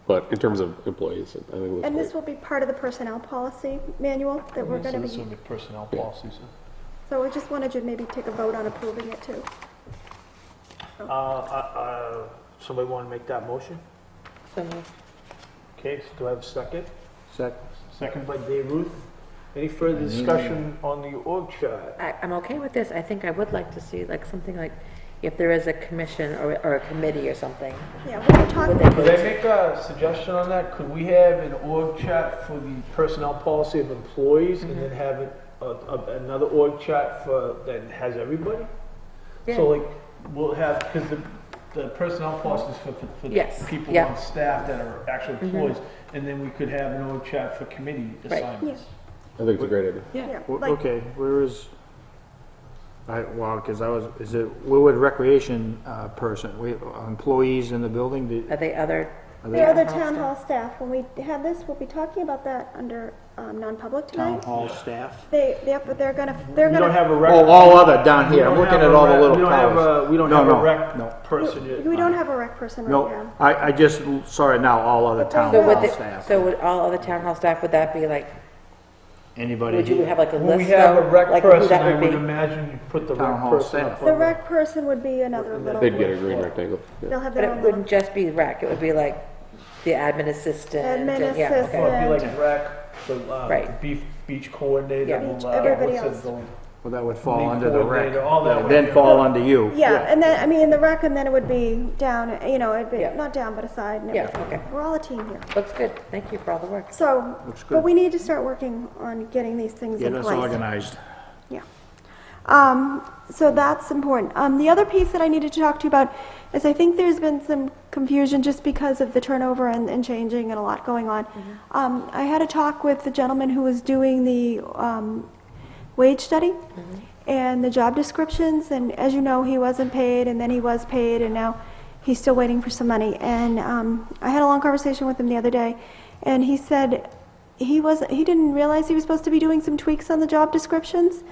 But in terms of employees, I think that's And this great. will be part of the personnel policy manual that we're So gonna this be, will be personnel policies. so we just wanted you to maybe take a vote on approving it too. Somebody want to make that motion? So moved. Okay, so do I have a second? Second. Second by Dave Ruth. Any further discussion on the org chart? I'm okay with this. I think I would like to see like something like, if there is a commission or a committee or something. Yeah, we were talking, Could I make a suggestion on that? Could we have an org chart for the personnel policy of employees and then have another org chart for, that has everybody? Yeah. So like, we'll have, because the personnel policy is for Yes, people yeah. on staff that are actual employees, and then we could have an org chart for committee Right. assignments. I think it's a great idea. yeah, Well, like, okay, where is, because is it, where would recreation person, employees in the building? Are they other? the other town hall staff, when we have this, we'll be talking about that under non-public Town tonight. hall staff? But they're gonna, We don't have a Oh, rec. all other down here, I'm we don't looking have at a all the rec- little we don't have towers. a- We don't No, have no, a rec no. person yet. we don't have a rec person right No, now. I just saw it now, all other town So hall would, staff. so would all other town hall staff, would that be like, Anybody? would you have like a When we list have a though? rec Like who person, that I would would be? imagine you put the Town rec hall person staff. up The front. rec person would be another little, They'd get a green rectangle. Yeah. they'll have But their it own wouldn't little. just be rec, it would be like the admin assistant. Admin and- yeah, okay. assistant. Or it'd be like rec, the Right. beach coordinator. Yeah. will, Beach, everybody what's it, else. the- Well, that would fall League under the rec. coordinator, all that would Then be- fall under you. Yeah, and then, I mean, the rec, and then it would be down, it'd be, Yeah. not down, but aside and Yeah, everything. okay. We're all a team here. Looks good. Thank you for all the work. So, Looks but good. we need to start working on getting these things Get in us place. organized. Yeah. So that's important. The other piece that I needed to talk to you about is I think there's been some confusion just because of the turnover and changing and a lot going on. I had a talk with the gentleman who was doing the wage study and the job descriptions, and as you know, he wasn't paid, and then he was paid, and now he's still waiting for some money. And I had a long conversation with him the other day, and he said he didn't realize he was supposed to be doing some tweaks on the job descriptions.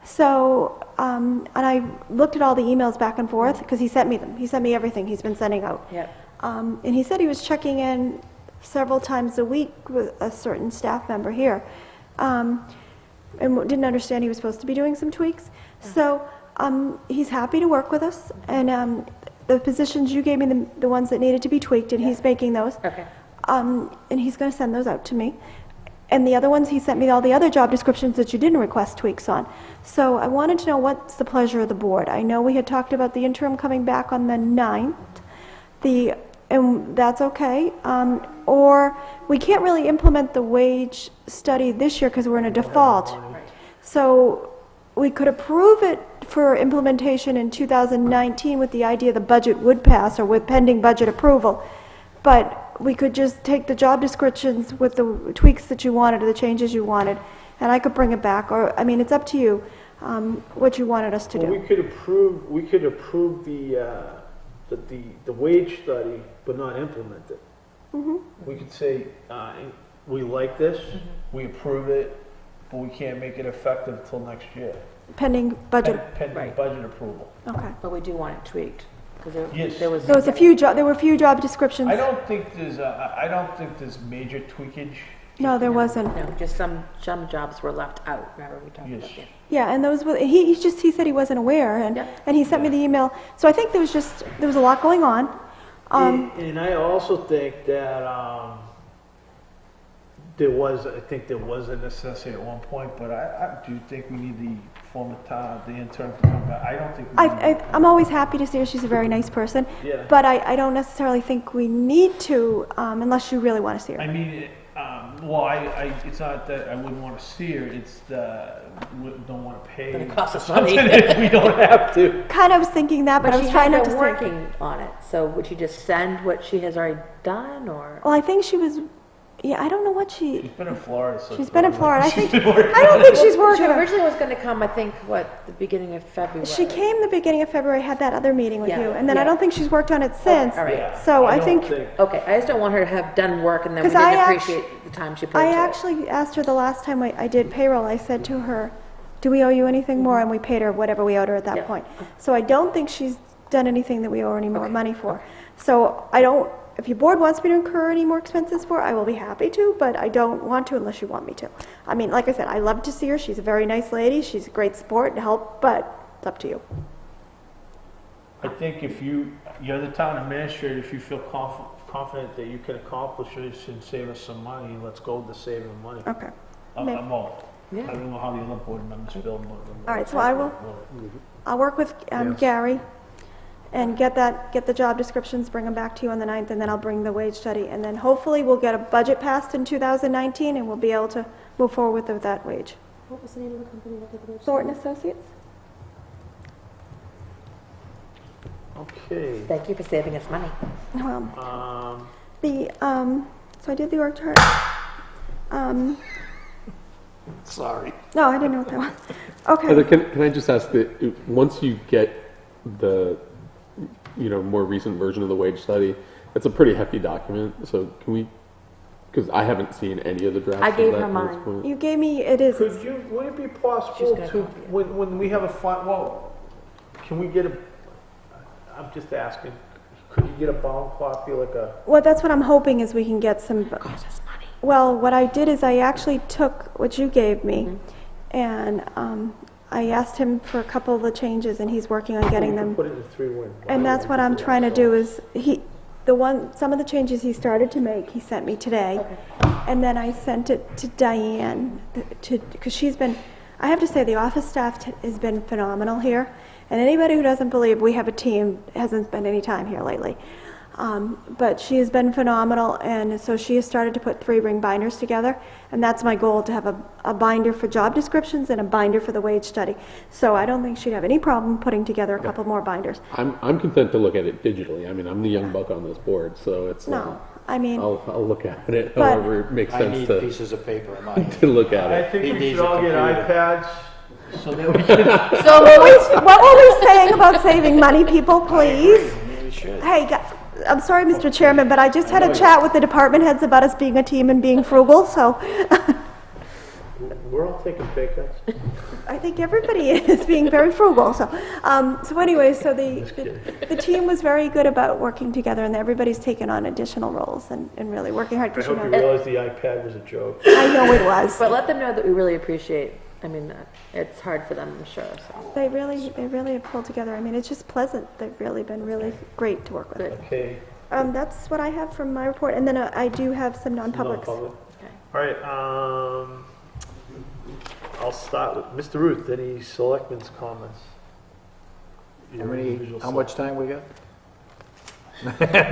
So, and I looked at all the emails back and forth, because he sent me them. He sent me everything he's been sending out. Yep. And he said he was checking in several times a week with a certain staff member here. And didn't understand he was supposed to be doing some tweaks. So, he's happy to work with us, and the positions you gave me, the ones that needed to be tweaked, and he's making those. Okay. And he's going to send those out to me. And the other ones, he sent me all the other job descriptions that you didn't request tweaks on. So I wanted to know what's the pleasure of the board. I know we had talked about the interim coming back on the 9th, and that's okay. Or we can't really implement the wage study this year because we're in a default. So we could approve it for implementation in 2019 with the idea the budget would pass, or with pending budget approval. But we could just take the job descriptions with the tweaks that you wanted, or the changes you wanted, and I could bring it back, or, I mean, it's up to you, what you wanted us to Well, do. we could approve the wage study, but not implement it. We could say, we like this, we approve it, but we can't make it effective till next year. Pending budget, Pending Right. budget approval. okay. But we do want it tweaked, because Yes. there was. So it's there were a few job descriptions. I don't think there's major tweakage. No, there wasn't. No, just some jobs were left out, remember we talked Yes. about that? Yeah, and those were, he said he wasn't aware, and, Yeah. and he sent me the email. So I think there was a lot going on. And I also think that there was a necessity at one point, but I do think we need the former the intern to come back. I don't think we need I'm always happy to see her, she's a very nice person. Yeah. But I don't necessarily think we need to, unless you really want to see her. I mean, it's not that I wouldn't want to see her. It's that we don't want to pay. But it costs us something money. if we don't have to. Kind of was thinking that, but I was trying not to But say. she had been working on it, so would she just send what she has already done, or? Well, I think she was Yeah, I don't know what she, She's been in Florida, so. she's been in Florida. I don't think she's She working. originally was gonna come, I think, the beginning of February. She came the beginning of February, had that other meeting with Yeah, you, and then I yeah. don't think she's worked on it since. all right. Yeah, So I don't think- Okay, I just don't want her to have done work and then we 'Cause I didn't act- appreciate the time she put I into it. actually asked her the last time I did payroll, I said to her, do we owe you anything more? And we paid her whatever we owed her at that Yeah. point. So I don't think she's done anything that we owe her any more Okay. money for. So I don't, if your board wants me to incur any more expenses for, I will be happy to, but I don't want to unless you want me to. I mean, like I said, I love to see her. She's a very nice lady. She's a great sport and help, but it's up to you. I think if you're the town administrator, if you feel confident that you can accomplish this and save us some money, let's go with the saving money. Okay. I'm all. Yeah. I don't know how the other board members feel, but. All right, so I'll work with Gary and get the job descriptions, bring them back to you on the 9th, and then I'll bring the wage study. And then hopefully we'll get a budget passed in 2019 and we'll be able to move forward with that wage. What was the name of the company that did the website? Thornton Associates? Okay. Thank you for saving us money. Well, so I did the org chart. Sorry. No, I didn't know what that was. Heather, Okay. can I just ask that once you get the, more recent version of the wage study, it's a pretty hefty document. So can we? Because I haven't seen any of the drafts. I of gave that her at this mine. point. You gave me, it is, Would it be She's possible gonna to, copy it. when we have can we get I'm just asking, could you get a bound copy, like a, well, that's what I'm hoping is we can get some, Cost us money. well, what I did is I actually took what you gave me and I asked him for a couple of the changes and he's working on getting you can them. put it in 3-win? And that's what I'm trying to do is, some of the changes he started to make, he sent me today. And then I sent it to Diane, because she's been, I have to say, the office staff has been phenomenal here. And anybody who doesn't believe we have a team hasn't spent any time here lately. But she has been phenomenal, and so she has started to put 3-ring binders together. And that's my goal, to have a binder for job descriptions and a binder for the wage study. So I don't think she'd have any problem putting together a couple more binders. I'm content to look at it digitally. I mean, I'm the young buck on this board, so it's. No, I mean, I'll look at it But- however it makes I sense need to pieces of paper in my hand. to look at I it. think He we needs should a all get computer. iPads, so that we can, what were we saying about saving money, people, please? Maybe should. Hey, I'm sorry, Mr. Chairman, but I just had a chat with the department heads about us being a team and being frugal, so we're all taking pay cuts. I think everybody is being very frugal, so. So anyway, so the team was very good about working together, and everybody's taken on additional roles and really working hard. I 'Cause, hope you realize the iPad was a joke. I know it was. But let them know that we really appreciate, it's hard for them, I'm sure, so. They really have pulled together. I mean, it's just pleasant. They've really been really great to work with. Good. Okay. That's what I have from my report, and then I do have some non-publics. Non-public. All right, I'll start with Mr. Ruth. Any selectmen's comments? How much time we got?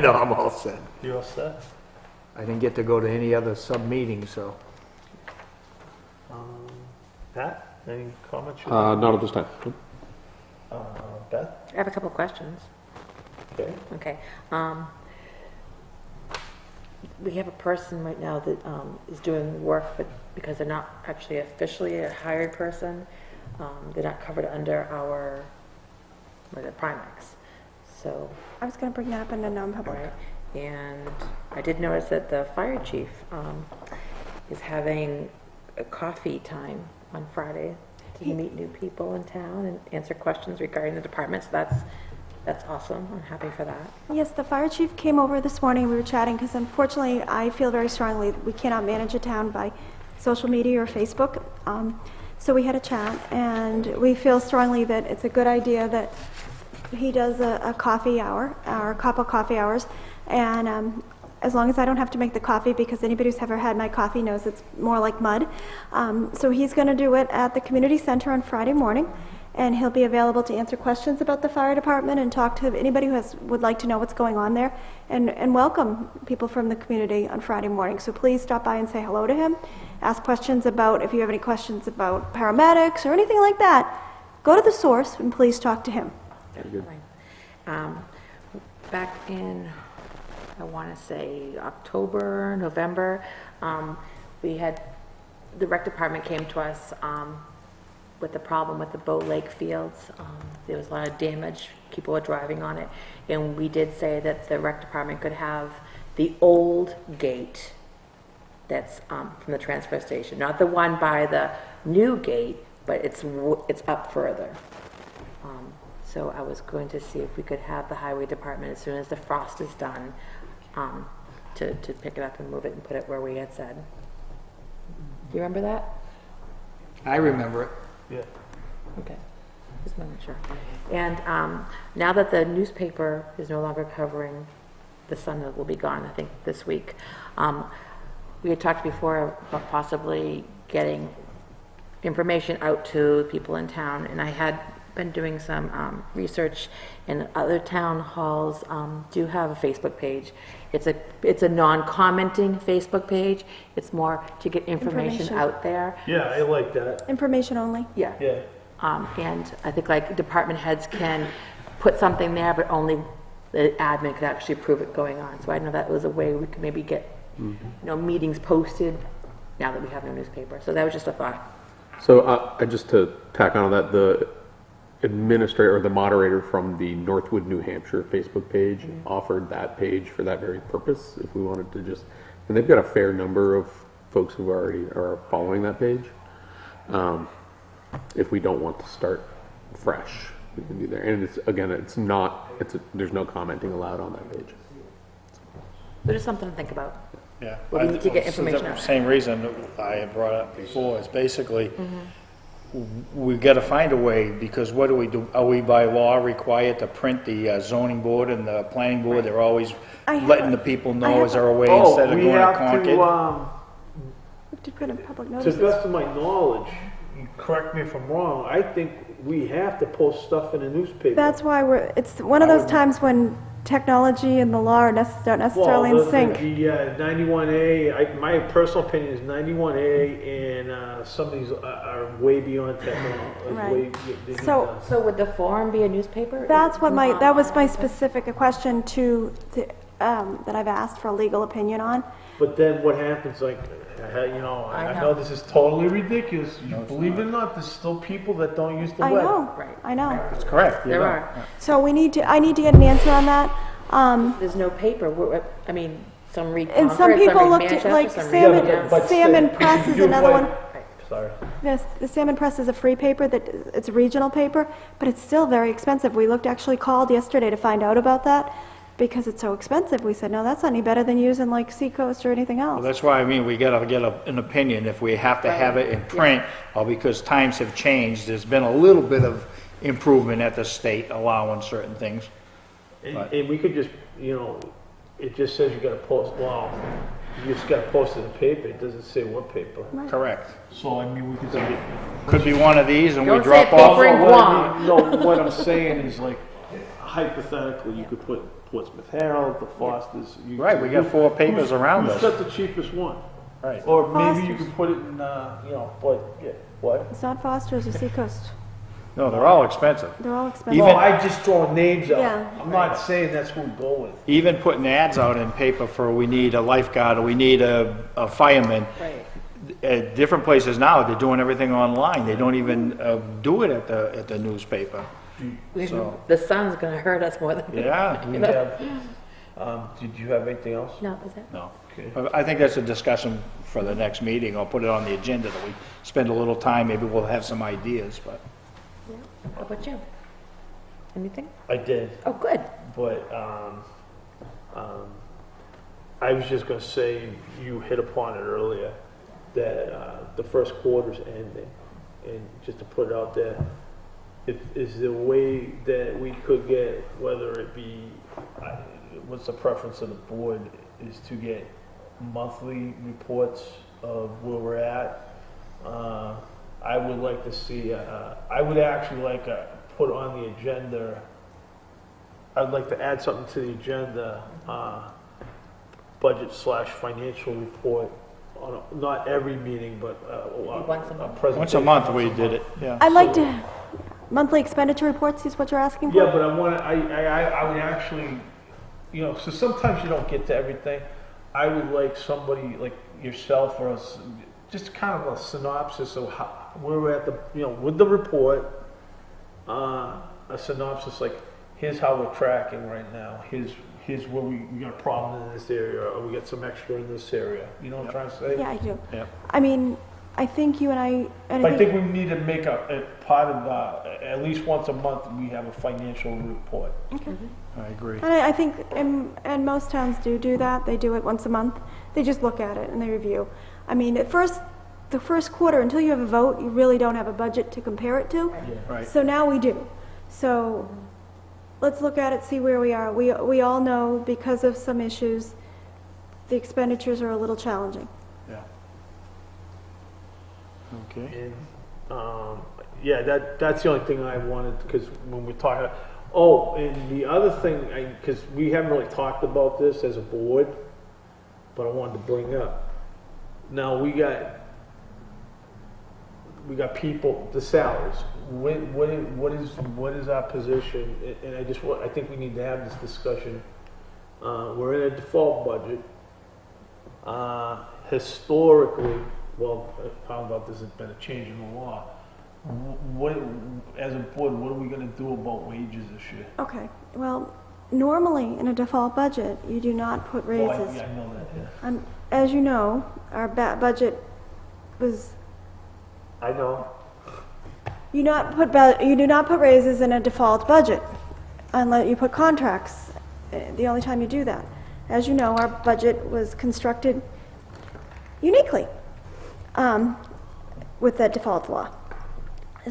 No, I'm all set. You all set? I didn't get to go to any other sub-meetings, so. Pat, any comments? Not at this time. Beth? I have a couple questions. Okay. Okay. We have a person right now that is doing work, but because they're not actually officially a hired person, they're not covered under our, Primex. So, I was going to bring that up in a non-public. right. And I did notice that the fire chief is having a coffee time on Friday to meet new people in town and answer questions regarding the department. So that's awesome. I'm happy for that. Yes, the fire chief came over this morning. We were chatting because unfortunately, I feel very strongly we cannot manage a town by social media or Facebook. So we had a chat, and we feel strongly that it's a good idea that he does a coffee hour, or a couple coffee hours, and as long as I don't have to make the coffee, because anybody who's ever had my coffee knows it's more like mud. So he's going to do it at the community center on Friday morning, and he'll be available to answer questions about the fire department and talk to anybody who would like to know what's going on there, and welcome people from the community on Friday morning. So please stop by and say hello to him. Ask questions about, if you have any questions about paramedics or anything like that, go to the source and please talk to him. Back in I want to say October, November, the rec department came to us with the problem with the Bow Lake fields. There was a lot of damage, people were driving on it, and we did say that the rec department could have the old gate that's from the transfer station, not the one by the new gate, but it's up further. So I was going to see if we could have the highway department, as soon as the frost is done, to pick it up and move it and put it where we had said. Do you remember that? I remember it. Yeah. Okay, just making sure. And now that the newspaper is no longer covering, the Sun will be gone, I think, this week. We had talked before about possibly getting information out to people in town, and I had been doing some research, and other town halls do have a Facebook page. It's a non-commenting Facebook page. It's more to get information out there. Yeah, I like that. Information only. Yeah. Yeah. And I think like department heads can put something there, but only the admin could actually approve it going on. So I know that was a way we could maybe get, meetings posted now that we have no newspaper. So that was just a thought. So just to tack on that, the administrator or the moderator from the Northwood, New Hampshire Facebook page offered that page for that very purpose. If we wanted to just, and they've got a fair number of folks who already are following that page. If we don't want to start fresh, we can do there. And there's no commenting allowed on that page. So just something to think about. Yeah. Well, we need to get information out. Same reason I had brought up before, is basically, we've got to find a way, because what do? Are we by law required to print the zoning board and the planning board? They're always letting the people know, is there a way instead of going to Concord? We have to put in public To notices. the best of my knowledge, you correct me if I'm wrong, I think we have to post stuff in the newspaper. That's why it's one of those times when technology and the law are don't necessarily in sync. The 91A, my personal opinion is 91A, and some of these are way beyond technology. Right. So would the forum be a newspaper? That was my specific question that I've asked for a legal opinion on. But then what happens, like, I know this is totally ridiculous. Believe it or not, there's still people that don't use the I web. know, Right. I know. That's correct. There are. So I need to get an answer on that. There's no paper. Some read And Concord, some people read looked at, Manchester, like, some Salmon- read but Salmon still, Press if you is do another web- one. Sorry. The Salmon Press is a free paper it's a regional paper, but it's still very expensive. We actually called yesterday to find out about that because it's so expensive. We said, no, that's not any better than using like Seacoast or anything else. Well, that's why, we got to get an opinion if we have to have it in print, or because times have changed. There's been a little bit of improvement at the state allowing certain things. And we could just, it just says you got to post, you just got to post it in the paper. It doesn't say what paper. Correct. So, we could say. Could be one of these, and we Don't drop say off. paper and Guam. No, what I'm saying is, like, hypothetically, you could put Portsmouth Herald, the Fosters. Right, we got 4 papers around Who's us. got the cheapest one? Right. Or maybe you Fosters. could put it in, what? It's not Foster's or Seacoast. No, they're all expensive. They're all expensive. Even- No, I just throwing names out. Yeah. I'm not saying that's what we go with. Even putting ads out in paper for we need a lifeguard, or we need a fireman. Right. At different places now, they're doing everything online. They don't even do it at the newspaper. So, The sun's going to hurt us more than. yeah, Do you have, did you have anything else? No, is it? no. Okay. I think that's a discussion for the next meeting. I'll put it on the agenda that we spend a little time. Maybe we'll have some ideas, but. How about you? Anything? I did, Oh, good. but, I was just gonna say, you hit upon it earlier, that, the first quarter's ending. And just to put it out there, is there a way that we could get, whether it be, what's the preference of the board, is to get monthly reports of where we're at? I would like to see, I would actually like to put on the agenda, I'd like to add something to the agenda, budget/financial report on, not every meeting, but, Once a month. presentation. Once a month we did it, yeah. I'd like to, monthly expenditure reports is what you're asking for? Yeah, but I want, I would actually you know, so sometimes you don't get to everything. I would like somebody like yourself or us, just kind of a synopsis of how, where we're at the, you know, with the report, a synopsis like, here's how we're tracking right now. Here's where we got a problem in this area, or we got some extra in this area. You know what I'm trying to say? Yeah, I do. Yep. I mean, I think you and I, and But I think we need to make a part of, at least once a month, we have a financial report. okay. I agree. And I think, and most towns do that. They do it once a month. They just look at it and they review. I mean, at first, the first quarter, until you have a vote, you really don't have a budget to compare it to. Right. So now we do. So let's look at it, see where we are. We all know because of some issues, the expenditures are a little challenging. Yeah. Okay. And, yeah, that's the only thing I wanted, because when we're talking, oh, and the other thing, because we haven't really talked about this as a board, but I wanted to bring up. Now, we got people, the salaries. What is our position? And I think we need to have this discussion. We're in a default budget. Historically, well, I found about this has been a change in the law. As a board, what are we going to do about wages this year? Okay, well, normally in a default budget, you do not put raises. Well, I know that, yeah. As you know, our budget was, I know. you do not put raises in a default budget unless you put contracts, the only time you do that. As you know, our budget was constructed uniquely with that default law.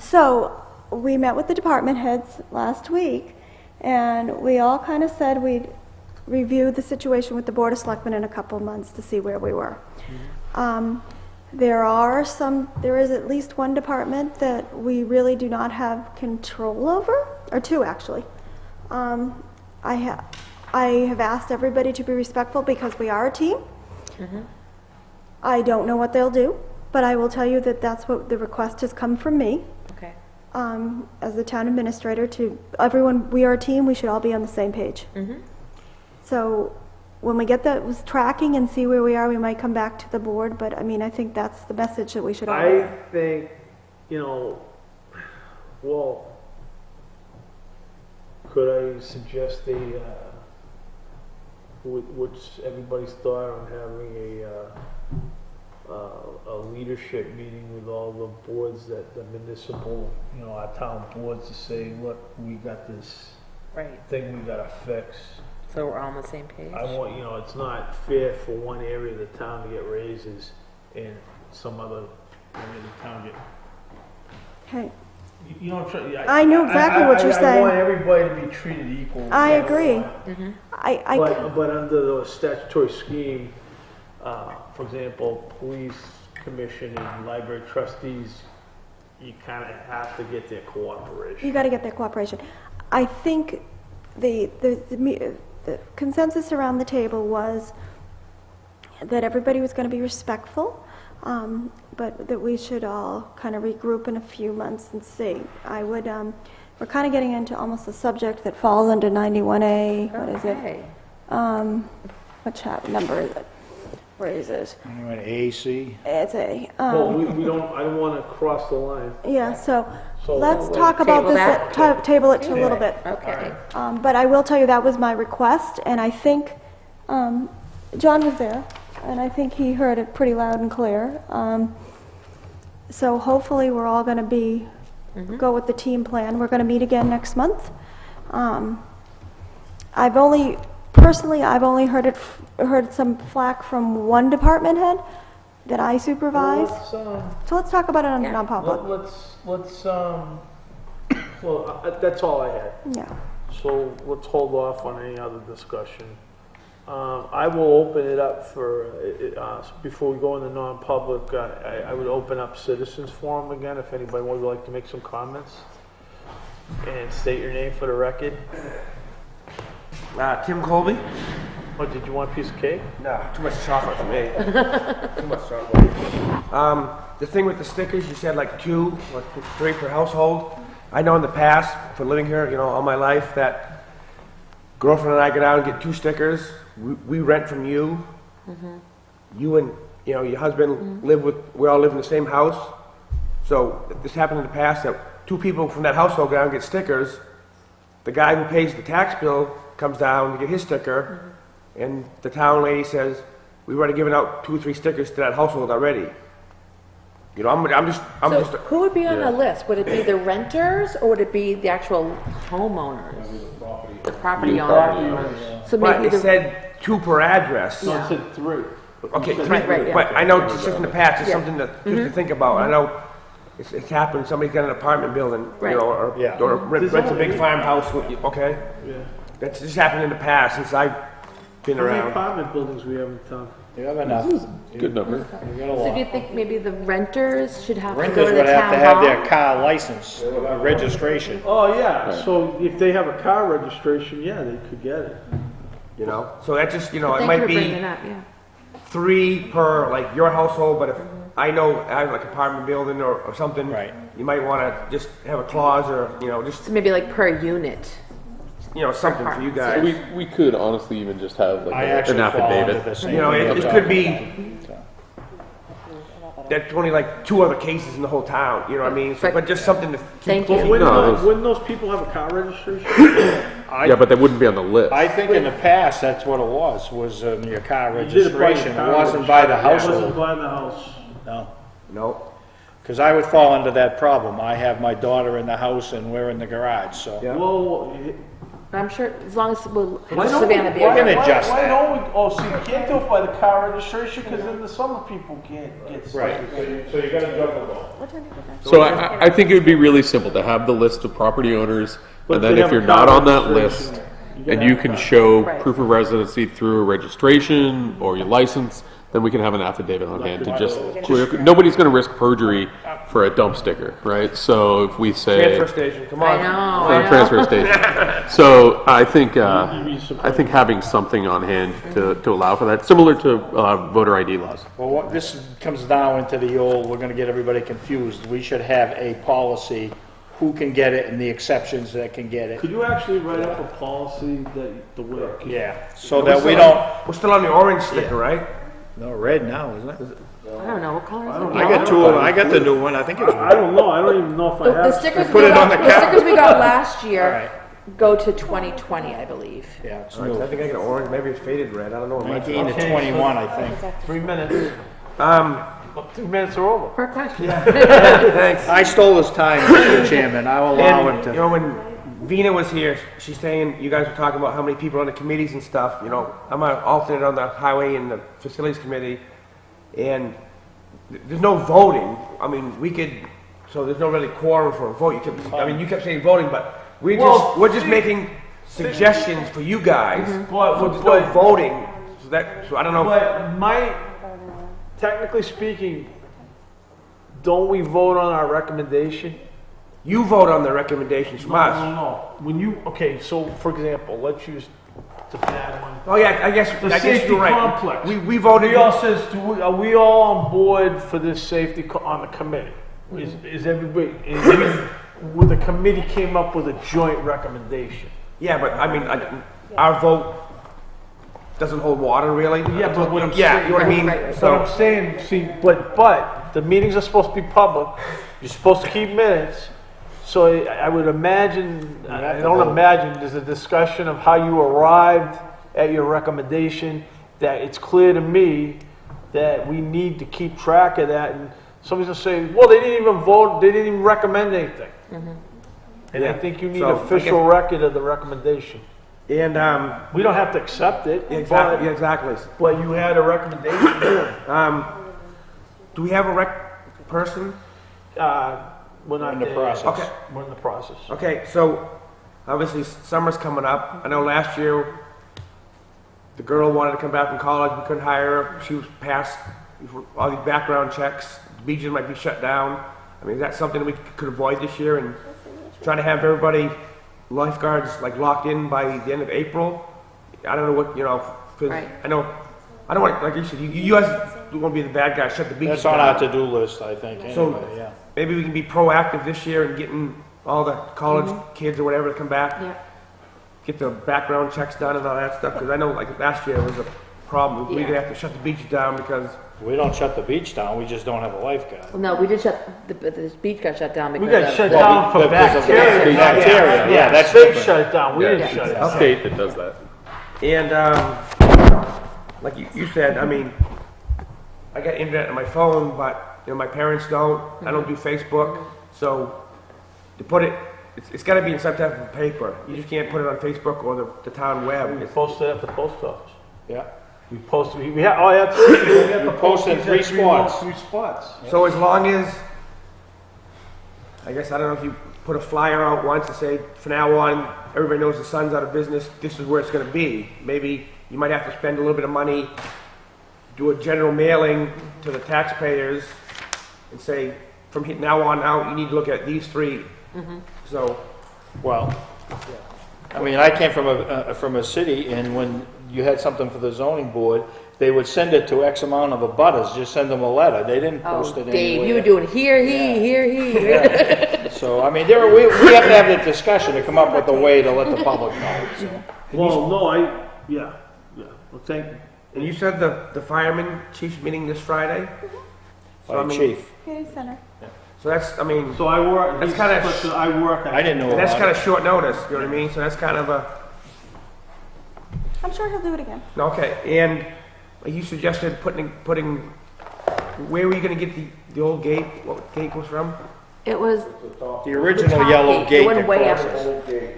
So we met with the department heads last week, and we all kind of said we'd review the situation with the Board of Selectmen in a couple of months to see where we were. There is at least one department that we really do not have control over, or two actually. I have asked everybody to be respectful because we are a team. I don't know what they'll do, but I will tell you that that's what the request has come from me. Okay. As the town administrator, to everyone, we are a team, we should all be on the same page. So when we get that was tracking and see where we are, we might come back to the board, but I mean, I think that's the message that we should all. I think, you know, well, could I suggest what's everybody's thought on having a leadership meeting with all the boards, that the municipal, you know, our town boards, to say, look, we got this Right. thing we gotta fix. So we're all on the same page? I want, you know, it's not fair for one area of the town to get raises and some other area of the town get. Okay, You know what I'm trying. I know exactly what you're I saying. want everybody to be treated equal. I agree. But under the statutory scheme, for example, police commission and library trustees, you kind of have to get their cooperation. You got to get their cooperation. I think the consensus around the table was that everybody was going to be respectful, but that we should all kind of regroup in a few months and see. I would, we're kind of getting into almost a subject that falls under 91A. What is it? What number is it? Where is it? Anyway, A, C. It's A. Well, we don't, I don't want to cross the line. Yeah, so So let's talk about table this, that? table it to a little bit. Okay. But I will tell you that was my request, and I think John was there, and I think he heard it pretty loud and clear. So hopefully we're all going to be go with the team plan. We're going to meet again next month. I've only heard some flack from one department head that I supervise. So let's talk about it on non-public. Well, that's all I had. Yeah. So let's hold off on any other discussion. I will open it up for, before we go into non-public, I would open up citizens forum again if anybody would like to make some comments. And state your name for the record. Tim Colby? Oh, did you want a piece of cake? No, too much chocolate for me. Too much chocolate. The thing with the stickers, you said like 2 or 3 per household. I know in the past, for living here, you know, all my life, that girlfriend and I go down and get 2 stickers. We rent from you. You and, you know, your husband we all live in the same house. So this happened in the past that 2 people from that household go down and get stickers. The guy who pays the tax bill comes down to get his sticker, and the town lady says, we've already given out 2 or 3 stickers to that household already. You know, I'm just. So who would be on the list? Would it be the renters or would it be the actual homeowners? The property owners. So But maybe it said 2 per address. So it said 3. Okay, 3, Right, yeah. but I know it's just in the past, it's something just to think about. I know it's happened, somebody's got an apartment building, you Right. know, or rents a big farmhouse, okay? Yeah. That's just happened in the past since I've been How many around. apartment buildings we have in town? You have enough. Good number. You got a So do lot. you think maybe the renters should have to go Renters to the would have town to have their hall? car license, registration. Oh, yeah, so if they have a car registration, yeah, they could get it. You know, so that just, you know, it Thank you might for be bringing it up, yeah. 3 per, like, your household, but if I know I have like apartment building or something, Right. you might wanna just have a clause or, you know, just, So maybe like per unit. you know, something for you guys. We could honestly even just have like I an actually fall under affidavit. the same. You know, thing it you're could talking be, that's only like 2 other cases in the whole town, you know what I mean? So, But- but just something to Thank keep you. Wouldn't those people have a car registration? Yeah, but they wouldn't be on the list. I think in the past, that's what it was your car You did it by your registration. car It wasn't by the registration. It wasn't household. by the house. No. No. Because I would fall under that problem. I have my daughter in the house and we're in the garage, so. Yeah. Well, I'm sure, as long as we'll, why don't we, Savannah be We're gonna aware. adjust why that. don't we, oh, so you can't do it by the car registration, because then the summer people can't get. Right. So you gotta juggle both. So I think it would be really simple to have the list of property owners, But and then they if have you're a not car on that registration, list, you and gotta you have can that. show Right. proof of residency through a registration or your license, then we can have an affidavit on hand to just clear. Nobody's gonna risk perjury for a dump sticker, right? So if we say. Transfer station, come I on. know, Or I a know. transfer station. So I think having something on hand to allow for that, similar to voter ID laws. Well, what, this comes down into the old, we're gonna get everybody confused. We should have a policy, who can get it and the exceptions that can get it. Could you actually write up a policy that the way? Yeah, so that we don't, We're still on the orange sticker, right? no, red now, isn't it? I don't know, what color is it? I got 2 of them. I got the new one. I think it's I red. don't know, I don't even know if I The have. stickers Put we it on got, the the cap. stickers we got last All year right. go to 2020, I believe. Yeah, it's I new. think I got orange, maybe it's faded red, I don't know. 19 to 21, I think. 3 minutes. Um, 2 minutes are over. Per question. thanks. I stole his time, Mr. Chairman. I will allow him And, you to. know, when Vina was here, she's saying, you guys were talking about how many people are on the committees and stuff, you know, I'm an alternate on the highway and the facilities committee, and there's no voting, I mean, so there's no really quorum for a vote, you kept saying voting, but we're just making suggestions for you guys, so there's no voting, so I don't know. But technically speaking, don't we vote on our recommendation? You vote on the recommendations from us. No. When you, okay, so for example, let's use the bad one. Oh yeah, I guess The safety you're right. complex. We voted. We all says, are we all on board for this safety on the committee? Is everybody, the committee came up with a joint recommendation? Yeah, but I mean, like, our vote doesn't hold water really. Yeah, but what I'm Yeah, saying. you know what I mean? Right. So I'm saying, see, but the meetings are supposed to be public. You're supposed to keep minutes. So I would imagine, I don't imagine, there's a discussion of how you arrived at your recommendation, that it's clear to me that we need to keep track of that. And somebody's gonna say, well, they didn't even vote, they didn't even recommend anything. And I Yeah. think you need So, official record of the recommendation. And We don't have to accept it, exactly, but, exactly. but you had a recommendation. Do we have a rec person? We're not In the there. process. Okay. We're in the process. Okay, so obviously summer's coming up. I know last year the girl wanted to come back from college. We couldn't hire her. She was passed all these background checks. The Legion might be shut down. I mean, is that something we could avoid this year and try to have everybody, lifeguards, like locked in by the end of April? I don't know what, you know, 'cause Right. I know, I don't want, like you said, you guys don't want to be the bad guys, shut the beaches That's on our down. to-do list, I think, So anyway, yeah. maybe we can be proactive this year in getting all the college kids or whatever to come back. Yeah. get the background checks done and all that stuff? Because I know like last year was a problem. We Yeah. did have to shut the beach down because We don't shut the beach down, we just don't have a lifeguard. Well, no, we did shut, the beach got shut down We because got of. shut Well, down for because of the bacteria. bacteria, yeah, that's They different. shut it down, we didn't Yeah, shut it it's down. the state that does that. and like you said, I mean, I got internet on my phone, but you know my parents don't. I don't do Facebook, so to put it, it's got to be in some type of paper. You just can't put it on Facebook or the town web. We It's- posted at the post office. Yeah. We posted, we had, oh, yeah, that's right. We had the post in posties three at spots. Three spots. So as long as, I guess, I don't know if you put a flyer out once and say, from now on, everybody knows the Sun's out of business, this is where it's gonna be. Maybe you might have to spend a little bit of money, do a general mailing to the taxpayers and say, from now on out, you need to look at these three. So, Well, I mean, I came from a city, and when you had something for the zoning board, they would send it to X amount of abutters, just send them a letter, they didn't post Oh, it anywhere. Dave, you were doing here, he. Yeah. So, I mean, we have to have the discussion to come up with a way to let the public know, so. Well, no, yeah. Well, thank, and you said the fireman chief's meeting this Friday? So, I Fire mean, chief, Community center. So that's, I mean, so I work. That's kinda but I work. I didn't know that's about kind it. of short notice, you know what I mean? So that's kind of a, I'm sure he'll do it again. okay, and like you suggested putting, where were you gonna get the old gate? What gate was from? It was. The original top yellow The gate one that way up. crosses.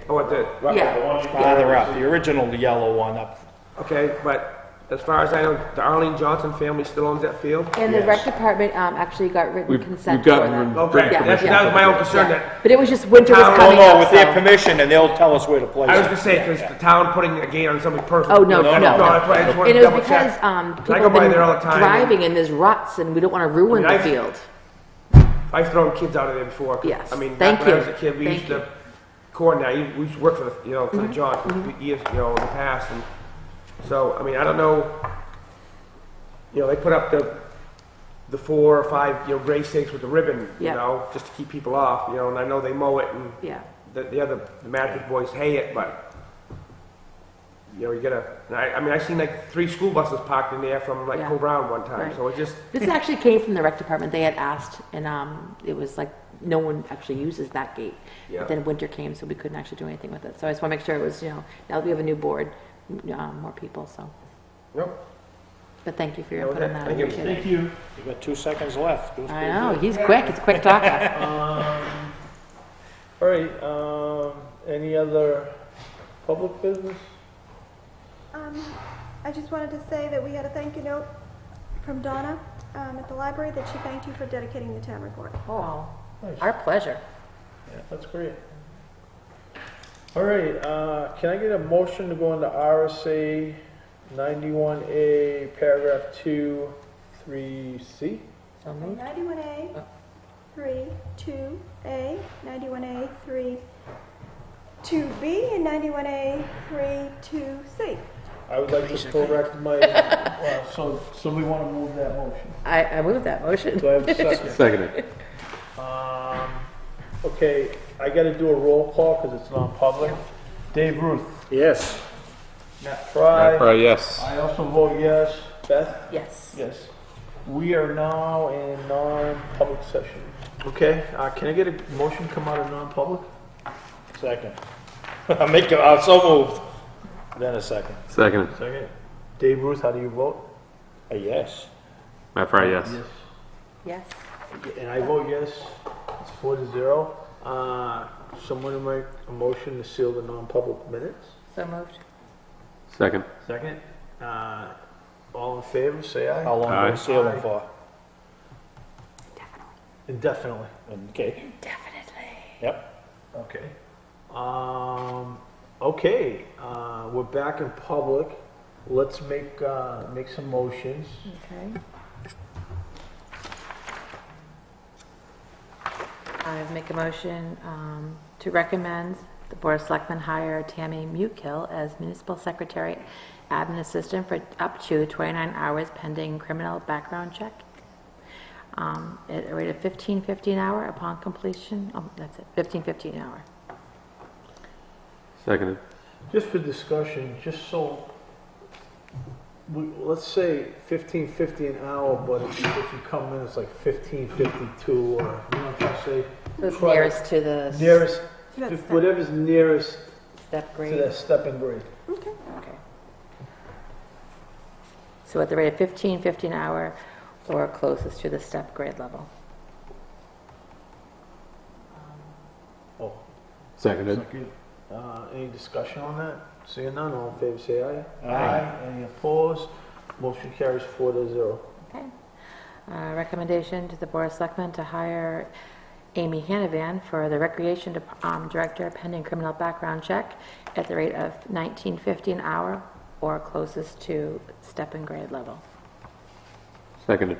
Oh, it did. Yeah, Farther up, the original yellow one up. Okay, but as far as I know, the Arlene Johnson family still owns that field? and the Yes. rec department, actually got written We've consent for gotten that. Okay, written Yeah, permission. that was my own concern Yeah. that, But it was just winter was Town- coming Oh, up, no, with their so- permission, and they'll tell us where to place I was it. gonna say, because the town putting a gate on somebody's personal. Oh, no, No, no, no, no. that's why I just wanted And to it was double check. because, people I go have by been there all the time. driving and there's ruts and we don't wanna ruin I the mean, field. I've thrown kids out of there before. 'cause, Yes. I mean, Thank back when I you. was a kid, we Thank used to, you. Mm-hmm. coordinate, we used to work for the, for the Johnsons, years, in the past, and so, I mean, I don't know, they put up the 4 or 5, gray stakes with the ribbon, Yeah. just to keep people off, and I know they mow it and Yeah, the Matthews boys hay it, but, you gotta, I seen like 3 school buses parked in there from like Yeah. Co Brown one time, Right. so it just, this actually came from the rec department, they had asked, and, it was like, no one actually uses that gate. Yeah. But then winter came, so we couldn't actually do anything with it, so I just wanna make sure it was, now that we have a new board, more people, so. Yep. But thank you for your Yeah, input on okay. that, I Thank you. appreciate it. thank you. You got 2 seconds left. Go I know, he's quick, he's a quick talker. All right, any other public business? I just wanted to say that we had a thank you note from Donna at the library that she thanked you for dedicating the town report. Oh, Nice. our pleasure. That's great. All right, can I get a motion to go into RSA 91A, paragraph 2, 3C? So moved. 91A, 3, 2A, 91A, 3, 2B, and 91A, 3, 2C. I would like to correct my, so somebody want to move that motion? I moved that motion. Do I have a second? Seconded. Okay, I gotta do a roll call because it's non-public. Dave Ruth. Yes. Matt Fry. Yes. I also vote yes. Beth? Yes. Yes. We are now in non-public session. Okay, can I get a motion to come out of non-public? Second. So moved. Then a second. Seconded. Second. Dave Ruth, how do you vote? A yes. Matt Fry, yes. Yes. And I vote yes. It's 4-0. Someone to make a motion to seal the non-public minutes? So moved. Second. Second. All in favor, say aye. How long Aye. are we sealing for? Indefinitely. Okay. Definitely. Yep. Okay. Okay, we're back in public. Let's make some motions. Okay. I make a motion to recommend the Board of Selectmen hire Tammy Mutekill as municipal secretary, admin assistant for up to 29 hours pending criminal background check. At a rate of $15.50 an hour upon completion. Oh, that's it, $15.50 an hour. Seconded. Just for discussion, just so, let's say 15.50 an hour, but if you come in, it's like 15.52, or, you know what I'm trying to say? So it's Try- nearest to the Nearest, That's step. whatever's nearest step to grade. that stepping grade. Okay. So at the rate of 15.50 an hour or closest to the step grade level. Oh, Seconded. second. Any discussion on that? Seeing none, all in favor say aye. Aye. Any opposed? Motion carries 4-0. Okay. Recommendation to the Board of Selectmen to hire Amy Hanavan for the Recreation Director pending criminal background check at the rate of $19.50 an hour or closest to step and grade level. Seconded.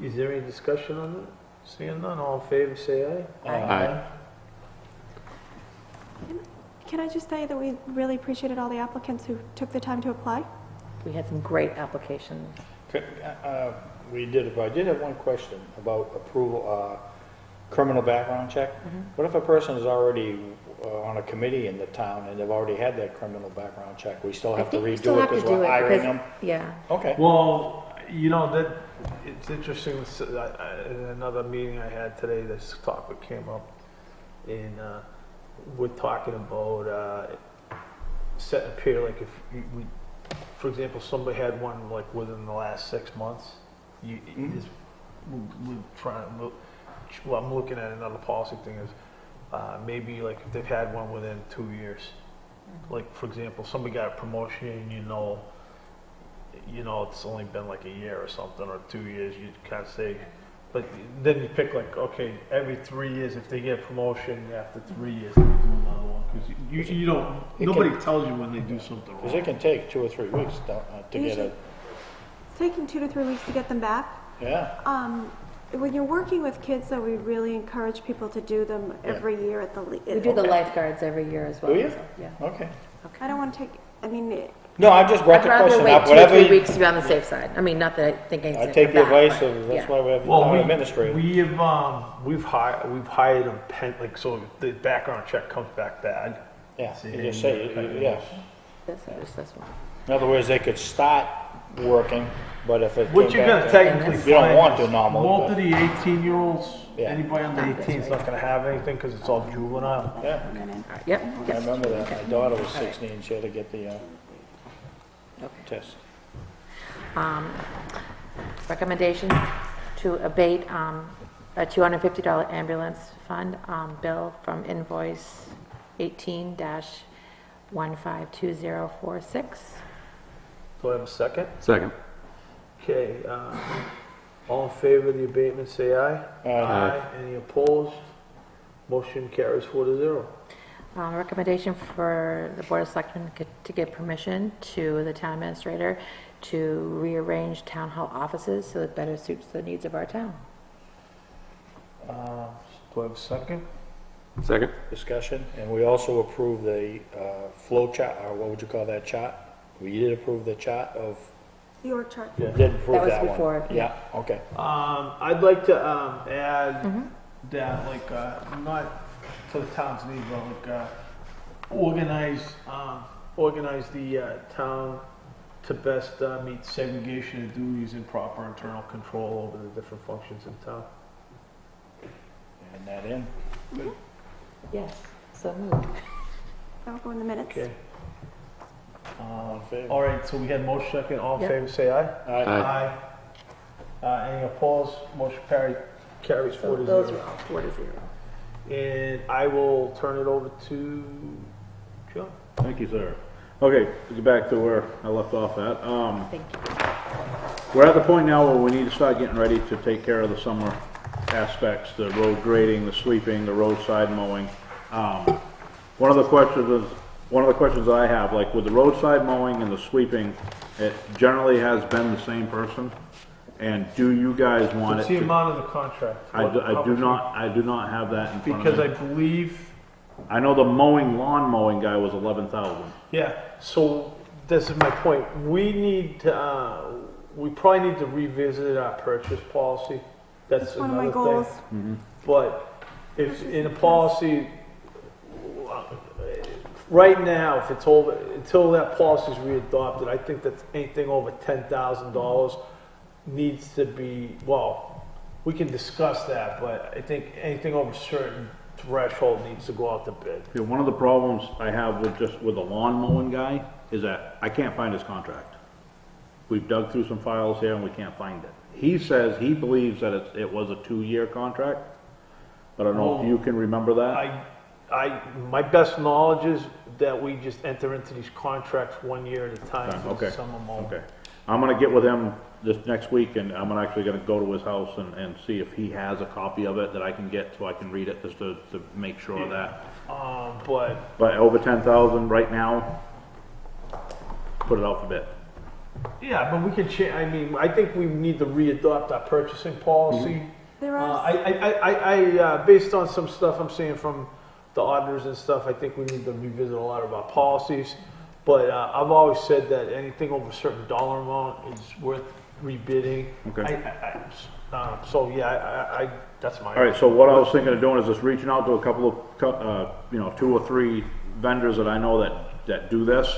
Is there any discussion on that? Seeing none, all in favor say aye. Aye. Can I just say that we really appreciated all the applicants who took the time to apply? We had some great applications. We did, but I did have one question about approval, criminal background check. What if a person is already on a committee in the town and they've already had that criminal background check? We still have to I think we still redo it have to because do we're it hiring because- them? Yeah. Okay. Well, you know, that, it's interesting, in another meeting I had today, this topic came up, and we're talking about setting a period, like if we, for example, somebody had one like within the last 6 months, you just, we're trying, well, I'm looking at another policy thing is, maybe like if they've had one within 2 years, like for example, somebody got a promotion and you know it's only been like a year or something, or 2 years, you kind of say, but then you pick like, okay, every 3 years, if they get a promotion, after 3 years, they do another one, because you don't, nobody tells you when they do something Because it wrong. can take 2 or 3 weeks to get Usually- a, It's taking 2 to 3 weeks to get them back. yeah. When you're working with kids, though, we really encourage people to do them every year at the least. We do the lifeguards every year as well. Do you? so, yeah. Okay. I don't want to take, I mean, No, I just brought I'd the rather question wait up. 2 or Whatever 3 you, weeks to be on the safe side. I mean, not that I think anything's I gonna take come the back, advice but, of, that's yeah. why we have the Well, town administrator. we've hired them, like, so if the background check comes back bad. Yeah, see, you just say, yeah. Just this one. In other words, they could start working, but if it What came you're back gonna that- technically You don't find want is to normally, most but- of the 18-year-olds, Yeah. anybody under 18 is not gonna have anything, because it's all juvenile. Yeah, Yep. I Yes. remember that. My daughter was 16, she had to get the Okay. test. Recommendation to abate a $250 ambulance fund bill from invoice 18-152046. Do I have a second? Second. Okay, all in favor of the abatement, say aye. Aye. Any opposed? Motion carries 4-0. Recommendation for the Board of Selectmen to give permission to the town administrator to rearrange town hall offices so it better suits the needs of our town. Do I have a second? Second. Discussion, and we also approved the flow chart, or what would you call that chart? We did approve the chart of, the org chart. Yeah. did approve That was that one. before, Yeah, okay. I'd like to add that, like, not for the town's need, but like, organize the town to best meet segregation of duties and proper internal control over the different functions in town. And that in. Yes, so moved. That'll go in the minutes. Okay. All in favor? All right, so we had motion second, all in Yep. favor, say aye. Aye. Any opposed? Motion carries 4-0. Those are all 4-0. And I will turn it over to John. Thank you, sir. Okay, to get back to where I left off at. Thank you. We're at the point now where we need to start getting ready to take care of the summer aspects, the road grading, the sweeping, the roadside mowing. One of the questions I have, like with the roadside mowing and the sweeping, it generally has been the same person. And do you guys want What's it the to? amount of the contract? I How do much not have that in front Because I of me. believe, I know the lawn mowing guy was 11,000. yeah, so this is my point. We need to, we probably need to revisit our purchase policy. That's That's one of my another goals. thing. But if in a policy, right now, if it's over, until that policy's readopted, I think that anything over $10,000 needs to be, well, we can discuss that, but I think anything over a certain threshold needs to go out to bid. Yeah, one of the problems I have with the lawn mowing guy is that I can't find his contract. We've dug through some files here and we can't find it. He says he believes that it was a 2-year contract, but I don't know if you can remember that. My best knowledge is that we just enter into these contracts 1 year at a time for Okay. the summer mowing. Okay. I'm gonna get with him this next week and I'm actually gonna go to his house and see if he has a copy of it that I can get so I can read it just to make sure of that. But over 10,000 right now, put it out for bid. yeah, but we can change. I mean, I think we need to readopt our purchasing policy. There are, Based on some stuff I'm seeing from the auditors and stuff, I think we need to revisit a lot of our policies. But I've always said that anything over a certain dollar amount is worth rebidding. Okay. So yeah, that's my. All right, so what I was thinking of doing is just reaching out to a couple of, 2 or 3 vendors that I know that do this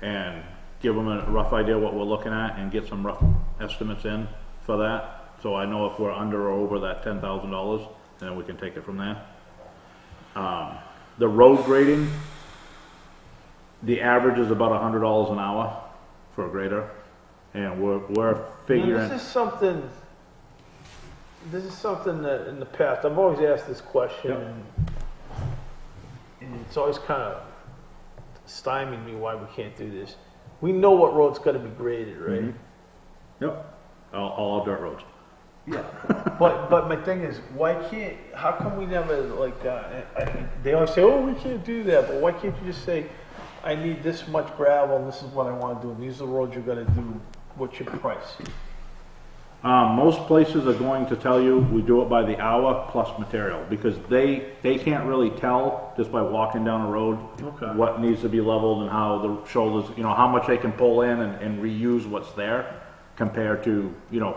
and give them a rough idea what we're looking at and get some rough estimates in for that. So I know if we're under or over that $10,000, then we can take it from there. The road grading, the average is about $100 an hour for a grader. And we're figuring. This is something that in the past, I've always asked this question, Yep. and it's always kind of stymied me why we can't do this. We know what road's got to be graded, right? Mm-hmm. Yep, all dirt roads. Yeah. But my thing is, how come we never, they always say, oh, we can't do that, but why can't you just say, I need this much gravel, and this is what I want to do, and these are the roads you're going to do, what's your price? Most places are going to tell you we do it by the hour plus material because they can't really tell just by walking down a road what needs to be leveled and how the shoulders, how much they can pull in and reuse what's there compared to,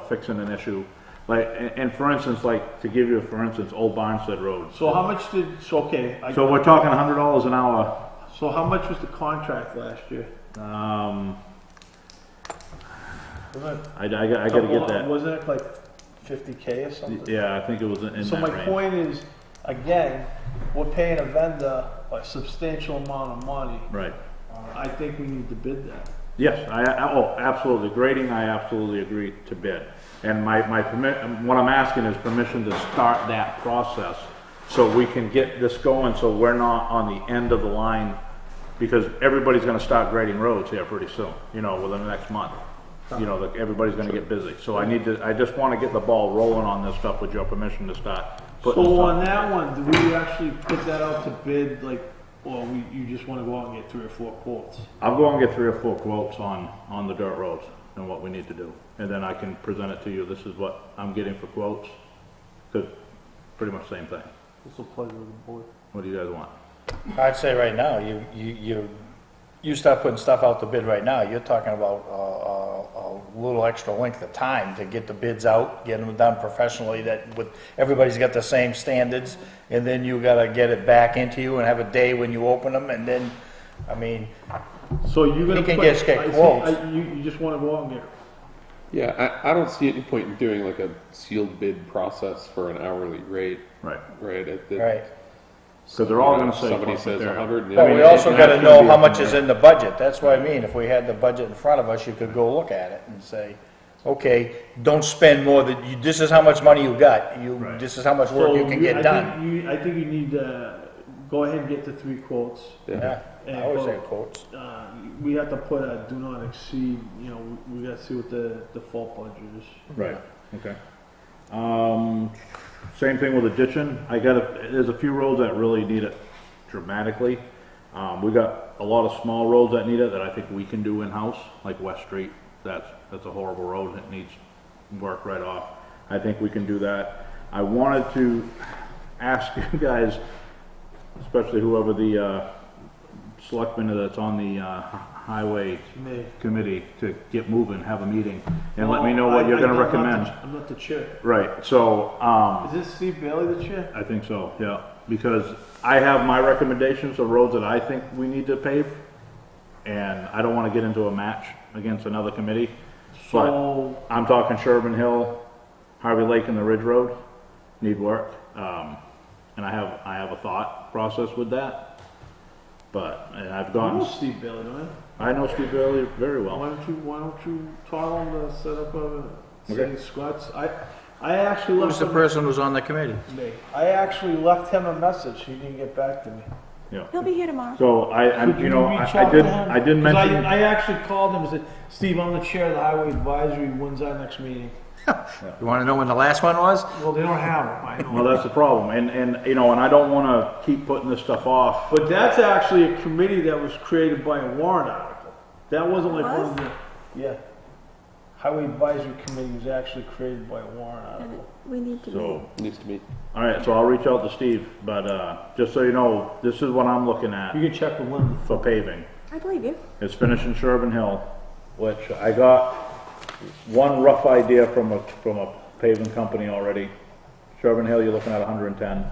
fixing an issue. And for instance, to give you for instance, Old Barnstead Road. So how much so we're talking $100 an hour. So how much was the contract last year? I gotta get that. Wasn't it like 50K or something? Yeah, I think it was in that range. So my point is, again, we're paying a vendor a substantial amount of money. Right. I think we need to bid that. Yes, absolutely. Grading, I absolutely agree to bid. And what I'm asking is permission to start that process so we can get this going so we're not on the end of the line because everybody's gonna start grading roads here pretty soon, within the next month. Everybody's gonna get busy. So I just wanna get the ball rolling on this stuff with your permission to start putting So stuff. on that one, do we actually put that out to bid, or you just wanna go out and get 3 or 4 quotes? I'll go and get 3 or 4 quotes on the dirt roads and what we need to do. And then I can present it to you. This is what I'm getting for quotes. Pretty much same thing. It's a pleasure of the board. What do you guys want? I'd say right now, you start putting stuff out to bid right now, you're talking about a little extra length of time to get the bids out, get them done professionally, everybody's got the same standards, and then you gotta get it back into you and have a day when you open them, and then, So you're gonna You can get quotes. You just wanna go out and get. Yeah, I don't see any point in doing like a sealed bid process for an hourly rate. Right. Right. right. Because they're all gonna say. Somebody plus says material. 100. And But we also and gotta that's know gonna be how up much in is there. in the budget, that's what I mean, if we had the budget in front of us, you could go look at it and say, okay, don't spend more than, this is how much money you got, Right. this is how much work you can get done. I think you need to go ahead and get the 3 quotes. Yeah, I always say quotes. We have to put a do not exceed, we gotta see what the default budget is. Right, okay. Same thing with the ditching. There's a few roads that really need it dramatically. We got a lot of small roads that need it that I think we can do in-house, like West Street. That's a horrible road that needs work right off. I think we can do that. I wanted to ask you guys, especially whoever the selectman that's on the highway committee, to get moving, have a meeting, and let me know what you're gonna recommend. I'm not the chair. Right, so, Is this Steve Bailey the chair? I think so, yeah. because I have my recommendations of roads that I think we need to pave, and I don't wanna get into a match against another committee. But So, I'm talking Sherburne Hill, Harvey Lake and the Ridge Road need work. And I have a thought process with that. But, and I've I gone, know Steve Bailey, don't I know Steve Bailey very I? well. Why don't you tell him to set up a Okay. city squats? I actually left Who's the him, person who's on the committee? me. I actually left him a message. He didn't get back to me. Yeah. He'll be here tomorrow. So Could you know, reach I out to did, him? I did 'Cause mention. I actually called him and said, Steve, I'm the chair of the highway advisory. When's our next meeting? You wanna know when the last one was? Well, they don't have them. I know. Well, that's the problem, and you know, and I don't wanna keep putting this stuff off. But that's actually a committee that was created by a warrant article. That wasn't like one of the, yeah. Highway Advisory Committee was actually created by a warrant article. We need to meet. So, Needs to meet. alright, so I'll reach out to Steve, but, just so you know, this is what I'm looking at You can check with Linda. for paving. I believe you. Is finishing Sherburne Hill, which I got one rough idea from a paving company already. Sherburne Hill, you're looking at 110.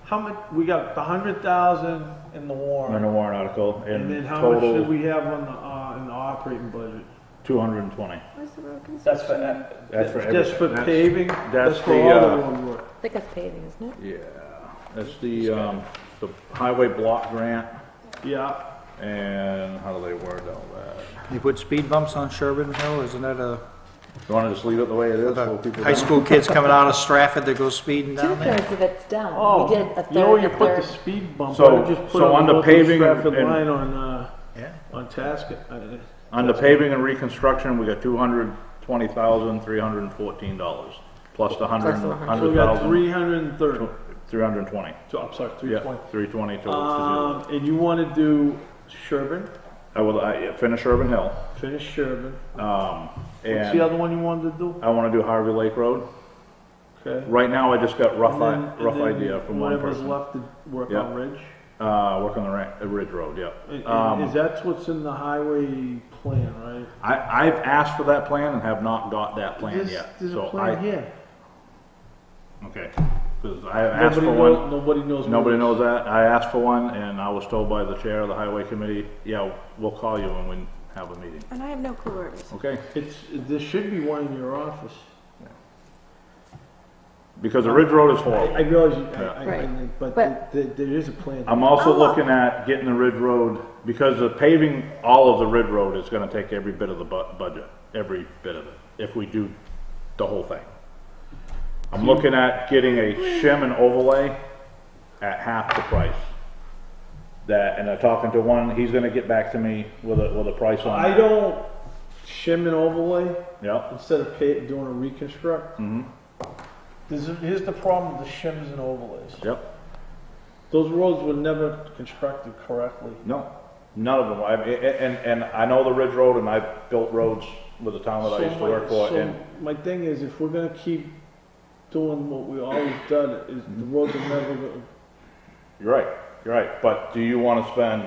How much, we got the 100,000 in the In warrant. a warrant article, And and then how much did total we have on in the operating budget? 220. Where's the road That's for, construction? That's for just for that's- paving? that's for the, all the uh, road work? I think that's paving, isn't it? Yeah, that's the highway block grant, Yeah. and how do they word all that? You put speed bumps on Sherburne Hill, isn't that a, You wanna just leave it the way it is, so people high don't? school kids coming out of Stratford that go speeding down there? Two-thirds of it's done. Oh, We did a you know where third, you a put the third. speed bump? So- I would just put so it on the local paving Stratford and- line on, Yeah. on Tasket. On the paving and reconstruction, we got $220,314, plus the Plus the So we got 100,000, 330. 320. So, I'm sorry, Yeah, 320. 320 to, And you want to do Sherburne, I will, finish Urban Hill, finish Sherburne. What's the and other one you wanted to do? I wanna do Harvey Lake Road. Okay. Right now, I just got rough And then idea from one whatever's person. left to work Yeah. on Ridge. Work on the Ridge Road, yeah. Is that what's in the highway plan, right? I've asked for that plan and have not got that plan yet. There's So a plan here. Okay, because I asked for one. Nobody knows. what Nobody it is. knows that. I asked for one, and I was told by the chair of the highway committee, yeah, we'll call you when we have a meeting. And I have no clue where it is. Okay? There should be one in your office. Because the Ridge Road is I horrible. realize, Right. but But- there is a plan. I'm also Oh. looking at getting the Ridge Road, because the paving all of the Ridge Road is gonna take every bit of the budget, every bit of it, if we do the whole thing. I'm looking at getting a shim and overlay at half the price. That, and I'm talking to one, he's gonna get back to me with a price on I that. don't shim and overlay Yep, instead of doing a reconstruct. Here's the problem with the shims and overlays. yep. Those roads were never constructed correctly. No, none of them. And I know the Ridge Road, and I've built roads with the town that I used to work for, So and my thing is, if we're gonna keep doing what we always done, is the roads are never gonna. you're right. But do you want to spend,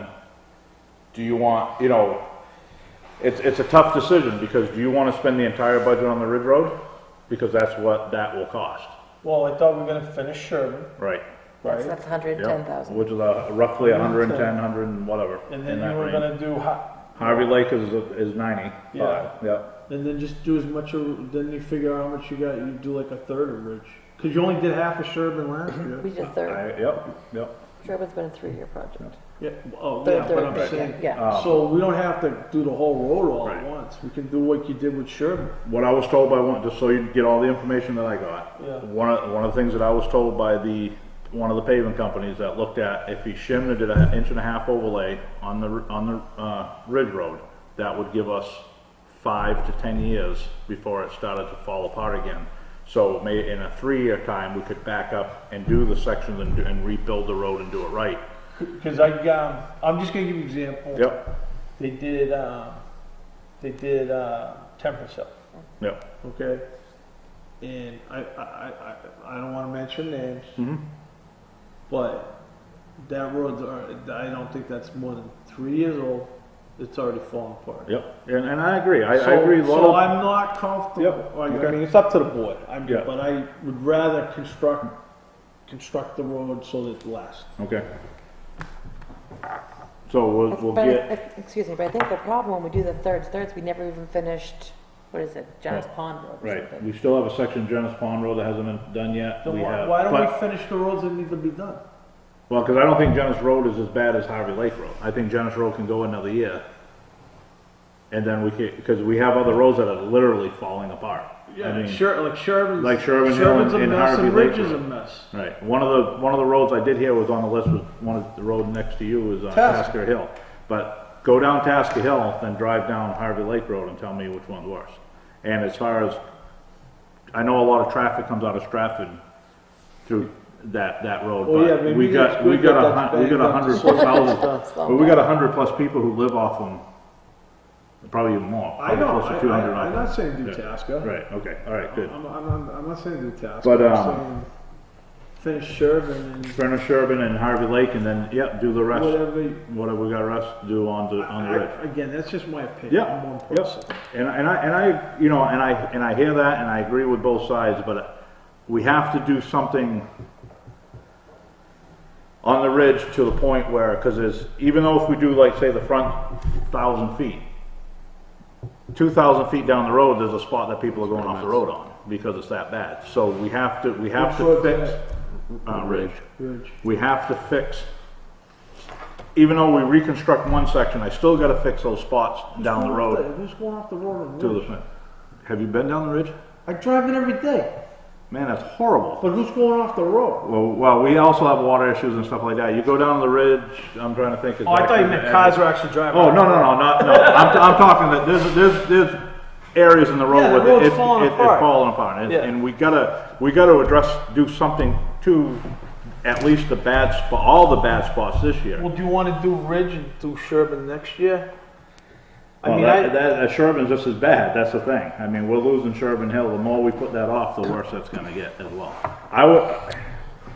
do you want, you know, it's a tough decision, because do you want to spend the entire budget on the Ridge Road? Because that's what that will cost. Well, I thought we were gonna finish Sherburne, Right. right? That's Yep. 110,000. Which is roughly 110, 100 and whatever. And in then you that were range. gonna do, Harvey Lake is 90. Yeah. Yep. and then just do as much of, then you figure out how much you got, you do like a third of Ridge. Cause you only did half of Sherburne last year. We did a third. Yep. Sherburne's been a 3-year project. Yeah, oh, Third, yeah, but third, I'm third, saying, yeah. so we don't have to do the whole road all at Right. once. We can do what you did with Sherburne. What I was told by one, just so you get all the information that I got. Yeah. One of the things that I was told by one of the paving companies that looked at, if he shimmed and did an 1.5 inch overlay on the Ridge Road, that would give us 5 to 10 years before it started to fall apart again. So in a 3-year time, we could back up and do the sections and rebuild the road and do it right. Cause I'm just gonna give you an example. Yep. They did Temperance Hill, Yep. okay? And I don't wanna mention names, but that road's, I don't think that's more than 3 years old. It's already falling apart. Yep. And I agree. I So- agree. A lot So of- I'm not comfortable, Yep, I okay. mean, it's up to the board, Yeah. but I would rather construct construct the road so that it lasts. Okay. So we'll But, get, excuse me, but I think the problem when we do the thirds, we never even finished, what is it, John's Pond Road or right, something. we still have a section of Jonas Pond Road that hasn't been done yet. Then We why, have- why don't but- we finish the roads that need to be done? Well, because I don't think Jonas Road is as bad as Harvey Lake Road. I think Jonas Road can go another year. And then we can, because we have other roads that are literally falling apart. I mean, Like Sherman's. like Sherman Hill Sherman's a and mess Harvey and Lake Ridge is a Road. mess. Right, one of the roads I did hear was on the list was one of the road next to you is Tasker Hill. But go down Tasker Hill, then drive down Harvey Lake Road and tell me which one's worse. And as far as, I know a lot of traffic comes out of Stratford through that road. Oh, yeah, but maybe we got it's good that that's we got backed up 100 to slow plus down. thousand, but we got 100 plus people who live off them. Probably even more. I Probably know, close to 200 I'm off not them. saying do Yeah. Tasker. Right, okay, all right, good. I'm not saying do Tasker. But, I'm saying finish Sherman and Furnace, Sherburne and Harvey Lake, and then, yeah, do the rest, whatever. whatever we got rest to do on the ridge. Again, that's just my opinion. Yeah, I'm one yep. person. And I, you know, and I hear that, and I agree with both sides, but we have to do something on the ridge to the point where, because there's, even though if we do like, say, the front 1,000 feet, 2,000 feet down the road, there's a spot that people are going off the road on, because it's that bad. So we have to Which fix, Ridge. Ridge. We have to fix, even though we reconstruct one section, I still gotta fix those spots down the road Who's going off the road on to Ridge? the, have you been down the ridge? I drive it every day. Man, that's horrible. But who's going off the road? Well, we also have water issues and stuff like that. You go down the ridge, I'm trying to think. Oh, I thought you meant cars are actually driving. Oh, no, I'm talking that there's areas in the road Yeah, the where road's it's falling apart. falling apart. Yeah. And we gotta do something to at least the bad spot, all the bad spots this year. Well, do you want to do Ridge and do Sherman next year? Well, that Sherburne's just as bad, that's the thing. I mean, we're losing Sherburne Hill, the more we put that off, the worse that's gonna get as well.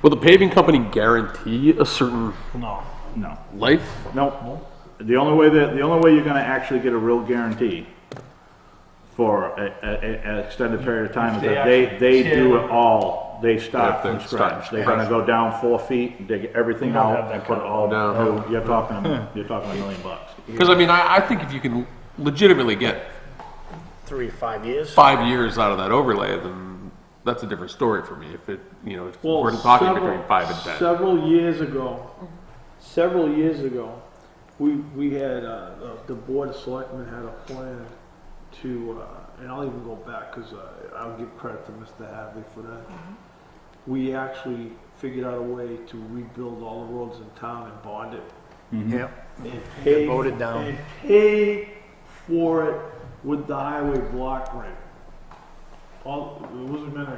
Will the paving company guarantee a certain No. No. life? No. The only way you're gonna actually get a real guarantee for an extended period of time is that they do it all, they start from scratch. They're gonna go down 4 feet, dig everything out and put it all No. new. You're talking $1 million. Because I mean, I think if you can legitimately get 3 to 5 years. 5 years out of that overlay, then that's a different story for me. If it, you know, if we're talking between 5 and 10. Several years ago, we had, the Board of Selectmen had a plan to, and I'll even go back because I'll give credit to Mr. Hadley for that. We actually figured out a way to rebuild all the roads in town and bond it. Yep. And pay, voted down. and pay for it with the highway block grant. It wasn't meant,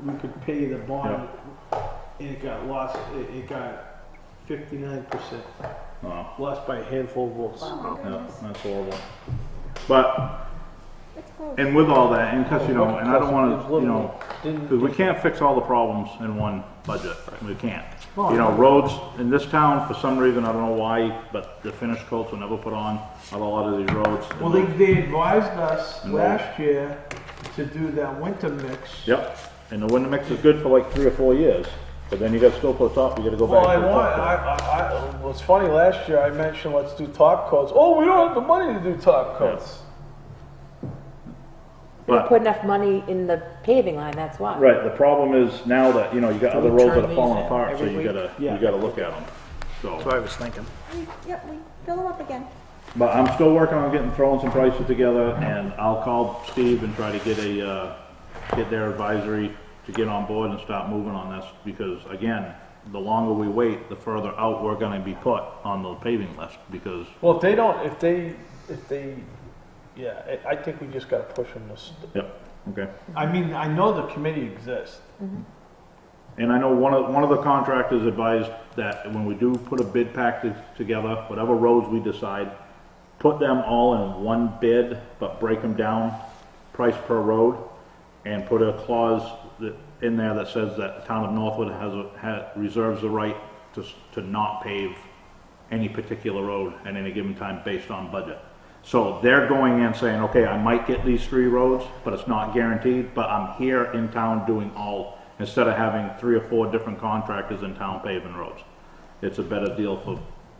we could pay the bond, and it got lost, it got 59%, Oh, lost by a handful of votes. yeah, that's horrible. But, and with all that, and because, you know, and I don't wanna, because we can't fix all the problems in one budget. We can't. You know, roads in this town, for some reason, I don't know why, but the finished coats were never put on a lot of these roads. Well, they advised us last year to do that winter mix. Yep, and the winter mix is good for like 3 or 4 years, but then you gotta still put top, you gotta go Well, back. to the top coat. it was funny, last year I mentioned let's do top coats. Oh, we don't have the money to do top coats. We But- put enough money in the paving line, that's why. Right, the problem is now that, you know, you got other roads that turn are these falling in apart, so every you week? gotta, Yeah. you gotta look at them, That's so. what I was thinking. Yep, we fill them up again. But I'm still working on throwing some prices together, and I'll call Steve and try to get get their advisory to get on board and start moving on this, because again, the longer we wait, the further out we're gonna be put on the paving list, because, Well, if they, yeah, I think we just gotta push them to, yep, okay. I mean, I know the committee exists. And I know one of the contractors advised that when we do put a bid package together, whatever roads we decide, put them all in one bid, but break them down, price per road, and put a clause in there that says that the town of Northwood reserves the right to not pave any particular road at any given time based on budget. So they're going in saying, okay, I might get these 3 roads, but it's not guaranteed, but I'm here in town doing all instead of having 3 or 4 different contractors in town paving roads. It's a better deal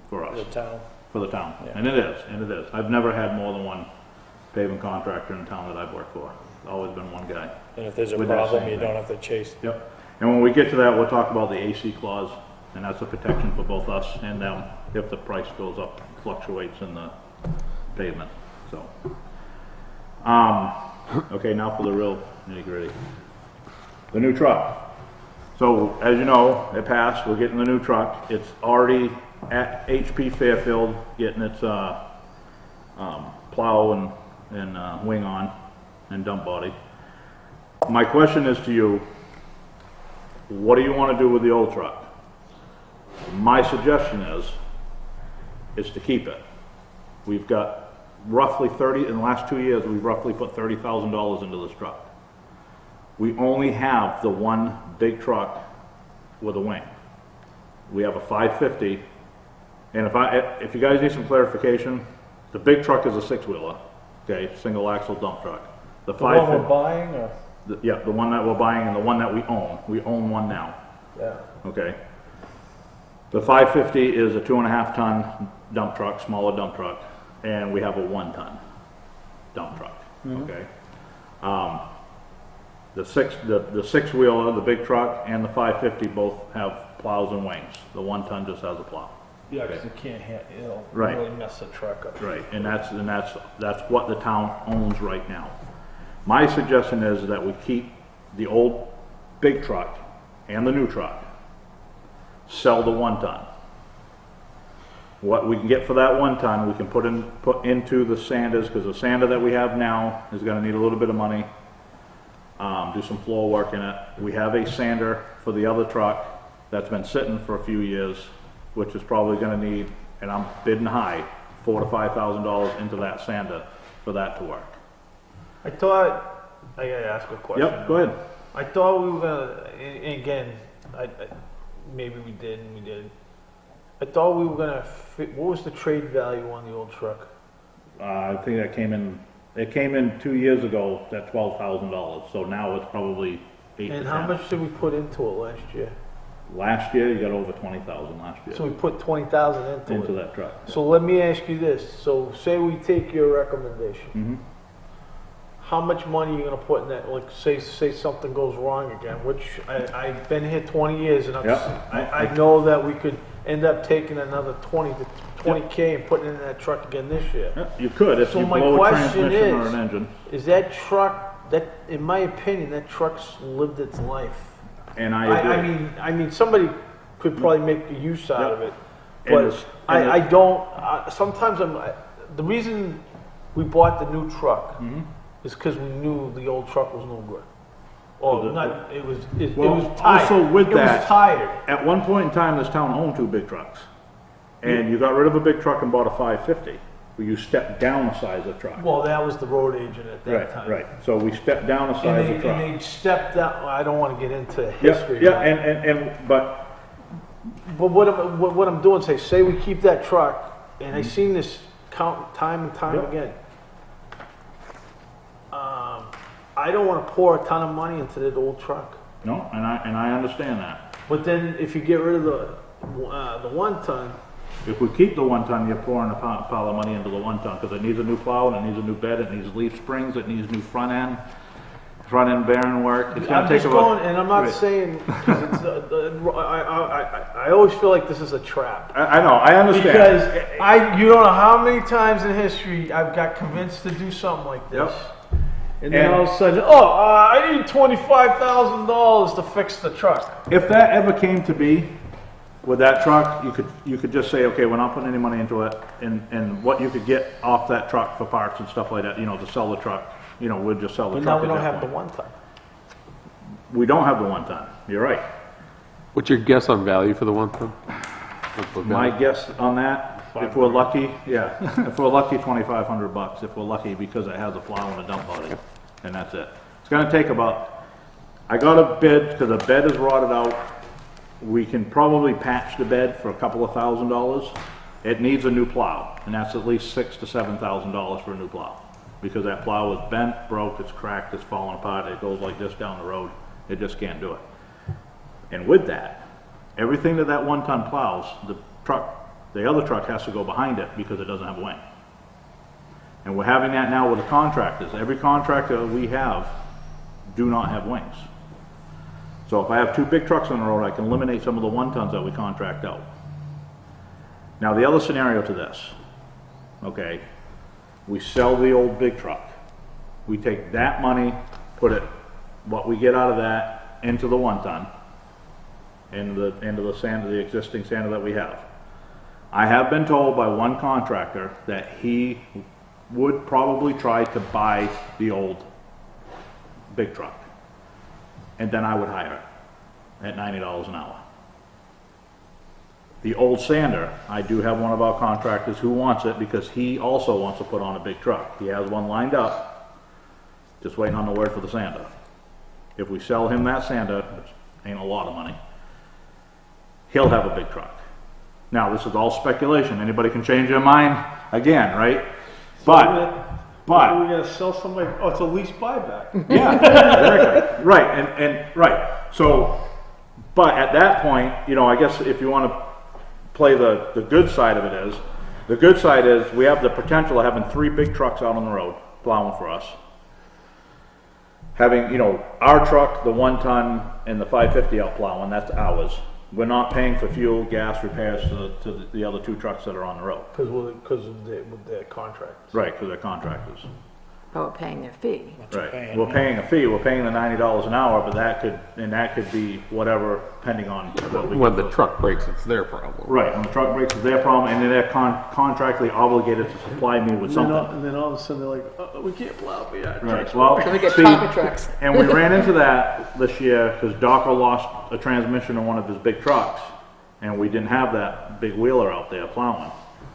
for us. The town. For the town, Yeah. and it is. I've never had more than one paving contractor in town that I've worked for. It's always been one guy. And if there's a With that problem, same you thing. don't have to chase. Yep. And when we get to that, we'll talk about the AC clause, and that's a protection for both us and them if the price goes up, fluctuates in the pavement, so. Okay, now for the real nitty-gritty. The new truck. So, as you know, it passed, we're getting the new truck. It's already at HP Fairfield, getting its, plow and wing on, and dump body. My question is to you, what do you want to do with the old truck? My suggestion is to keep it. We've got roughly in the last 2 years, we've roughly put $30,000 into this truck. We only have the one big truck with a wing. We have a 550, and if you guys need some clarification, the big truck is a 6-wheeler, okay, single axle dump truck. The The one we're buying, or? Yeah, the one that we're buying and the one that we own. We own one now. Yeah. Okay. The 550 is a 2.5 ton dump truck, smaller dump truck, and we have a 1 ton dump truck. Okay. The 6-wheeler, the big truck, and the 550 both have plows and wings. The 1 ton just has a plow. Yeah, because it can't it'll Right. really mess the truck up. Right, and that's what the town owns right now. My suggestion is that we keep the old big truck and the new truck. Sell the 1 ton. What we can get for that 1 ton, we can put into the sanders, because the sander that we have now is gonna need a little bit of money. Do some floor work in it. We have a sander for the other truck that's been sitting for a few years, which is probably gonna need, and I'm bidding high, $4,000 to $5,000 into that sander for that to work. I thought, I gotta ask a question. Yep, go ahead. I thought we were gonna, and again, maybe we did and we did. I thought we were gonna, what was the trade value on the old truck? I think it came in 2 years ago at $12,000, so now it's probably 8 to 10. And how much did we put into it last year? Last year, you got over 20,000 last year. So we put 20,000 into Into it. that truck. So let me ask you this, so say we take your recommendation. Mhm. How much money are you gonna put in that, like, say something goes wrong again, which I've been here 20 years and Yep. I know that we could end up taking another 20K and putting it in that truck again this year. Yeah, you could if So you my blow a question transmission or is- an engine. Is that truck, that, in my opinion, that truck's lived its life. And I agree. I mean, somebody could probably make a use out Yep. of it, And but it's- and I don't, sometimes the reason we bought the new truck Mm-hmm. is because we knew the old truck was no good. Or the- not, it was Well, tired. also with It that- was tired. At one point in time, this town owned 2 big trucks. And you got rid of a big truck and bought a 550, where you stepped down the size of the truck. Well, that was the road agent at that Right, time. right. So we stepped down the size of the truck. And they stepped down, I don't wanna get into Yeah, history. yeah, but But what I'm doing, say we keep that truck, and I've seen this count time and time Yep. again. I don't want to pour a ton of money into that old truck. no, and I understand that. But then if you get rid of the 1 ton, If we keep the 1 ton, you're pouring a pile of money into the 1 ton, because it needs a new plow, and it needs a new bed, it needs leaf springs, it needs new front end bearing work. It's gonna I'm take just about. going, and I'm not Right. saying, 'cause it's, I always feel like this is a trap. I know, I understand. Because you don't know how many times in history I've got convinced to do something like this. Yep. And then And- all of a sudden, I need $25,000 to fix the truck. If that ever came to be with that truck, you could just say, okay, we're not putting any money into it, and what you could get off that truck for parts and stuff like that, to sell the truck, we'll just sell the But truck. now we at don't that have the point. 1 ton. We don't have the 1 ton, you're right. What's your guess on value for the 1 ton? My guess on that, if we're lucky, if we're lucky, $2,500, if we're lucky, because it has a plow and a dump body, and that's it. It's gonna take I got a bid, because the bed is rotted out. We can probably patch the bed for a couple of $1,000s. It needs a new plow, and that's at least $6,000 to $7,000 for a new plow. Because that plow is bent, broke, it's cracked, it's falling apart, it goes like this down the road. It just can't do it. And with that, everything that that 1 ton plows, the other truck has to go behind it because it doesn't have a wing. And we're having that now with the contractors. Every contractor we have do not have wings. So if I have 2 big trucks on the road, I can eliminate some of the 1 tons that we contract out. Now the other scenario to this, okay, we sell the old big truck. We take that money, put it, what we get out of that, into the 1 ton, into the sand, the existing sander that we have. I have been told by one contractor that he would probably try to buy the old big truck, and then I would hire it at $90 an hour. The old sander, I do have one of our contractors who wants it because he also wants to put on a big truck. He has one lined up, just waiting on the word for the sander. If we sell him that sander, which ain't a lot of money, he'll have a big truck. Now, this is all speculation. Anybody can change their mind again, right? But we're gonna sell somebody, oh, it's a lease buyback. yeah, exactly. Right, and right. So, but at that point, you know, I guess if you want to play the good side of it is, the good side is we have the potential of having 3 big trucks out on the road plowing for us. Having, you know, our truck, the 1 ton, and the 550 out plowing, that's ours. We're not paying for fuel, gas, repairs to the other 2 trucks that are on the road. Because of their contracts. Right, because they're contractors. But we're paying their fee. Right. We're paying a fee. We're paying the $90 an hour, but that could be whatever, depending on what we. When the truck breaks, it's their problem. Right. When the truck breaks, it's their problem, and then they're contractually obligated to supply me with something. And then all of a sudden they're like, we can't plow, we got Right. Well, Then we get see, pocket trucks. and we ran into that this year because Docker lost a transmission on one of his big trucks, and we didn't have that big wheeler out there plowing.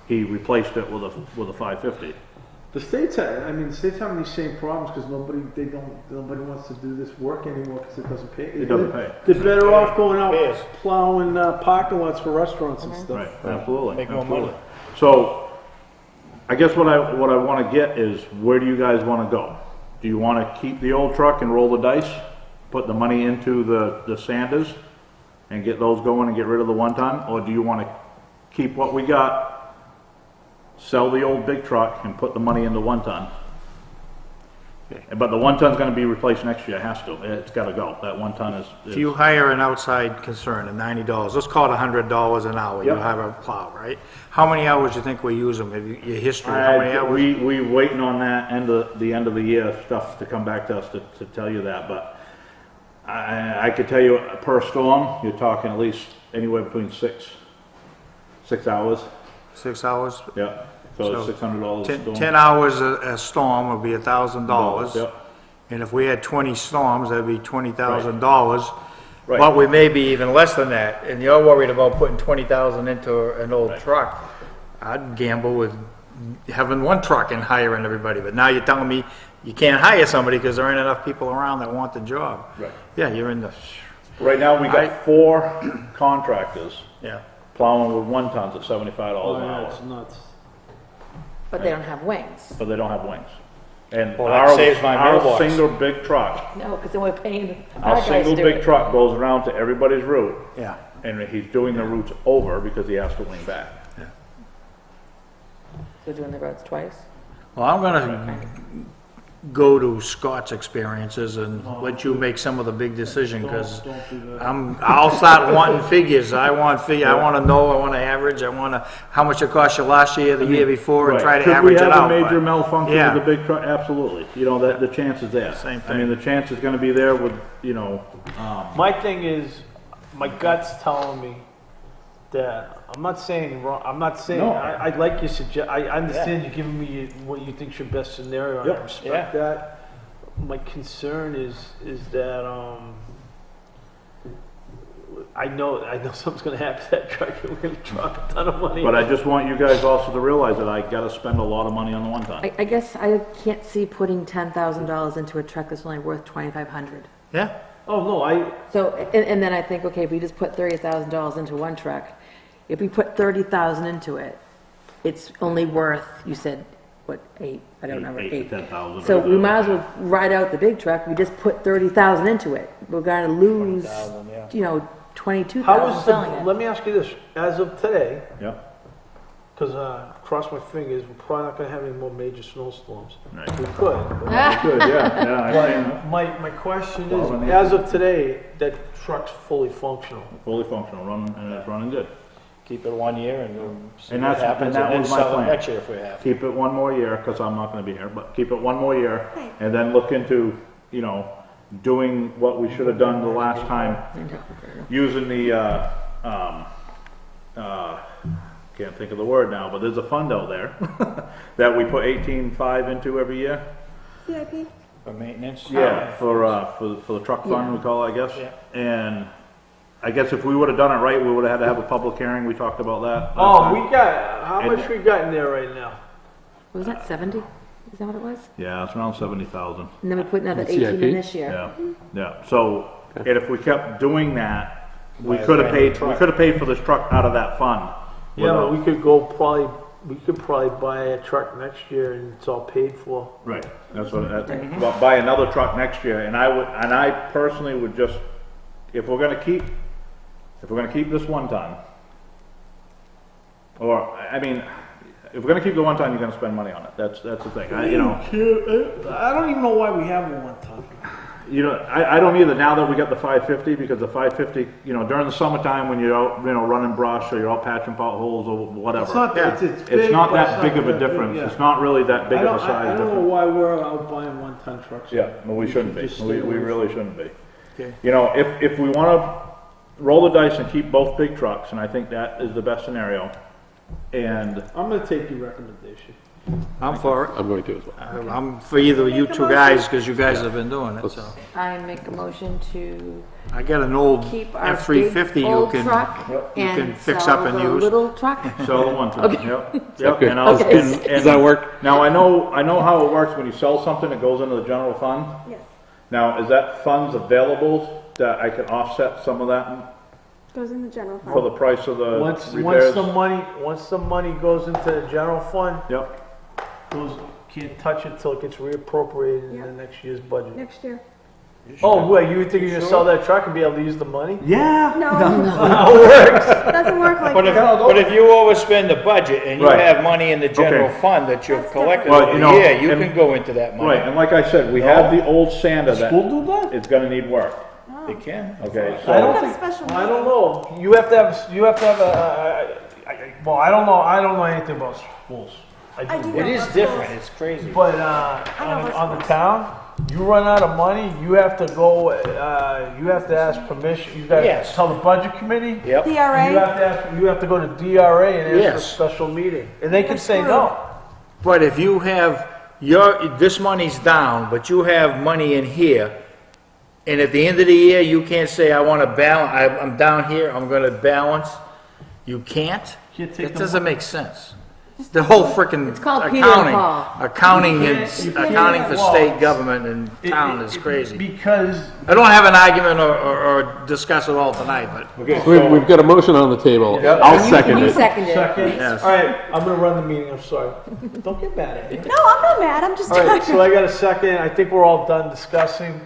He replaced it with a 550. The states have these same problems because nobody wants to do this work anymore because it doesn't pay. It doesn't pay. They're better off going out plowing parking lots for restaurants and stuff. Right, absolutely. Make more absolutely. money. So, I guess what I want to get is, where do you guys want to go? Do you want to keep the old truck and roll the dice, put the money into the sanders, and get those going and get rid of the 1 ton, or do you want to keep what we got, sell the old big truck, and put the money into 1 ton? But the 1 ton's going to be replaced next year. It has to. It's got to go. That 1 ton is. If you hire an outside concern at $90, let's call it $100 an hour, you Yep. have a plow, right? How many hours do you think we use them? Have you, your history, how many hours? We waiting on that end of the year stuff to come back to us to tell you that, but I could tell you per storm, you're talking at least anywhere between 6 hours. 6 hours? Yeah. So it's $600 a storm. 10 hours a storm would be $1,000. Yep. And if we had 20 storms, that'd be $20,000. Right. But we may be even less than that, and you're worried about putting 20,000 into an old truck. I'd gamble with having 1 truck and hiring everybody, but now you're telling me you can't hire somebody because there ain't enough people around that want the job. Right. Yeah, you're in the, Right now, we got 4 contractors yeah. plowing with 1 tons at $75 an Yeah, hour, it's nuts. But they don't have wings. but they don't have wings. And Well, that saves my our mailbox. single big truck, No, because then we're paying our our guys single to do big it. truck goes around to everybody's route, Yeah. and he's doing the routes over because he has to wing back. So doing the roads twice? Well, I'm gonna go to Scott's experiences and let you make some of the big decision, because Don't do that. I'll start wanting figures. I want to know, I want to average, how much it cost you last year, the year before, and try to average it out. Could we have a but- major malfunction Yeah. with the big truck? Absolutely. You know, that the chance is there. Same I mean, thing. the chance is gonna be there with, you know, My thing is, my gut's telling me that I'm not saying wrong. I'm not saying No. I like your suggest. I understand you giving me what you think's your best scenario. And I Yep. respect that. My concern is that I know something's going to happen to that truck. We're going to drop a ton of money. but I just want you guys also to realize that I gotta spend a lot of money on the 1 ton. I guess I can't see putting $10,000 into a truck that's only worth $2,500. Yeah, Oh no, So, and then I think, okay, if we just put $30,000 into 1 truck, if we put $30,000 into it, it's only worth, you said, what, 8? I don't remember, 8 to 8. 10,000. So we might as well ride out the big truck, we just put $30,000 into it. We're gonna lose, $20,000, yeah. you know, 22,000 is selling it. let me ask you this, as of today, Yep. because cross my fingers, we're probably not gonna have any more major snowstorms. Right. We could. Good, yeah, I But understand. my question Well, I is, mean- as of today, that truck's fully functional. Fully functional, running, and it's running good. Keep it 1 year and see And what that's- happens, and that and then was my sell it plan. next year if we have. Keep it 1 more year, because I'm not gonna be here, but keep it 1 more year, Right. and then look into, you know, doing what we should have done the last time, using the, can't think of the word now, but there's a fund out there that we put 18.5 into every year. CIP? For maintenance? Yeah, for the truck fund, we call it, I guess. Yeah. And I guess if we would have done it right, we would have had to have a public hearing, we talked about that. last Oh, time. we got, how And- much we got in there right now? Was that 70? Is that what it was? Yeah, it's around 70,000. And then we put another The 18 in CIP? this year. Yeah, yeah, so, and if we kept doing that, we Buy a could have brand new paid, truck. we could have paid for this truck out of that fund. Yeah, but without- we could probably buy a truck next year and it's all paid for. Right, that's what, well, buy another truck next year, and I personally would just, if we're gonna keep this 1 ton, or, I mean, if we're gonna keep the 1 ton, you're gonna spend money on it, that's the thing, you know. I don't even know why we have a 1 ton. You know, I don't either, now that we got the 550, because the 550, you know, during the summertime when you're out, you know, running brush, or you're out patching potholes, or whatever. It's not, Yeah. it's big, It's not but that big of a that big, difference, yeah. it's not really that big of a size I don't know difference. why we're out buying 1 ton trucks. Yeah, no, we shouldn't be, just we stay away really shouldn't be. Okay. You know, if we wanna roll the dice and keep both big trucks, and I think that is the best scenario, and, I'm gonna take your recommendation. I'm for it. I'm going to as well. I'm for either you two guys, because you guys have been doing it, so. I make a motion to I got an old keep our F-350 big you old can, truck you can and fix sell up and the use. little truck. sell the 1 ton, yep. Yep, good? and I'll, Okay. and- Does that work? Now, I know how it works when you sell something, it goes into the general fund. Yes. Now, is that funds available that I can offset some of that Goes in the general for fund. the price of the Once repairs? the money goes into the general fund, Yep, can't touch it till it gets reappropriated in Yeah. the next year's budget. Next year. Oh, wait, you think you're gonna sell that truck and be able to use the money? yeah. No, How it works? it doesn't work like But if, that. but if you overspend the budget and you Right. have money in the general Okay. fund that you've That's collected different. Well, over you the know, year, you and- can go into that money. Right, and like I said, we have the old sander School that do that? it's gonna need work, They can. okay? I So, don't Have think, special I don't know. You have to have well, I don't know anything about schools. I do It know is about different, schools. it's crazy. But know on what's the town, you run out of money, you have to go, you have to ask permission, you gotta Yes. tell the budget committee. Yep. DRA? You have to go to DRA and ask for a Yes. special meeting, and they can We're say screwed. no. But if you have this money's down, but you have money in here, and at the end of the year, you can't say, I want to balance, I'm down here, I'm gonna balance. You can't? Can't take It the doesn't make sense. The whole frickin' It's called Peter and Paul. accounting You and, can't- accounting for well, state government and town is crazy. Because I don't have an argument or discuss it all tonight, but okay, So so, we've got a motion on the table. Yep. I'll second You it. seconded it. second, Yes. all right, I'm gonna run the meeting, I'm sorry. Don't get mad at me. No, I'm not mad, I'm just All right, talking. so I got a second, I think we're all done discussing.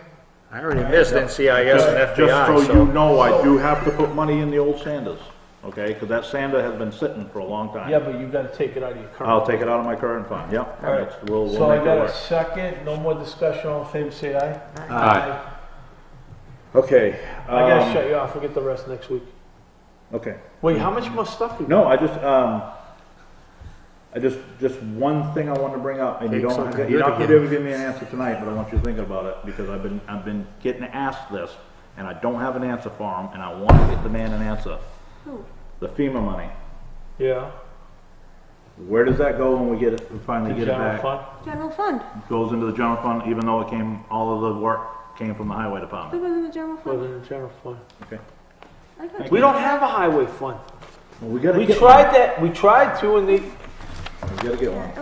I already missed NCIS and just FBI, so you so. know, I do have to put money in the old sanders, okay? Because that sander has been sitting for a long time. Yeah, but you gotta take it out of your current. I'll take it out of my current fund, yep. All right. That's- We'll So I make it got a work. second, no more discussion, all in favor, say aye. Aye. Okay. I gotta um, shut you off, we'll get the rest next week. Okay. Wait, how much more stuff we got? No, just one thing I wanted to bring up, and you Take don't, something you're good not gonna again. be able to give me an answer tonight, but I want you to think about it, because I've been getting asked this, and I don't have an answer for him, and I want to get the man an answer. Who? The FEMA money, Yeah. where does that go when we get it, we finally The get it general back? fund? General fund. Goes into the general fund, even though it came, all of the work came from the highway It department, goes in the general Well, fund. in the general fund. okay? I got We you. don't have a highway fund. Well, we gotta We get tried that, we tried to, and they, one. We gotta get one. Yeah,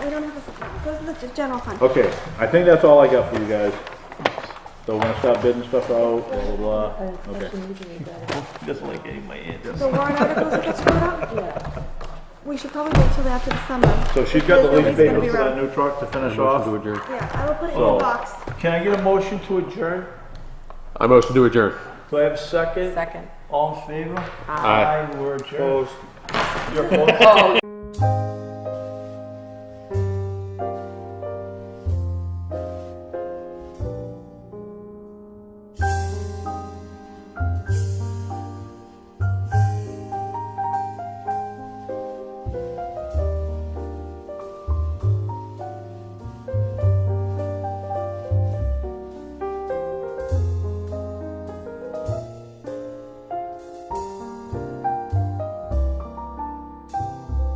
we don't have a, it goes in the general fund. Okay, I think that's all I got for you guys. So we're gonna start bidding stuff out, blah, blah, blah. Okay. doesn't like getting my answers. The warrant articles that get screwed up? We should probably wait till after the summer. So she's got the Because lease nobody's gonna paper be for that around. new truck to finish Motion off. to adjourn. Yeah, I will put it in So- the box. Can I get a motion to adjourn? I motion to adjourn. Do I have a second? Second. All in favor? Aye. We're adjourned. Opposed? You're opposed?